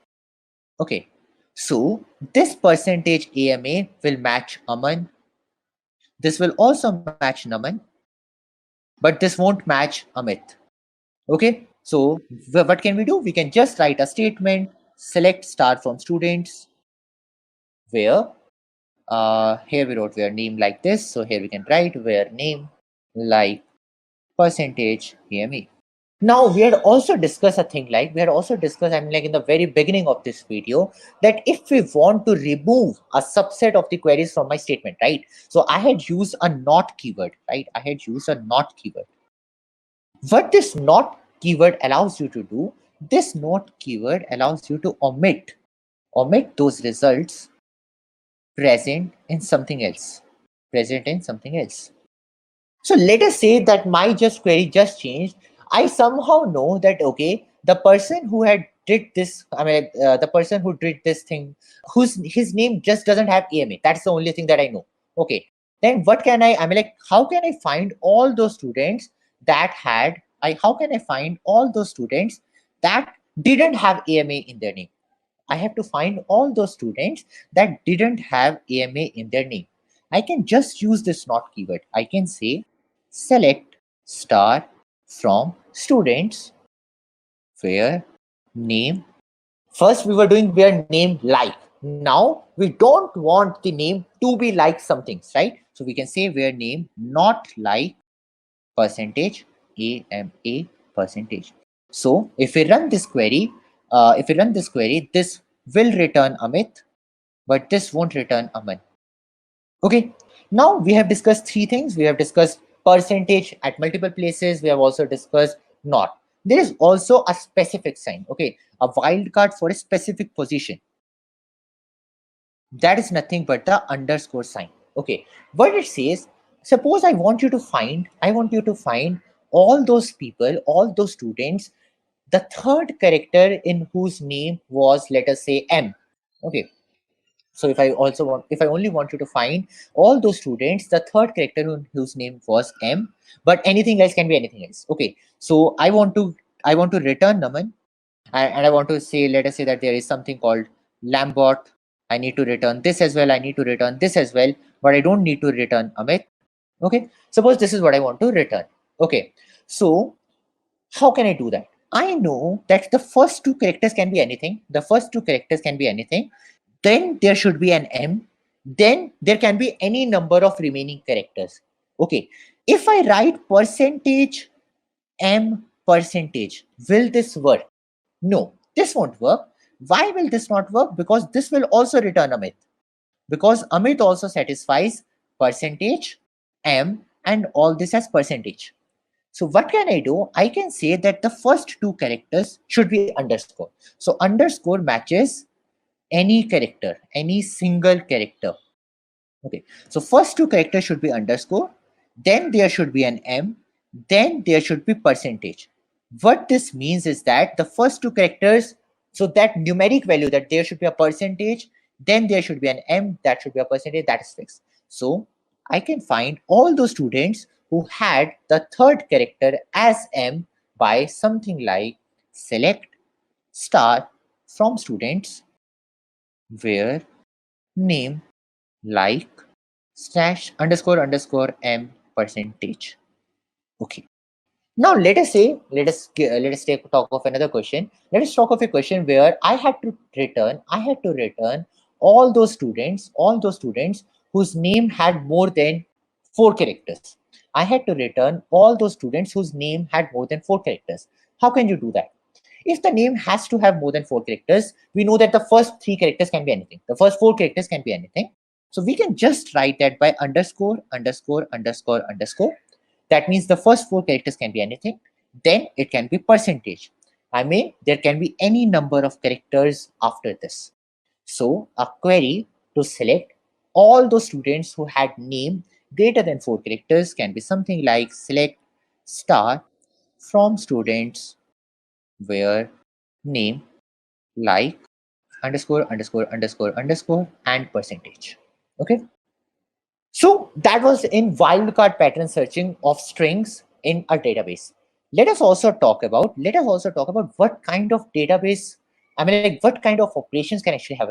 Okay, so this percentage AMA will match Aman. This will also match Naman, but this won't match Amit. Okay, so what can we do? We can just write a statement, select star from students, where here we wrote where name like this. So here we can write where name like percentage AMA. Now, we had also discussed a thing like, I mean, like, in the very beginning of this video, that if we want to remove a subset of the queries from my statement, right? So I had used a not keyword, right? I had used a not keyword. What this not keyword allows you to do, this not keyword allows you to omit those results present in something else. So let us say that my just query just changed. I somehow know that, okay, the person who had did this, the person who did this thing, his name just doesn't have AMA. That's the only thing that I know. Okay, then what can how can I find all those students that how can I find all those students that didn't have AMA in their name? I have to find all those students that didn't have AMA in their name. I can just use this not keyword. I can say select star from students where name. First we were doing where name like. Now we don't want the name to be like something, right? So we can say where name not like percentage AMA percentage. So if we run this query, this will return Amit, but this won't return Aman. Okay, now we have discussed three things. We have discussed percentage at multiple places. We have also discussed not. There is also a specific sign, okay, a wildcard for a specific position. That is nothing but the underscore sign. Okay, what it says, suppose I want you to find all those people, all those students, the third character in whose name was, let us say, M. Okay, so if I only want you to find all those students, the third character whose name was M, but anything else can be anything else. Okay, so I want to return Naman, and I want to say, let us say that there is something called Lambot. I need to return this as well. I need to return this as well, but I don't need to return Amit. Okay, suppose this is what I want to return. Okay, so how can I do that? I know that the first two characters can be anything. The first two characters can be anything. Then there should be an M. Then there can be any number of remaining characters. Okay, if I write percentage M percentage, will this work? No, this won't work. Why will this not work? Because this will also return Amit. Because Amit also satisfies percentage, M, and all this as percentage. So what can I do? I can say that the first two characters should be underscore. So underscore matches any character, any single character. Okay, so first two characters should be underscore, then there should be an M, then there should be percentage. What this means is that the first two characters, so that numeric value, that there should be a percentage, then there should be an M, that should be a percentage, that is fixed. So I can find all those students who had the third character as M by something like select star from students where name like slash underscore underscore M percentage. Okay. Now let us take talk of another question. Let us talk of a question where I had to return all those students whose name had more than four characters. I had to return all those students whose name had more than four characters. How can you do that? If the name has to have more than four characters, we know that the first three characters can be anything. The first four characters can be anything. So we can just write that by underscore, underscore, underscore, underscore. That means the first four characters can be anything. Then it can be percentage. There can be any number of characters after this. So a query to select all those students who had name greater than four characters can be something like select star from students where name like underscore underscore underscore underscore and percentage. Okay, so that was in wildcard pattern searching of strings in a database. Let us also talk about what kind of database, like what kind of operations can actually have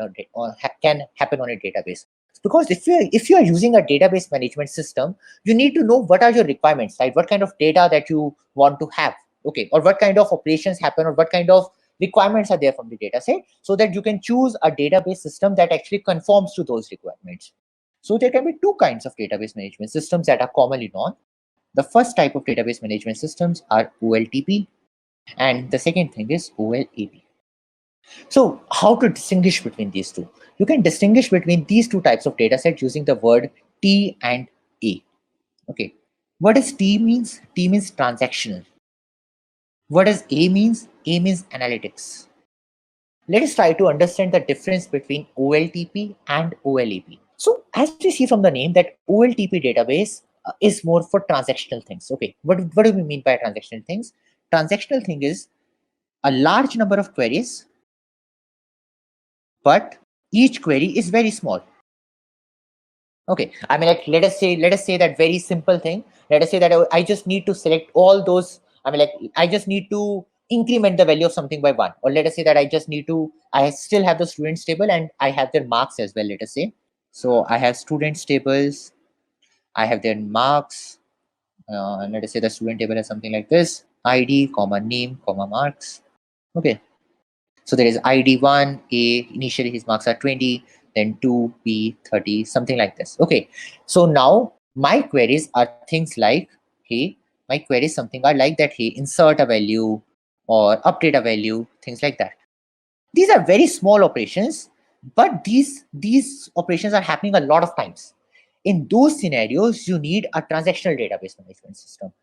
can happen on a database. Because if you are using a database management system, you need to know what are your requirements, right? What kind of data that you want to have, okay, or what kind of operations happen, or what kind of requirements are there from the data set, so that you can choose a database system that actually conforms to those requirements. So there can be two kinds of database management systems that are commonly known. The first type of database management systems are OLTP, and the second thing is OLAP. So how to distinguish between these two? You can distinguish between these two types of data sets using the word T and A. Okay, what does T means? T means transactional. What does A means? A means analytics. Let us try to understand the difference between OLTP and OLAP. So as we see from the name that OLTP database is more for transactional things. Okay, what do we mean by transactional things? Transactional thing is a large number of queries, but each query is very small. Okay, I mean, like, let us say that very simple thing. Let us say that I just need to select all those. I mean, like, I just need to increment the value of something by 1, or let us say that I still have the students table and I have their marks as well. Let us say, so I have students tables, I have their marks. Let us say the student table has something like this: ID, comma name, comma marks. Okay, so there is ID 1, A, initially his marks are 20, then 2, B, 30, something like this. Okay, so now my queries are things like, hey, my queries something are like that, hey, insert a value or update a value, things like that. These are very small operations, but these operations are happening a lot of times. In those scenarios, you need a transactional database management system.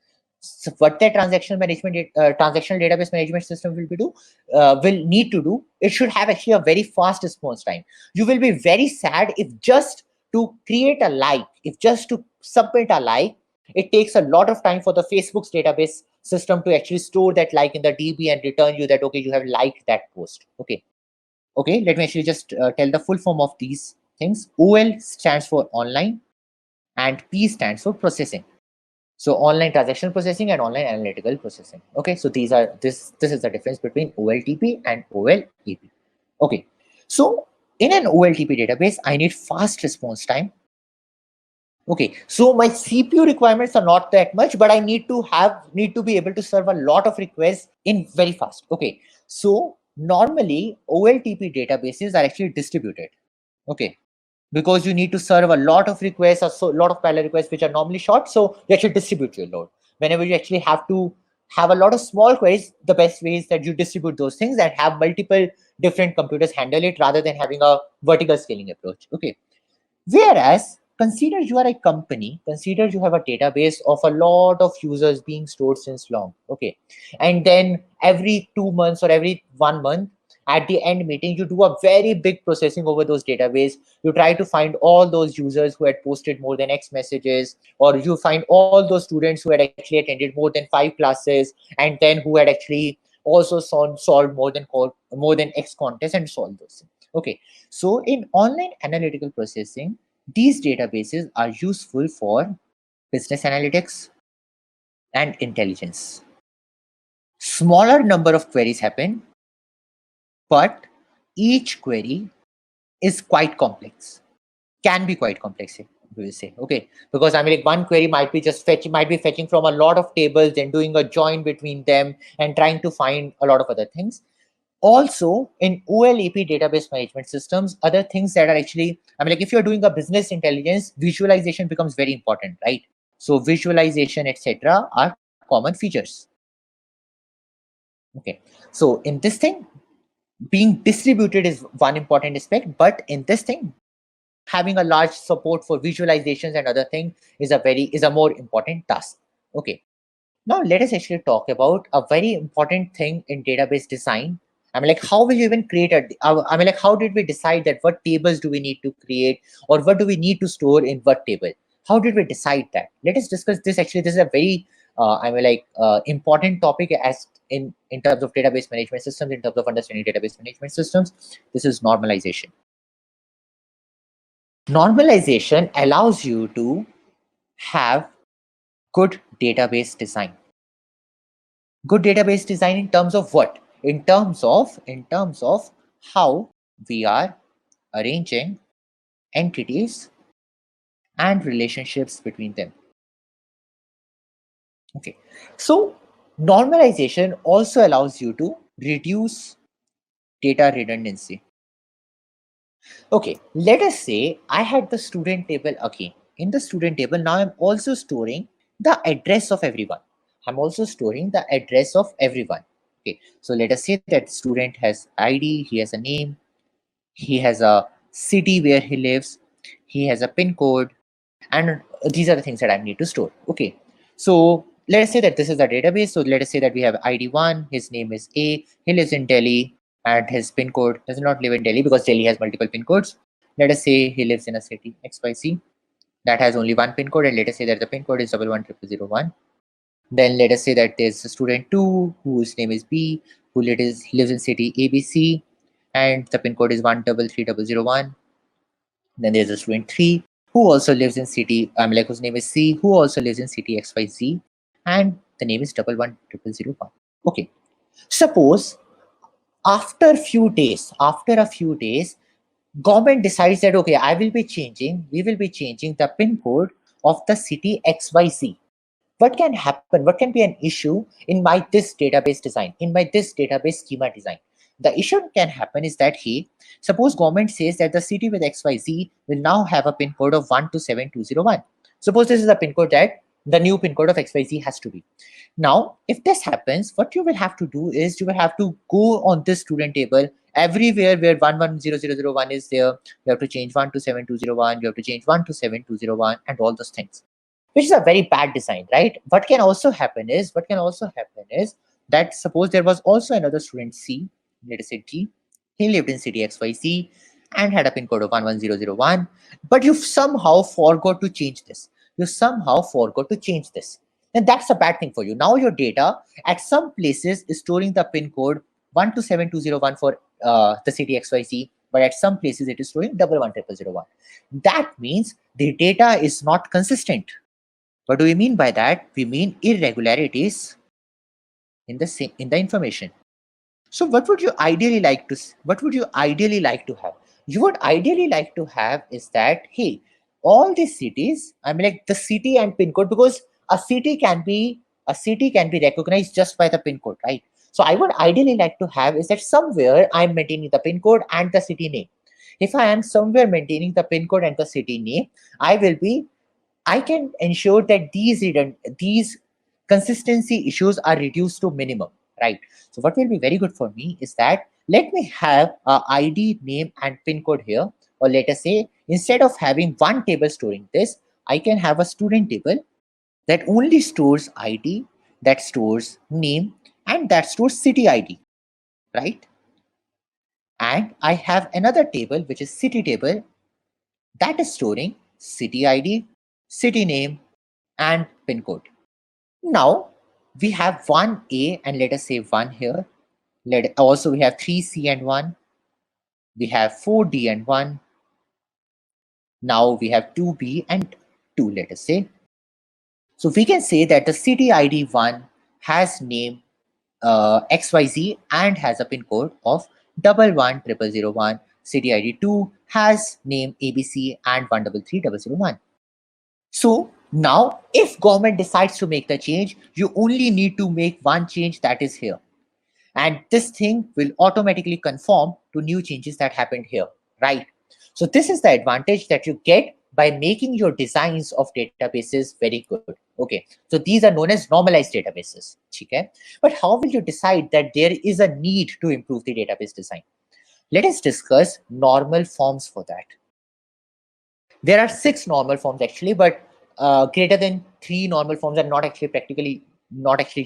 So what that transactional database management system will need to do, it should have actually a very fast response time. You will be very sad if just to create a like, if just to submit a like, it takes a lot of time for the Facebook's database system to actually store that like in the DB and return you that, okay, you have liked that post. Okay, let me actually just tell the full form of these things. OL stands for online and P stands for processing. So online transactional processing and online analytical processing. Okay, so this is the difference between OLTP and OLAP. Okay, so in an OLTP database, I need fast response time. Okay, so my CPU requirements are not that much, but I need to be able to serve a lot of requests in very fast. Okay, so normally OLTP databases are actually distributed. Okay, because you need to serve a lot of requests or so lot of parallel requests which are normally short, so you actually distribute your load. Whenever you actually have to have a lot of small queries, the best way is that you distribute those things and have multiple different computers handle it rather than having a vertical scaling approach. Okay, whereas consider you are a company, consider you have a database of a lot of users being stored since long. Okay, and then every 2 months or every 1 month at the end meeting, you do a very big processing over those database. You try to find all those users who had posted more than X messages, or you find all those students who had actually attended more than 5 classes, and then who had actually also solved more than X contests and solved those things. Okay, so in online analytical processing, these databases are useful for business analytics and intelligence. Smaller number of queries happen, but each query is quite complex, can be quite complex, we will say. Okay, because I mean, like, one query might be fetching from a lot of tables and doing a join between them and trying to find a lot of other things. Also, in OLAP database management systems, other things that are actually, I mean, like, if you're doing a business intelligence, visualization becomes very important, right? So visualization, etc., are common features. Okay, so in this thing, being distributed is one important aspect, but in this thing, having a large support for visualizations and other thing is a more important task. Okay, now let us actually talk about a very important thing in database design. I mean, like, how will you even create I mean, like, how did we decide that what tables do we need to create, or what do we need to store in what table? How did we decide that? Let us discuss this. Actually, this is a very important topic as in terms of database management systems, in terms of understanding database management systems. This is normalization. Normalization allows you to have good database design. Good database design in terms of what? In terms of how we are arranging entities and relationships between them. Okay, so normalization also allows you to reduce data redundancy. Okay, let us say I had the student table again. In the student table, now I'm also storing the address of everyone. I'm also storing the address of everyone. Okay, so let us say that student has ID, he has a name, he has a city where he lives, he has a pin code, and these are the things that I need to store. Okay, so let us say that this is the database. So let us say that we have ID1, his name is A, he lives in Delhi, and his pin code does not live in Delhi because Delhi has multiple pin codes. Let us say he lives in a city XYZ. that has only one pin code, and let us say that the pin code is 110001. Then let us say that there's a student 2 whose name is B, who lives in city ABC, and the pin code is 133001. Then there's a student 3 who also lives in city, whose name is C, who also lives in city XYZ, and the name is 110001. Okay. Suppose after a few days, government decides that, okay, we will be changing the pin code of the city XYZ. What can happen? What can be an issue in this database design, this database schema design? The issue can happen is that, hey, suppose government says that the city with XYZ will now have a pin code of 127201. Suppose this is the pin code that the new pin code of XYZ has to be. Now, if this happens, what you will have to do is you will have to go on this student table everywhere where 110001 is there. You have to change 127201, you have to change 127201, and all those things, which is a very bad design, right? What can also happen is that suppose there was also another student C, let us say D, he lived in city XYZ and had a pin code of 11001, but you somehow forgot to change this. And that's a bad thing for you. Now your data at some places is storing the pin code 127201 for the city XYZ, but at some places it is storing 110001. That means the data is not consistent. What do we mean by that? We mean irregularities in the information. So what would you ideally like to have? You would ideally like to have is that, hey, all these cities, the city and pin code, because a city can be recognized just by the pin code, right? So I would ideally like to have is that somewhere I'm maintaining the pin code and the city name. If I am somewhere maintaining the pin code and the city name, I can ensure that these consistency issues are reduced to minimum, right? So what will be very good for me is that let me have a ID, name, and pin code here. Or let us say, instead of having one table storing this, I can have a student table that only stores ID, that stores name, and that stores city ID, right? And I have another table, which is city table, that is storing city ID, city name, and pin code. Now we have 1A and let us say 1 here. Also we have 3C and 1. We have 4D and 1. Now we have 2B and 2, let us say. So we can say that the city ID 1 has name XYZ and has a pin code of 110001. City ID 2 has name ABC and 133001. So now if government decides to make the change, you only need to make one change, that is here. And this thing will automatically conform to new changes that happened here, right? So this is the advantage that you get by making your designs of databases very good. Okay, so these are known as normalized databases. Okay, but how will you decide that there is a need to improve the database design? Let us discuss normal forms for that. There are 6 normal forms actually, but greater than 3 normal forms are not actually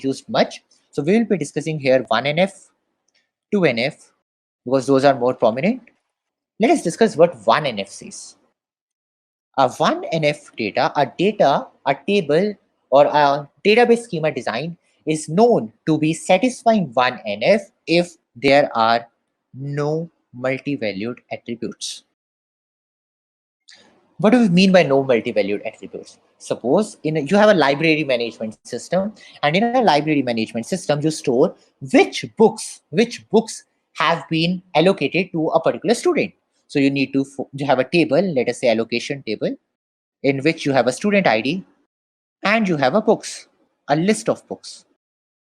used much. So we will be discussing here 1NF, 2NF, because those are more prominent. Let us discuss what 1NF says. A 1NF data, a table or a database schema design is known to be satisfying 1NF if there are no multi-valued attributes. What do we mean by no multi-valued attributes? Suppose you have a library management system, and in a library management system, you store which books have been allocated to a particular student. So you need to have a table, let us say allocation table, in which you have a student ID and you have a list of books.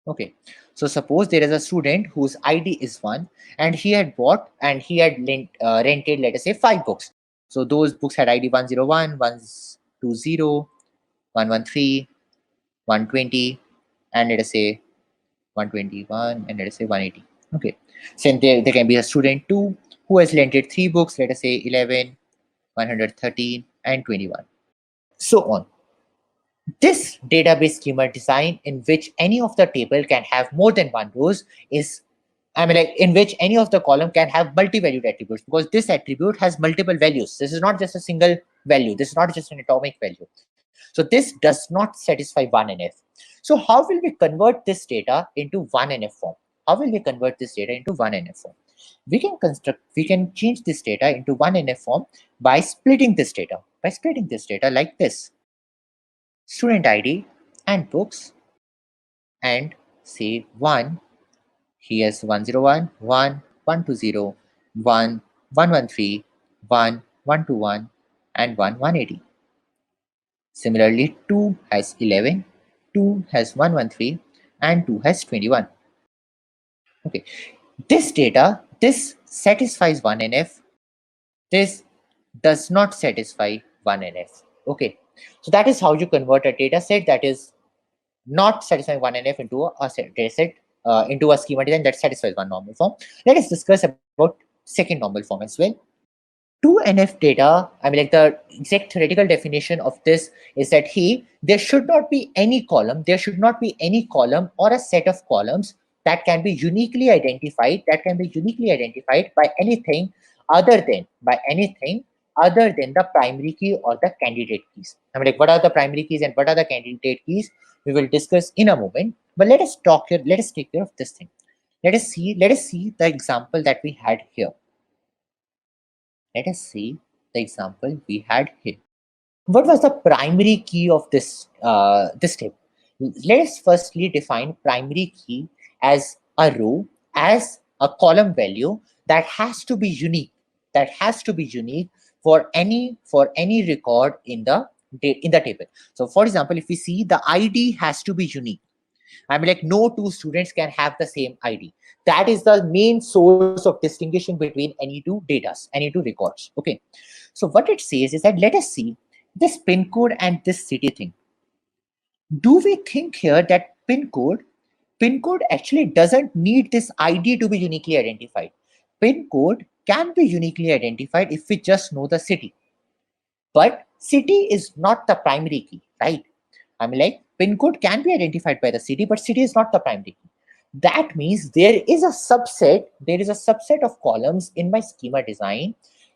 Okay, so suppose there is a student whose ID is 1 and he had bought and he had rented, let us say 5 books. So those books had ID 101, 120, 113, 120, and let us say 121, and let us say 180. Okay, so there can be a student 2 who has rented 3 books, let us say 11, 113, and 21. So on. This database schema design in which any of the table can have more than one rows is, in which any of the column can have multi-valued attributes, because this attribute has multiple values. This is not just a single value. This is not just an atomic value. So this does not satisfy 1NF. So how will we convert this data into 1NF form? How will we convert this data into 1NF form? We can change this data into 1NF form by splitting this data. By splitting this data like this. Student ID and books, and say 1. He has 101, 1, 120, 1, 113, 1, 121, and 1, 180. Similarly, 2 has 11, 2 has 113, and 2 has 21. Okay, this data, this satisfies 1NF, this does not satisfy 1NF. Okay, so that is how you convert a data set that is not satisfying 1NF into a data set, into a schema design that satisfies one normal form. Let us discuss about second normal form as well. 2NF data, I mean, like the exact theoretical definition of this is that there should not be any column, or a set of columns that can be uniquely identified, by anything other than the primary key or the candidate keys. I mean, like, what are the primary keys and what are the candidate keys? We will discuss in a moment. But let us take care of this thing. Let us see the example that we had here. Let us see the example we had here. What was the primary key of this table? Let us firstly define primary key as a row, as a column value that has to be unique. For any record in the table. So, for example, if we see, the ID has to be unique. I mean, like, no two students can have the same ID. That is the main source of distinguishing between any two records. Okay. So what it says is that, let us see this pin code and this city thing. Do we think here that pin code actually doesn't need this ID to be uniquely identified? Pin code can be uniquely identified if we just know the city. But city is not the primary key, right? I mean, like, pin code can be identified by the city, but city is not the primary key. That means there is a subset of columns in my schema design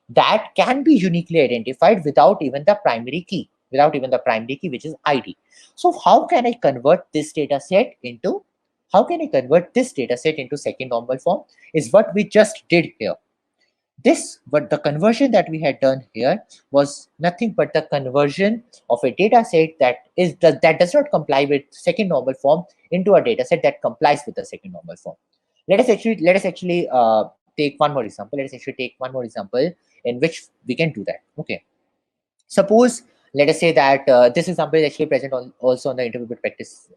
that can be uniquely identified without even the primary key, which is ID. So how can I convert this data set into second normal form is what we just did here. But the conversion that we had done here was nothing but the conversion of a data set that does not comply with second normal form into a data set that complies with the second normal form. Let us actually take one more example. In which we can do that. Okay. Suppose, let us say that this example is actually present also on the interview practice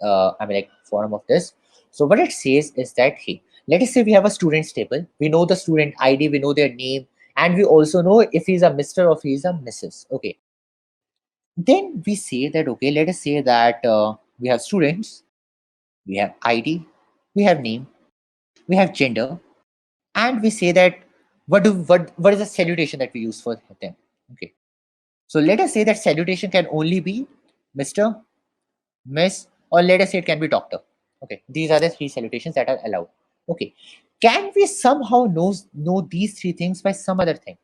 forum of this. So what it says is that, hey, let us say we have a students table. We know the student ID, we know their name, and we also know if he's a Mr. or if he's a Mrs. Okay. Then we say that, okay, let us say that we have students, we have ID, we have name, we have gender, and we say that what is the salutation that we use for them. Okay. So let us say that salutation can only be Mr., Miss, or let us say it can be Doctor. Okay, these are the three salutations that are allowed. Okay, can we somehow know these three things by some other thing?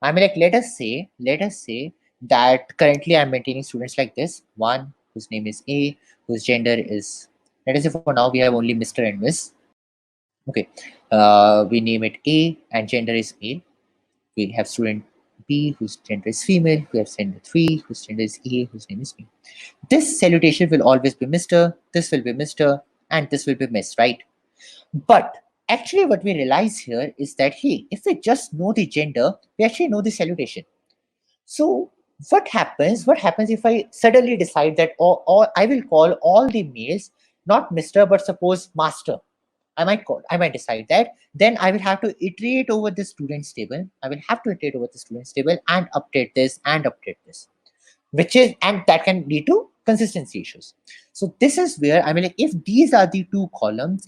I mean, like, let us say that currently I'm maintaining students like this. One whose name is A, whose gender is, let us say for now we have only Mr. and Miss. Okay, we name it A and gender is male. We have student B whose gender is female. We have student 3 whose gender is A, whose name is B. This salutation will always be Mr., this will be Mr., and this will be Miss, right? But actually what we realize here is that, hey, if we just know the gender, we actually know the salutation. So what happens if I suddenly decide that I will call all the males not Mr. but suppose Master? I might decide that. Then I will have to iterate over the students table. and update this and that can lead to consistency issues. So this is where, I mean, like, if these are the two columns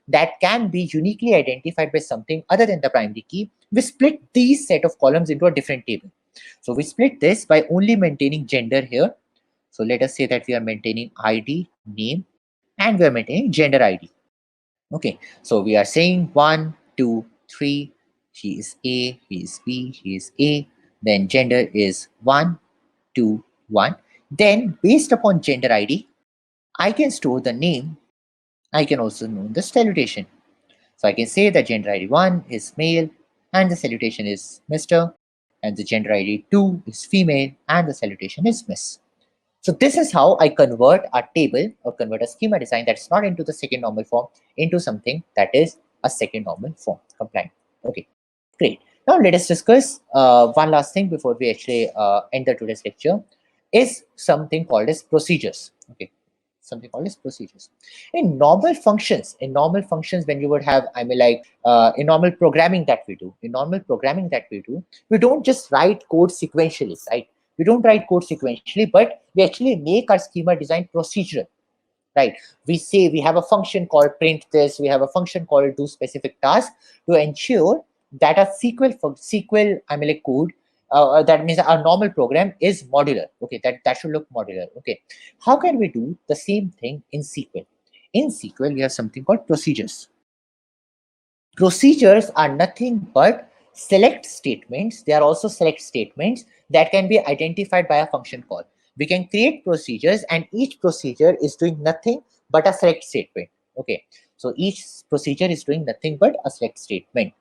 that can be uniquely identified by something other than the primary key, we split these set of columns into a different table. So we split this by only maintaining gender here. So let us say that we are maintaining ID, name, and we are maintaining gender ID. Okay, so we are saying 1, 2, 3, he is A, he is B, he is A, then gender is 1, 2, 1. Then based upon gender ID, I can store the name. I can also know the salutation. So I can say that gender ID 1 is male and the salutation is Mr. And the gender ID 2 is female and the salutation is Miss. So this is how I convert a table or convert a schema design that's not into the second normal form into something that is a second normal form compliant. Okay, great. Now let us discuss one last thing before we actually end the today's lecture is something called as procedures. Okay, something called as procedures. In normal functions, when you would have, I mean, like in normal programming that we do, we don't just write code sequentially, right? We don't write code sequentially, but we actually make our schema design procedural, right? We say we have a function called print this, we have a function called do specific task to ensure that a SQL, I mean, like code, that means our normal program is modular. Okay, that should look modular. Okay, how can we do the same thing in SQL? In SQL, we have something called procedures. Procedures are nothing but select statements. They are also select statements that can be identified by a function call. We can create procedures, and each procedure is doing nothing but a select statement. Okay, so each procedure is doing nothing but a select statement.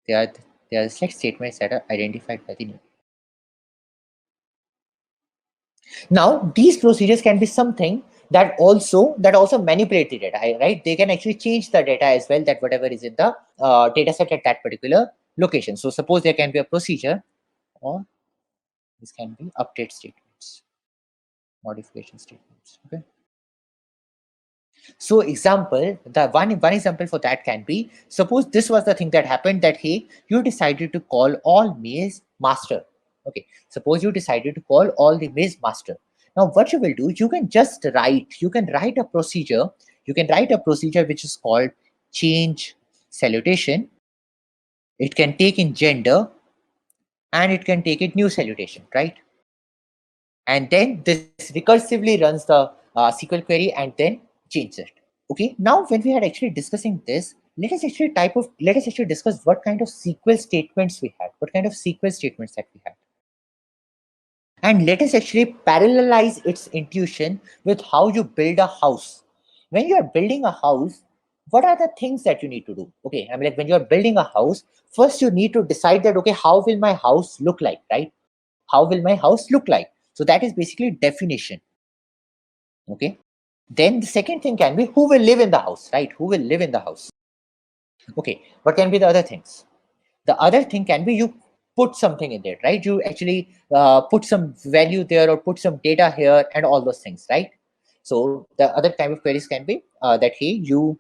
They are select statements that are identified by the name. Now, these procedures can be something that also manipulate the data, right? They can actually change the data as well, that whatever is in the data set at that particular location. So suppose there can be a procedure, or this can be update statements, modification statements. Okay. So example, the one example for that can be, suppose this was the thing that happened, that hey, you decided to call all maize master. Okay, suppose you decided to call all the maize master. Now what you will do, you can write a procedure, which is called change salutation. It can take in gender and it can take it new salutation, right? And then this recursively runs the SQL query and then changes it. Okay, now when we are actually discussing this, let us actually discuss what kind of SQL statements we had, that we had. And let us actually parallelize its intuition with how you build a house. When you are building a house, what are the things that you need to do? Okay, I mean, like when you are building a house, first you need to decide that, okay, how will my house look like, right? How will my house look like? So that is basically definition. Okay. Then the second thing can be who will live in the house, right? Who will live in the house? Okay, what can be the other things? The other thing can be you put something in there, right? You actually put some value there or put some data here and all those things, right? So the other type of queries can be that hey, you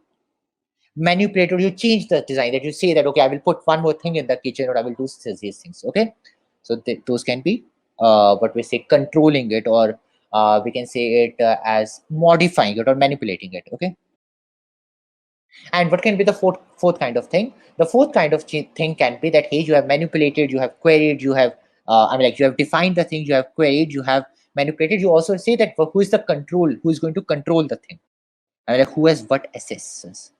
manipulate or you change the design, that you say that okay, I will put one more thing in the kitchen or I will do these things. Okay, so those can be what we say controlling it, or we can say it as modifying it or manipulating it. Okay. And what can be the fourth kind of thing? The fourth kind of thing can be that hey, you have manipulated, you have queried, you have I mean, like you have defined the thing, you have queried, you have manipulated. You also say that who is the control, who is going to control the thing, I mean, like who has what assets.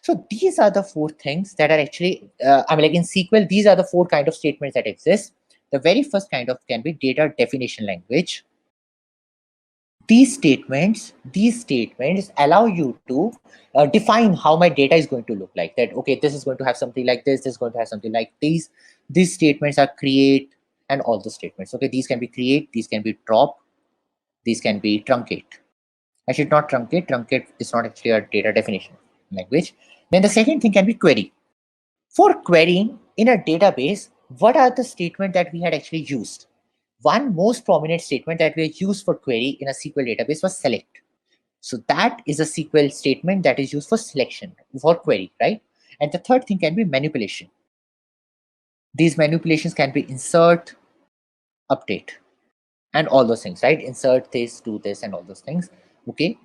So these are the four things that are actually I mean, like in SQL, these are the four kind of statements that exist. The very first kind of can be data definition language. These statements allow you to define how my data is going to look like, that okay, this is going to have something like this is going to have something like these statements are create and all the statements. Okay, these can be create, these can be drop, these can be truncate. Actually not truncate is not actually a data definition language. Then the second thing can be query. For querying in a database, what are the statements that we had actually used? One most prominent statement that we used for query in a SQL database was select. So that is a SQL statement that is used for selection, for query, right? And the third thing can be manipulation. These manipulations can be insert, update, and all those things, right? Insert this, do this, and all those things. Okay.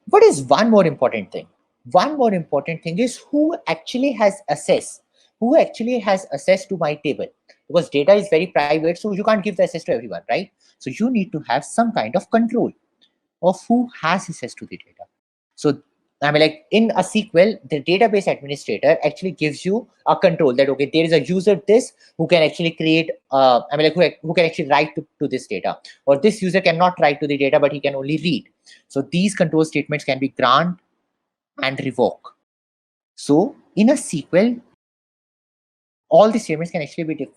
What is one more important thing? One more important thing is who actually has access. Who actually has access to my table? Because data is very private, so you can't give the access to everyone, right? So you need to have some kind of control of who has access to the data. So I mean, like in a SQL, the database administrator actually gives you a control that, okay, there is a user this who can actually create, I mean, like who can actually write to this data, or this user cannot write to the data, but he can only read. So these control statements can be grant and revoke. So in a SQL, all the statements can actually be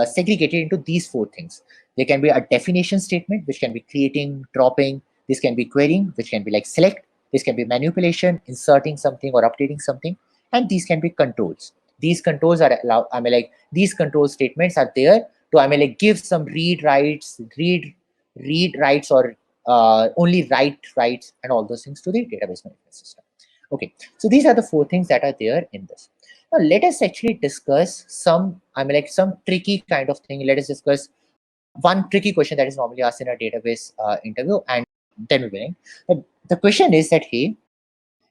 segregated into these four things. There can be a definition statement, which can be creating, dropping. This can be querying, which can be like select. This can be manipulation, inserting something or updating something. And these can be controls. These controls are allowed, I mean, like these control statements are there to, I mean, like give some read rights, read rights, or only write rights, and all those things to the database management system. Okay, so these are the four things that are there in this. Now let us actually discuss some, I mean, like some tricky kind of thing. Let us discuss one tricky question that is normally asked in a database interview, and then we will. But the question is that, hey,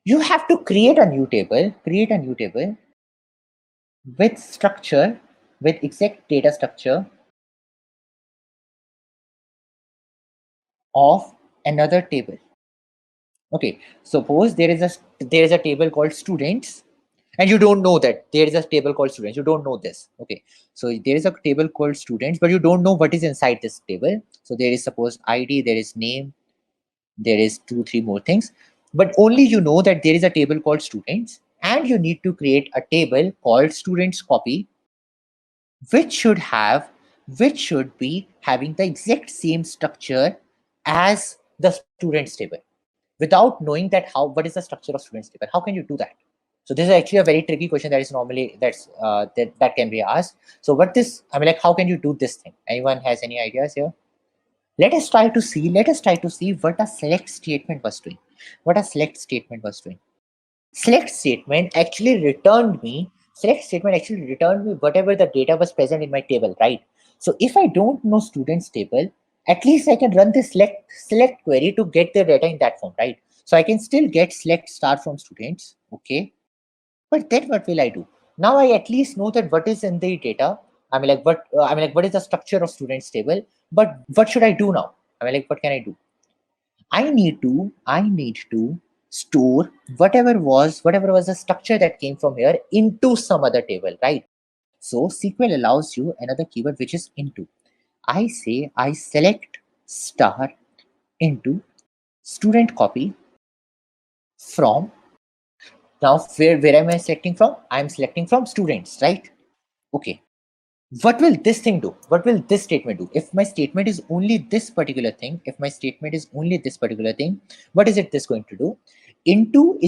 you have to create a new table, with structure, with exact data structure of another table. Okay, suppose there is a table called students, and you don't know that there is a table called students. You don't know this. Okay, so there is a table called students, but you don't know what is inside this table. So there is, suppose, ID, there is name, there is 2 3 more things, but only you know that there is a table called students, and you need to create a table called students copy, which should be having the exact same structure as the students table. Without knowing that, what is the structure of students table, how can you do that? So this is actually a very tricky question that is normally that can be asked. So what this, I mean, like, how can you do this thing? Anyone has any ideas here? Let us try to see what a select statement was doing. Select statement actually returned me whatever the data was present in my table, right? So if I don't know students table, at least I can run this select query to get the data in that form, right? So I can still get select star from students. Okay, but then what will I do? Now I at least know that what is in the data. I mean, like, what is the structure of students table? But what should I do now? I mean, like, what can I do? I need to store whatever was the structure that came from here into some other table, right? So SQL allows you another keyword, which is into. I say I select star into student copy from. Now where am I selecting from? I'm selecting from students, right? Okay. What will this thing do? What will this statement do? If my statement is only this particular thing, what is it this going to do? Into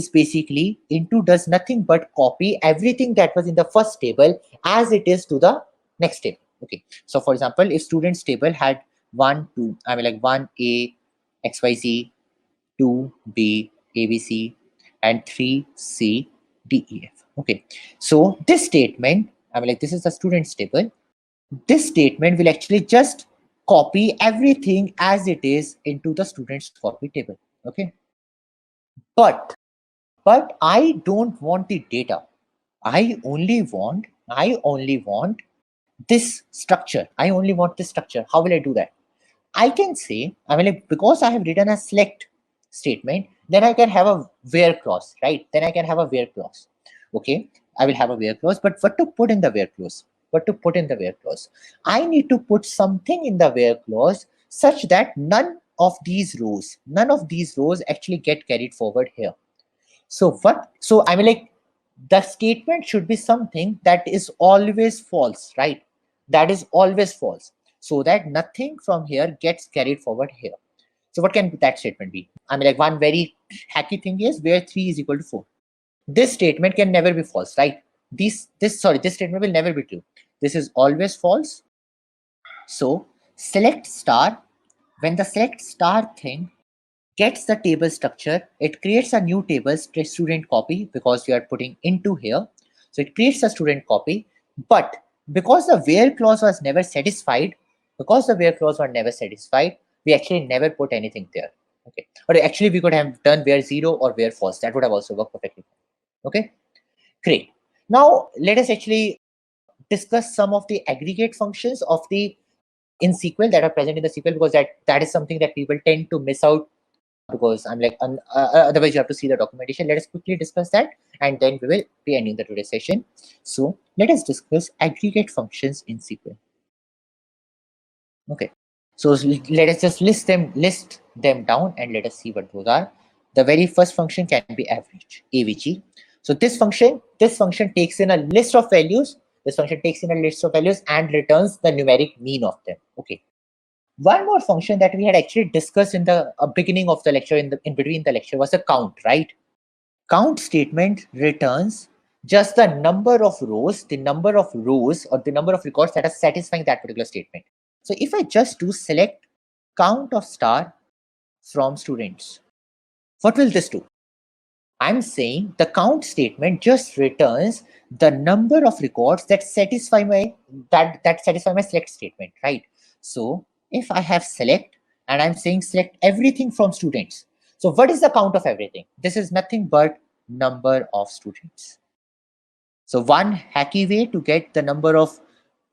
does nothing but copy everything that was in the first table as it is to the next table. Okay. So for example, if students table had 1, 2, I mean, like 1A, XYZ, 2B, ABC, and 3C, DEF. Okay. So this statement, I mean, like, this is the students table. This statement will actually just copy everything as it is into the students copy table. Okay, but I don't want the data. I only want this structure. How will I do that? I can say, I mean, like, because I have written a select statement, then I can have a where clause, right? Okay, I will have a where clause, but what to put in the where clause? I need to put something in the where clause such that none of these rows actually get carried forward here. So I mean, like, the statement should be something that is always false, right? That is always false, so that nothing from here gets carried forward here. So what can that statement be? I mean, like, one very hacky thing is where 3 is equal to 4. This statement can never be false, right? This statement will never be true. This is always false. So select star, when the select star thing gets the table structure, it creates a new table, student copy, because you are putting into here. So it creates a student copy, but because the where clause was never satisfied, we actually never put anything there. Okay, or actually we could have done where 0 or where false. That would have also worked perfectly. Okay, great. Now let us actually discuss some of the aggregate functions of the in SQL that are present in the SQL, because that is something that people tend to miss out because I'm like, otherwise you have to see the documentation. Let us quickly discuss that, and then we will be ending the today's session. So let us discuss aggregate functions in SQL. Okay, so let us just list them down, and let us see what those are. The very first function can be average, avg. So this function takes in a list of values. This function takes in a list of values and returns the numeric mean of them. Okay. One more function that we had actually discussed in the beginning of the lecture, in between the lecture, was a count, right? Count statement returns just the number of rows or the number of records that are satisfying that particular statement. So if I just do select count of star from students, what will this do? I'm saying the count statement just returns the number of records that satisfy my select statement, right? So if I have select and I'm saying select everything from students, so what is the count of everything? This is nothing but number of students. So one hacky way to get the number of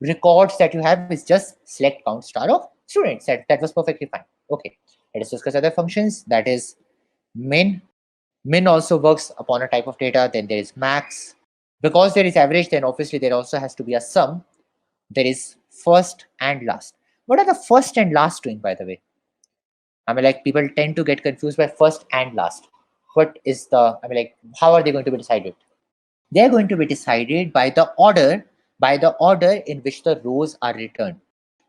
records that you have is just select count star of students. That was perfectly fine. Okay, let us discuss other functions. That is min. Min also works upon a type of data. Then there is max. Because there is average, then obviously there also has to be a sum. There is first and last. What are the first and last doing, by the way? I mean, like, people tend to get confused by first and last. What is the, I mean, like, how are they going to be decided? They're going to be decided by the order in which the rows are returned.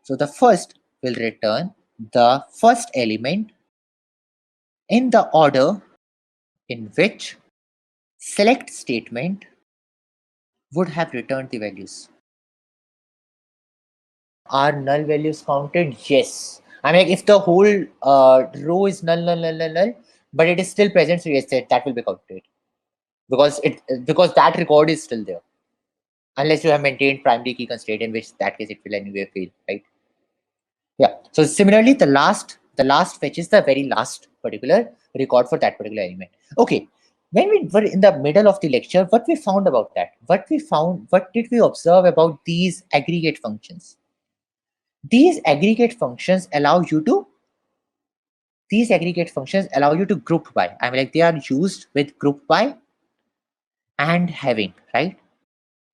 So the first will return the first element in the order in which select statement would have returned the values. Are null values counted? Yes. I mean, if the whole row is null, but it is still present, so yes, that will be counted because that record is still there, unless you have maintained primary key constraint, in which that case it will anyway fail, right? Yeah. So similarly, the last fetches the very last particular record for that particular element. Okay. When we were in the middle of the lecture, what we found about that? What did we observe about these aggregate functions? These aggregate functions allow you to group by. I mean, like, they are used with group by and having, right?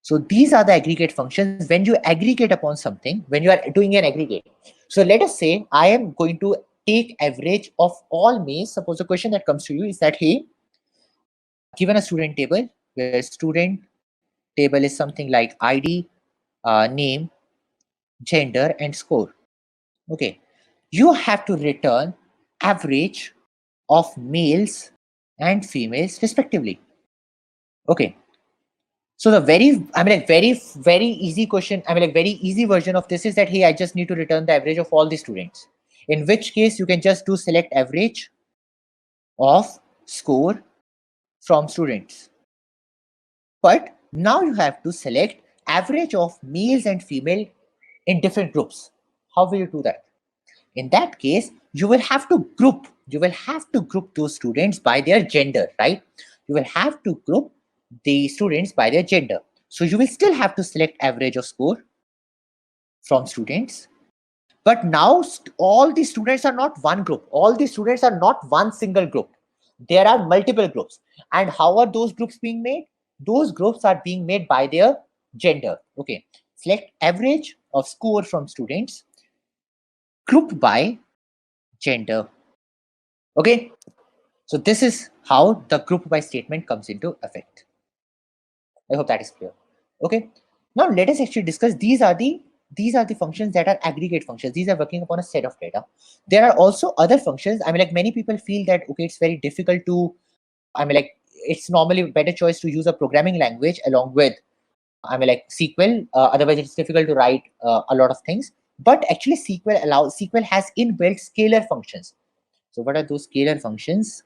So these are the aggregate functions. When you aggregate upon something, when you are doing an aggregate. So let us say I am going to take average of all males. Suppose the question that comes to you is that, hey, given a student table where student table is something like ID, name, gender, and score. Okay, you have to return average of males and females respectively. Okay. So the very easy question, very easy version of this is that, hey, I just need to return the average of all the students. In which case you can just do select average of score from students. But now you have to select average of males and female in different groups. How will you do that? In that case, you will have to group those students by their gender, right? You will have to group the students by their gender. So you will still have to select average of score from students. But now all the students are not one group. All the students are not one single group. There are multiple groups. And how are those groups being made? Those groups are being made by their gender. Okay. Select average of score from students, group by gender. Okay. So this is how the group by statement comes into effect. I hope that is clear. Okay. Now let us actually discuss these are the functions that are aggregate functions. These are working upon a set of data. There are also other functions. I mean, like, many people feel that, okay, it's very difficult to, it's normally a better choice to use a programming language along with, like, SQL. Otherwise, it's difficult to write a lot of things. But actually, SQL has inbuilt scalar functions. So what are those scalar functions?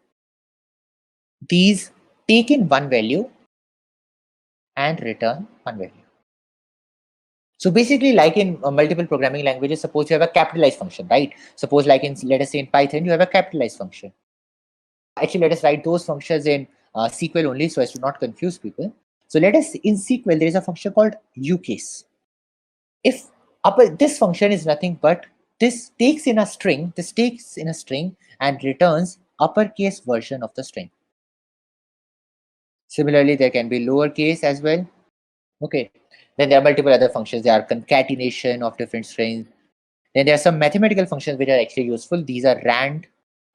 These take in one value and return one value. So basically, like in multiple programming languages, suppose you have a capitalized function, right? Suppose, like, let us say in Python, you have a capitalized function. Actually, let us write those functions in SQL only, so as to not confuse people. So let us, in SQL, there is a function called uCase. If this function is nothing but this takes in a string and returns uppercase version of the string. Similarly, there can be lowercase as well. Okay. Then there are multiple other functions. There are concatenation of different strings. Then there are some mathematical functions which are actually useful. These are rand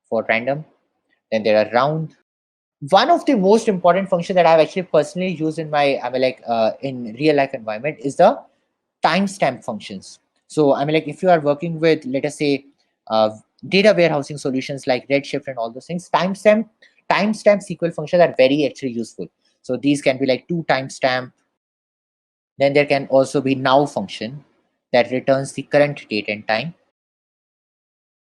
for random. Then there are round. One of the most important functions that I've actually personally used in my, in real life environment is the timestamp functions. So if you are working with, let us say, data warehousing solutions like Redshift and all those things, timestamp SQL functions are very actually useful. So these can be like to timestamp. Then there can also be now function that returns the current date and time.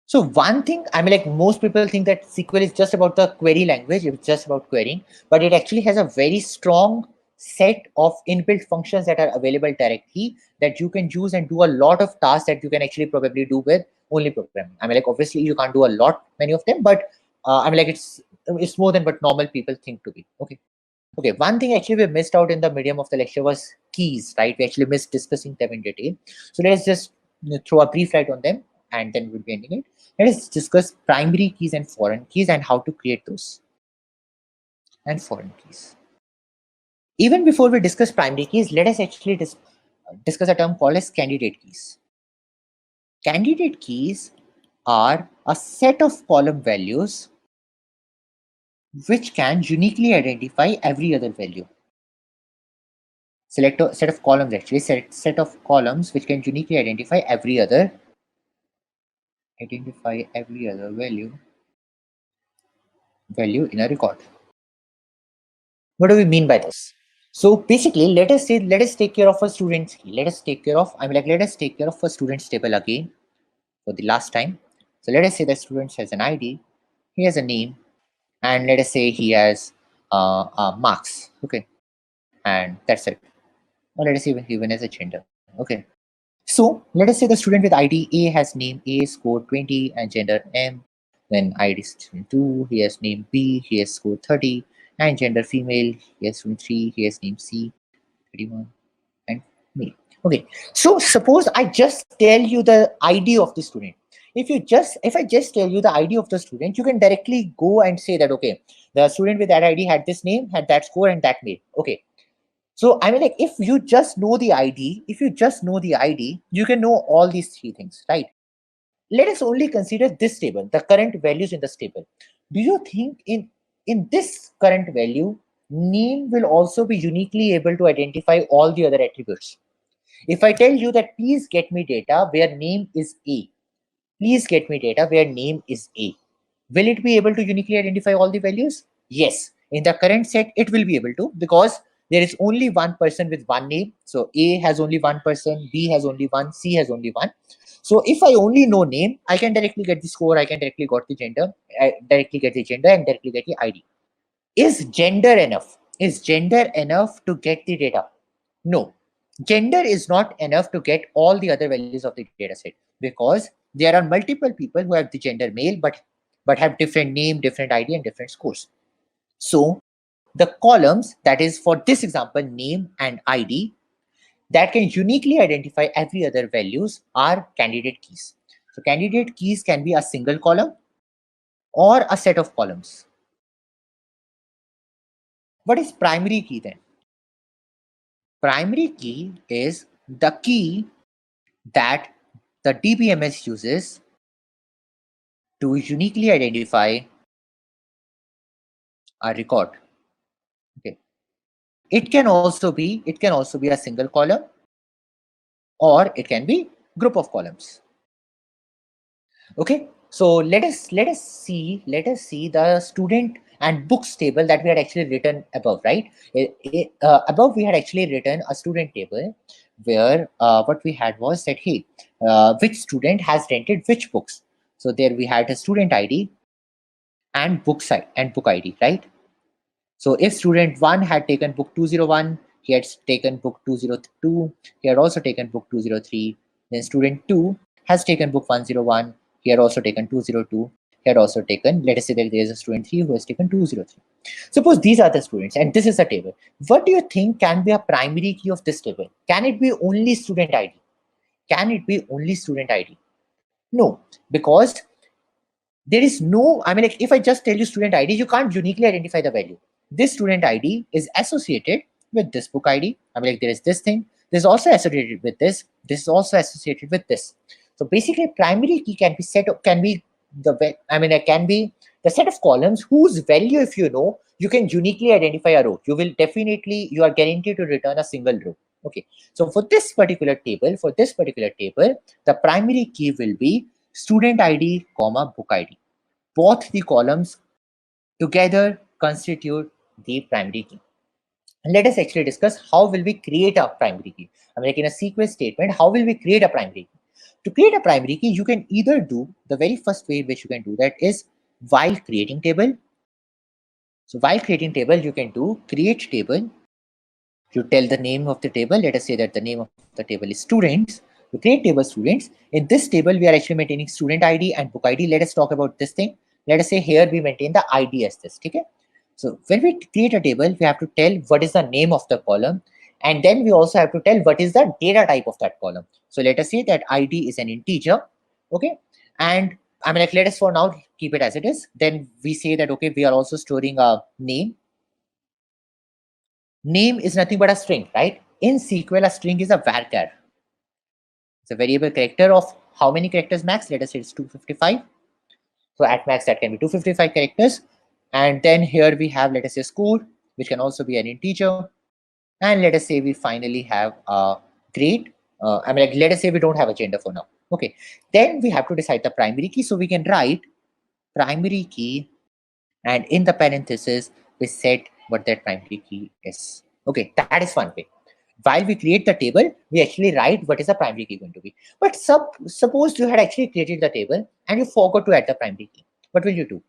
So one thing, most people think that SQL is just about the query language, it's just about querying, but it actually has a very strong set of inbuilt functions that are available directly that you can use and do a lot of tasks that you can actually probably do with only programming. Obviously you can't do a lot, many of them, but it's more than what normal people think to be. Okay, one thing actually we missed out in the medium of the lecture was keys, right? We actually missed discussing them in detail. So let's just throw a brief light on them and then we'll be ending it. Let's discuss primary keys and foreign keys and how to create those. And foreign keys. Even before we discuss primary keys, let us actually discuss a term called as candidate keys. Candidate keys are a set of column values which can uniquely identify every other value. Select a set of columns, actually set of columns which can uniquely identify every other value in a record. What do we mean by this? So basically, let us take care of a student's key. Let us take care of a student's table again for the last time. So let us say the student has an ID, he has a name, and let us say he has marks. Okay, and that's it. Or let us say even has a gender. Okay. So let us say the student with ID A has name A, score 20, and gender M. Then ID student 2, he has name B, he has score 30, and gender female, he has 23, he has name C, 31, and male. Okay, so suppose I just tell you the ID of the student. If I just tell you the ID of the student, you can directly go and say that, okay, the student with that ID had this name, had that score, and that male. Okay. So if you just know the ID, you can know all these three things, right? Let us only consider this table, the current values in this table. Do you think in this current value, name will also be uniquely able to identify all the other attributes? If I tell you that please get me data where name is A, please get me data where name is A, will it be able to uniquely identify all the values? Yes. In the current set, it will be able to, because there is only one person with one name. So A has only one person, B has only one, C has only one. So if I only know name, I can directly get the score, I can directly get the gender, and directly get the ID. Is gender enough? Is gender enough to get the data? No. Gender is not enough to get all the other values of the data set, because there are multiple people who have the gender male but have different name, different ID, and different scores. So the columns, that is for this example, name and ID, that can uniquely identify every other values are candidate keys. So candidate keys can be a single column or a set of columns. What is primary key then? Primary key is the key that the DBMS uses to uniquely identify a record. Okay. It can also be a single column, or it can be group of columns. Okay, so let us see the student and books table that we had actually written above, right? Above we had actually written a student table where what we had was that, hey, which student has rented which books. So there we had a student ID and book ID, right? So if student 1 had taken book 201, he had taken book 202, he had also taken book 203. Then student 2 has taken book 101, he had also taken 202, he had also taken, let us say that there is a student 3 who has taken 203. Suppose these are the students and this is the table. What do you think can be a primary key of this table? Can it be only student ID? Can it be only student ID? No, because There is no, I mean, like if I just tell you student ID, you can't uniquely identify the value. This student ID is associated with this book ID. I mean, like there is this thing. This is also associated with this. This is also associated with this. So basically, primary key can be set. Can be the. I mean, it can be the set of columns whose value, if you know, you can uniquely identify a row. You will definitely. You are guaranteed to return a single row. Okay. So for this particular table, the primary key will be student ID, comma book ID. Both the columns together constitute the primary key. And let us actually discuss how will we create a primary key. I mean, like in a SQL statement, how will we create a primary key? To create a primary key, you can either do the very first way which you can do that is while creating table. So while creating table, you can do create table. You tell the name of the table. Let us say that the name of the table is students. You create table students. In this table, we are actually maintaining student ID and book ID. Let us talk about this thing. Let us say here we maintain the ID as this. Okay. So when we create a table, we have to tell what is the name of the column. And then we also have to tell what is the data type of that column. So let us say that ID is an integer. Okay. And I mean, like, let us for now keep it as it is. Then we say that, okay, we are also storing a name. Name is nothing but a string, right? In SQL, a string is a varchar. It's a variable character of how many characters max? Let us say it's 255. So at max, that can be 255 characters. And then here we have, let us say, score, which can also be an integer. And let us say we finally have a grade. I mean, like, let us say we don't have a gender for now. Okay. Then we have to decide the primary key. So we can write primary key, and in the parenthesis, we set what that primary key is. Okay, that is one way. While we create the table, we actually write what is the primary key going to be. But suppose you had actually created the table and you forgot to add the primary key. What will you do?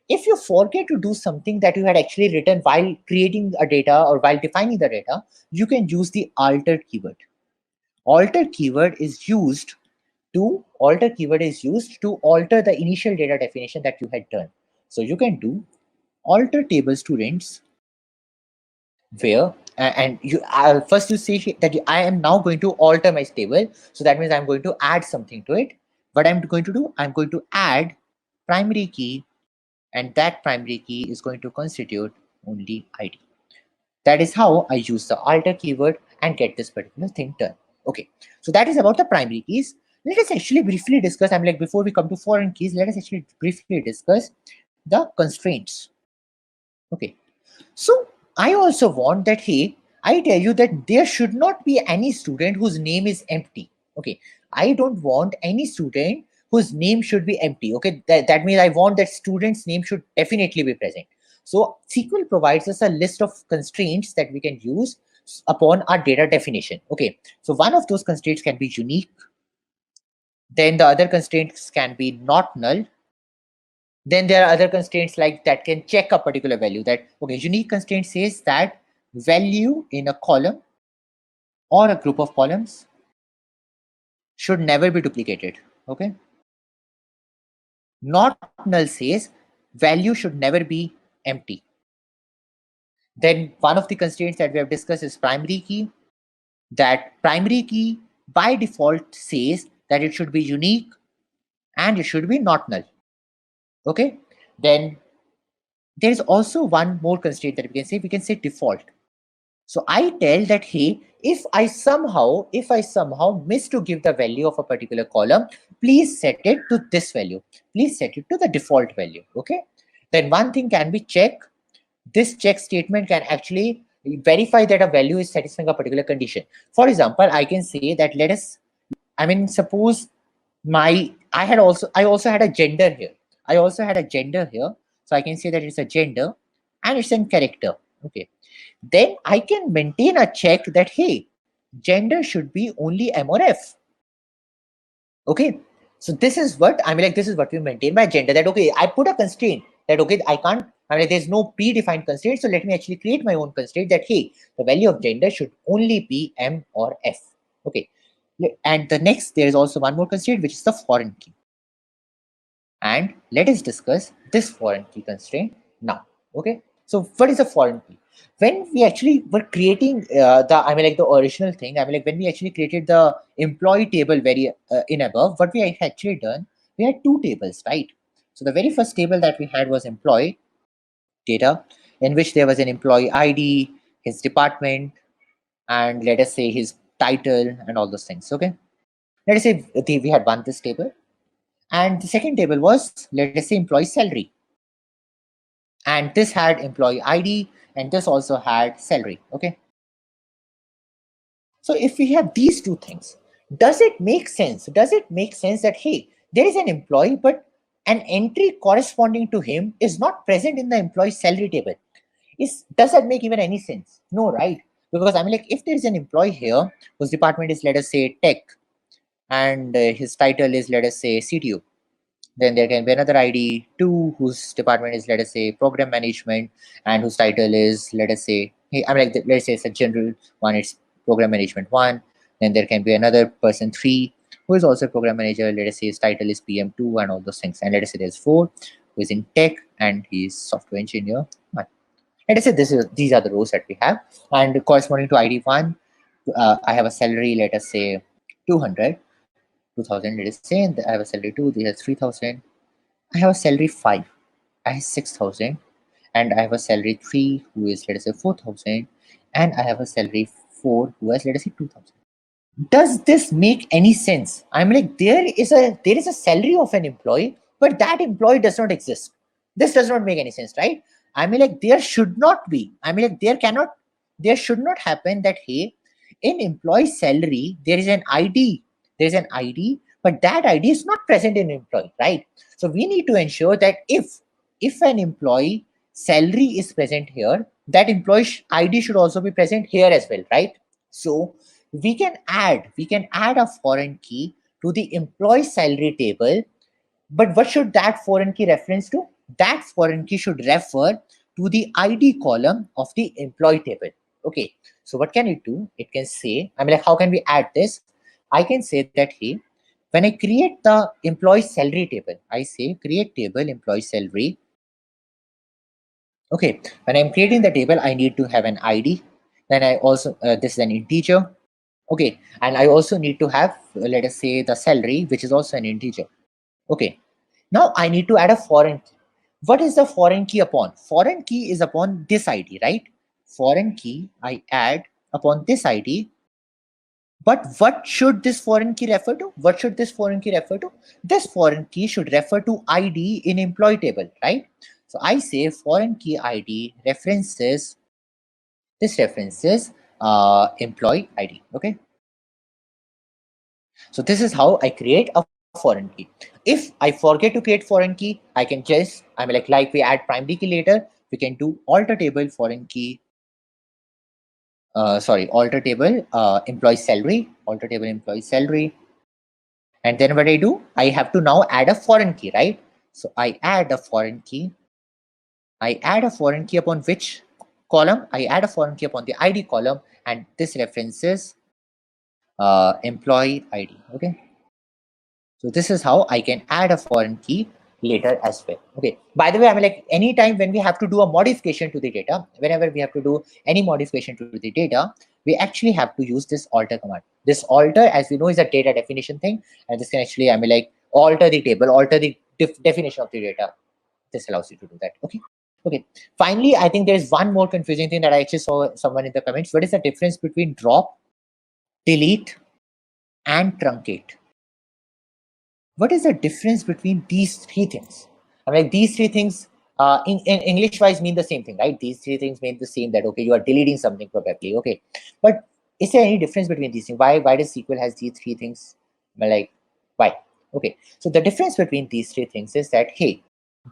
If you forget to do something that you had actually written while creating a data or while defining the data, you can use the alter keyword. Alter keyword is used to alter the initial data definition that you had done. So you can do alter table students where and you first you say that I am now going to alter my table. So that means I'm going to add something to it. What I'm going to do, I'm going to add primary key, and that primary key is going to constitute only ID. That is how I use the alter keyword and get this particular thing done. Okay, so that is about the primary keys. Let us actually briefly discuss, I'm like, before we come to foreign keys, let us actually briefly discuss the constraints. Okay, so I also want that, hey, I tell you that there should not be any student whose name is empty. Okay, I don't want any student whose name should be empty. Okay, that means I want that student's name should definitely be present. So SQL provides us a list of constraints that we can use upon our data definition. Okay, so one of those constraints can be unique. Then the other constraints can be not null. Then there are other constraints like that can check a particular value. That, okay, unique constraint says that value in a column or a group of columns should never be duplicated. Okay, not null says value should never be empty. Then one of the constraints that we have discussed is primary key. That primary key by default says that it should be unique and it should be not null. Okay, then there is also one more constraint that we can say default. So I tell that, hey, if I somehow miss to give the value of a particular column, please set it to this value. Please set it to the default value. Okay. Then one thing can be check. This check statement can actually verify that a value is satisfying a particular condition. For example, I can say that suppose I also had a gender here. So I can say that it's a gender and it's a character. Okay. Then I can maintain a check that, hey, gender should be only M or F. Okay. So this is what this is what we maintain by gender, that, okay, I put a constraint that, okay, there's no predefined constraint. So let me actually create my own constraint that, hey, the value of gender should only be M or F. Okay. And the next, there is also one more constraint, which is the foreign key. And let us discuss this foreign key constraint now. Okay. So what is a foreign key? When we actually were creating the original thing, when we actually created the employee table in above, what we had actually done, we had two tables, right? So the very first table that we had was employee data, in which there was an employee ID, his department, and let us say his title and all those things. Okay, let us say we had one this table, and the second table was, let us say, employee salary, and this had employee ID, and this also had salary. Okay, so if we have these two things, does it make sense? Does it make sense that, hey, there is an employee, but an entry corresponding to him is not present in the employee salary table? Does that make even any sense? No, right? Because I mean, like, if there is an employee here whose department is, let us say, tech, and his title is, let us say, CTO, then there can be another ID 2 whose department is, let us say, program management, and whose title is, let us say, hey, I mean, like, let's say it's a general one, it's program management 1. Then there can be another person 3 who is also a program manager, let us say his title is PM2 and all those things. And let us say there's 4 who is in tech and he's software engineer 1. Let us say these are the rows that we have. And corresponding to ID 1, I have a salary, let us say 200, 2000, let us say, and I have a salary 2, this has 3000. I have a salary 5, I have 6000, and I have a salary 3 who is, let us say, 4000, and I have a salary 4 who has, let us say, 2000. Does this make any sense? I'm like, there is a salary of an employee, but that employee does not exist. This does not make any sense, right? I mean, like, there should not be. I mean, like, there should not happen that, hey, in employee salary there is an ID, but that ID is not present in employee, right? So we need to ensure that if an employee salary is present here, that employee ID should also be present here as well, right? So we can add a foreign key to the employee salary table, but what should that foreign key reference to? That foreign key should refer to the ID column of the employee table. Okay, so what can it do? It can say, I mean, like, how can we add this? I can say that, hey, when I create the employee salary table, I say create table employee salary. Okay, when I'm creating the table, I need to have an ID. Then I also, this is an integer. Okay, and I also need to have, let us say, the salary, which is also an integer. Okay, now I need to add a foreign key. What is the foreign key upon? Foreign key is upon this ID, right? Foreign key I add upon this ID. But what should this foreign key refer to? What should this foreign key refer to? This foreign key should refer to ID in employee table, right? So I say foreign key ID references, this references employee ID. Okay, so this is how I create a foreign key. If I forget to create foreign key, I can just, I mean, like we add primary key later, we can do alter table foreign key, alter table employee salary, alter table employee salary. And then what I do, I have to now add a foreign key, right? So I add a foreign key. I add a foreign key upon which column? I add a foreign key upon the ID column, and this references employee ID. Okay. So this is how I can add a foreign key later as well. Okay. By the way, I mean, like, anytime when we have to do a modification to the data, whenever we have to do any modification to the data, we actually have to use this alter command. This alter, as we know, is a data definition thing, and this can actually, I mean, like, alter the table, alter the definition of the data. This allows you to do that. Okay. Okay. Finally, I think there is one more confusing thing that I actually saw someone in the comments. What is the difference between drop, delete, and truncate? What is the difference between these three things? I mean, like, these three things in English wise mean the same thing, right? These three things mean the same, that, okay, you are deleting something probably. Okay, but is there any difference between these things? Why does SQL has these three things? I mean, like, why? Okay, so the difference between these three things is that, hey,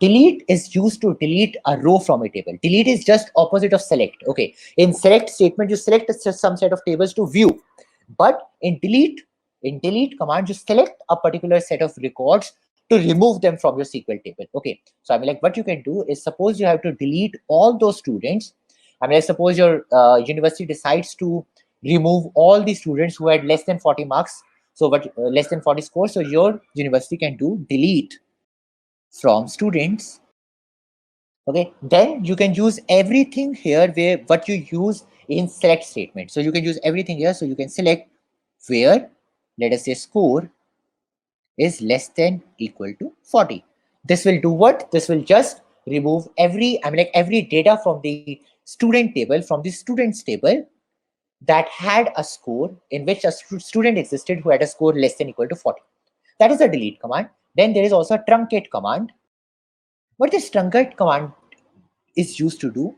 delete is used to delete a row from a table. Delete is just opposite of select. Okay, in select statement, you select some set of tables to view, but in delete command, you select a particular set of records to remove them from your SQL table. Okay, so I mean, like, what you can do is, suppose you have to delete all those students. I mean, like, suppose your university decides to remove all the students who had less than 40 marks. So what, less than 40 scores. So your university can do delete from students. Okay, then you can use everything here where what you use in select statement. So you can use everything here. So you can select where, let us say, score is less than equal to 40. This will do what? This will just remove every data from the student table, from the students table that had a score in which a student existed who had a score less than equal to 40. That is a delete command. Then there is also a truncate command. What this truncate command is used to do,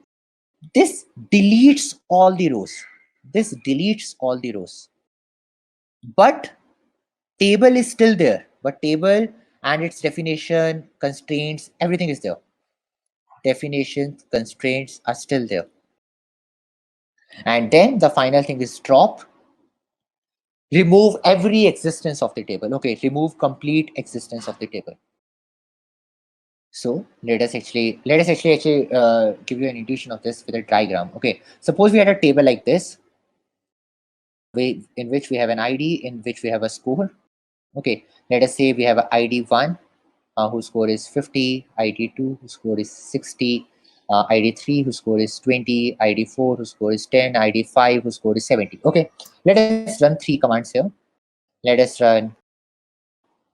this deletes all the rows. This deletes all the rows. But table is still there. But table and its definition, constraints, everything is there. Definitions, constraints are still there. And then the final thing is drop. Remove every existence of the table. Okay, remove complete existence of the table. So let us actually give you an intuition of this with a diagram. Okay, suppose we had a table like this, in which we have an ID, in which we have a score. Okay, let us say we have an ID 1 whose score is 50, ID 2 whose score is 60, ID 3 whose score is 20, ID 4 whose score is 10, ID 5 whose score is 70. Okay, let us run 3 commands here. Let us run,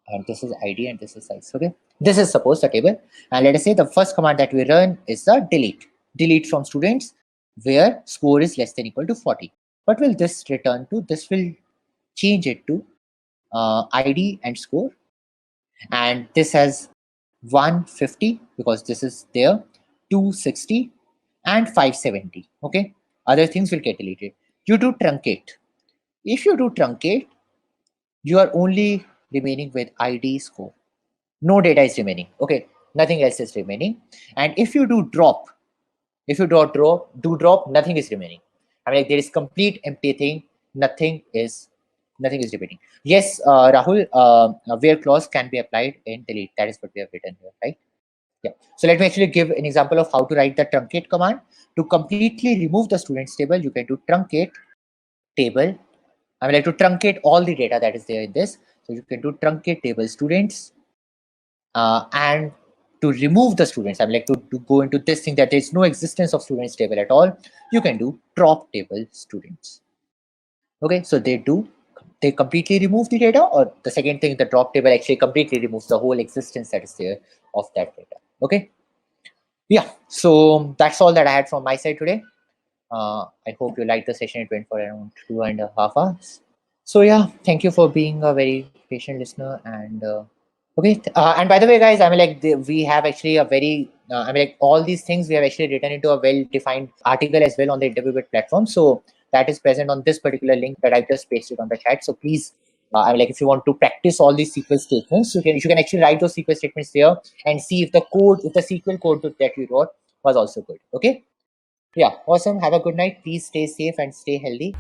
and this is ID and this is size. Okay, this is suppose the table, and let us say the first command that we run is the delete from students where score is less than equal to 40. What will this return to? This will change it to ID and score, and this has 150 because this is there, 260 and 570. Okay, other things will get deleted. You do truncate. If you do truncate, you are only remaining with ID, score. No data is remaining. Okay, nothing else is remaining. And if you do drop, nothing is remaining. I mean, like, there is complete empty thing. Nothing is remaining. Yes, Rahul, where clause can be applied in delete. That is what we have written here, right? Yeah. So let me actually give an example of how to write the truncate command. To completely remove the students table, you can do truncate table. I mean, like, to truncate all the data that is there in this. So you can do truncate table students, and to remove the students, I mean, like, to go into this thing that there is no existence of students table at all, you can do drop table students. Okay, so they completely remove the data, or the second thing, the drop table actually completely removes the whole existence that is there of that data. Okay, yeah, so that's all that I had from my side today. I hope you liked the session. It went for around 2.5 hours. So yeah, thank you for being a very patient listener. And okay, and by the way, guys, I mean, like, we have actually a very I mean, like, all these things we have actually written into a well-defined article as well on the InterviewBit platform. So that is present on this particular link that I just pasted on the chat. So please, I mean, like, if you want to practice all these SQL statements, you can actually write those SQL statements there and see if the SQL code that you wrote was also good. Okay. Yeah, awesome. Have a good night. Please stay safe and stay healthy.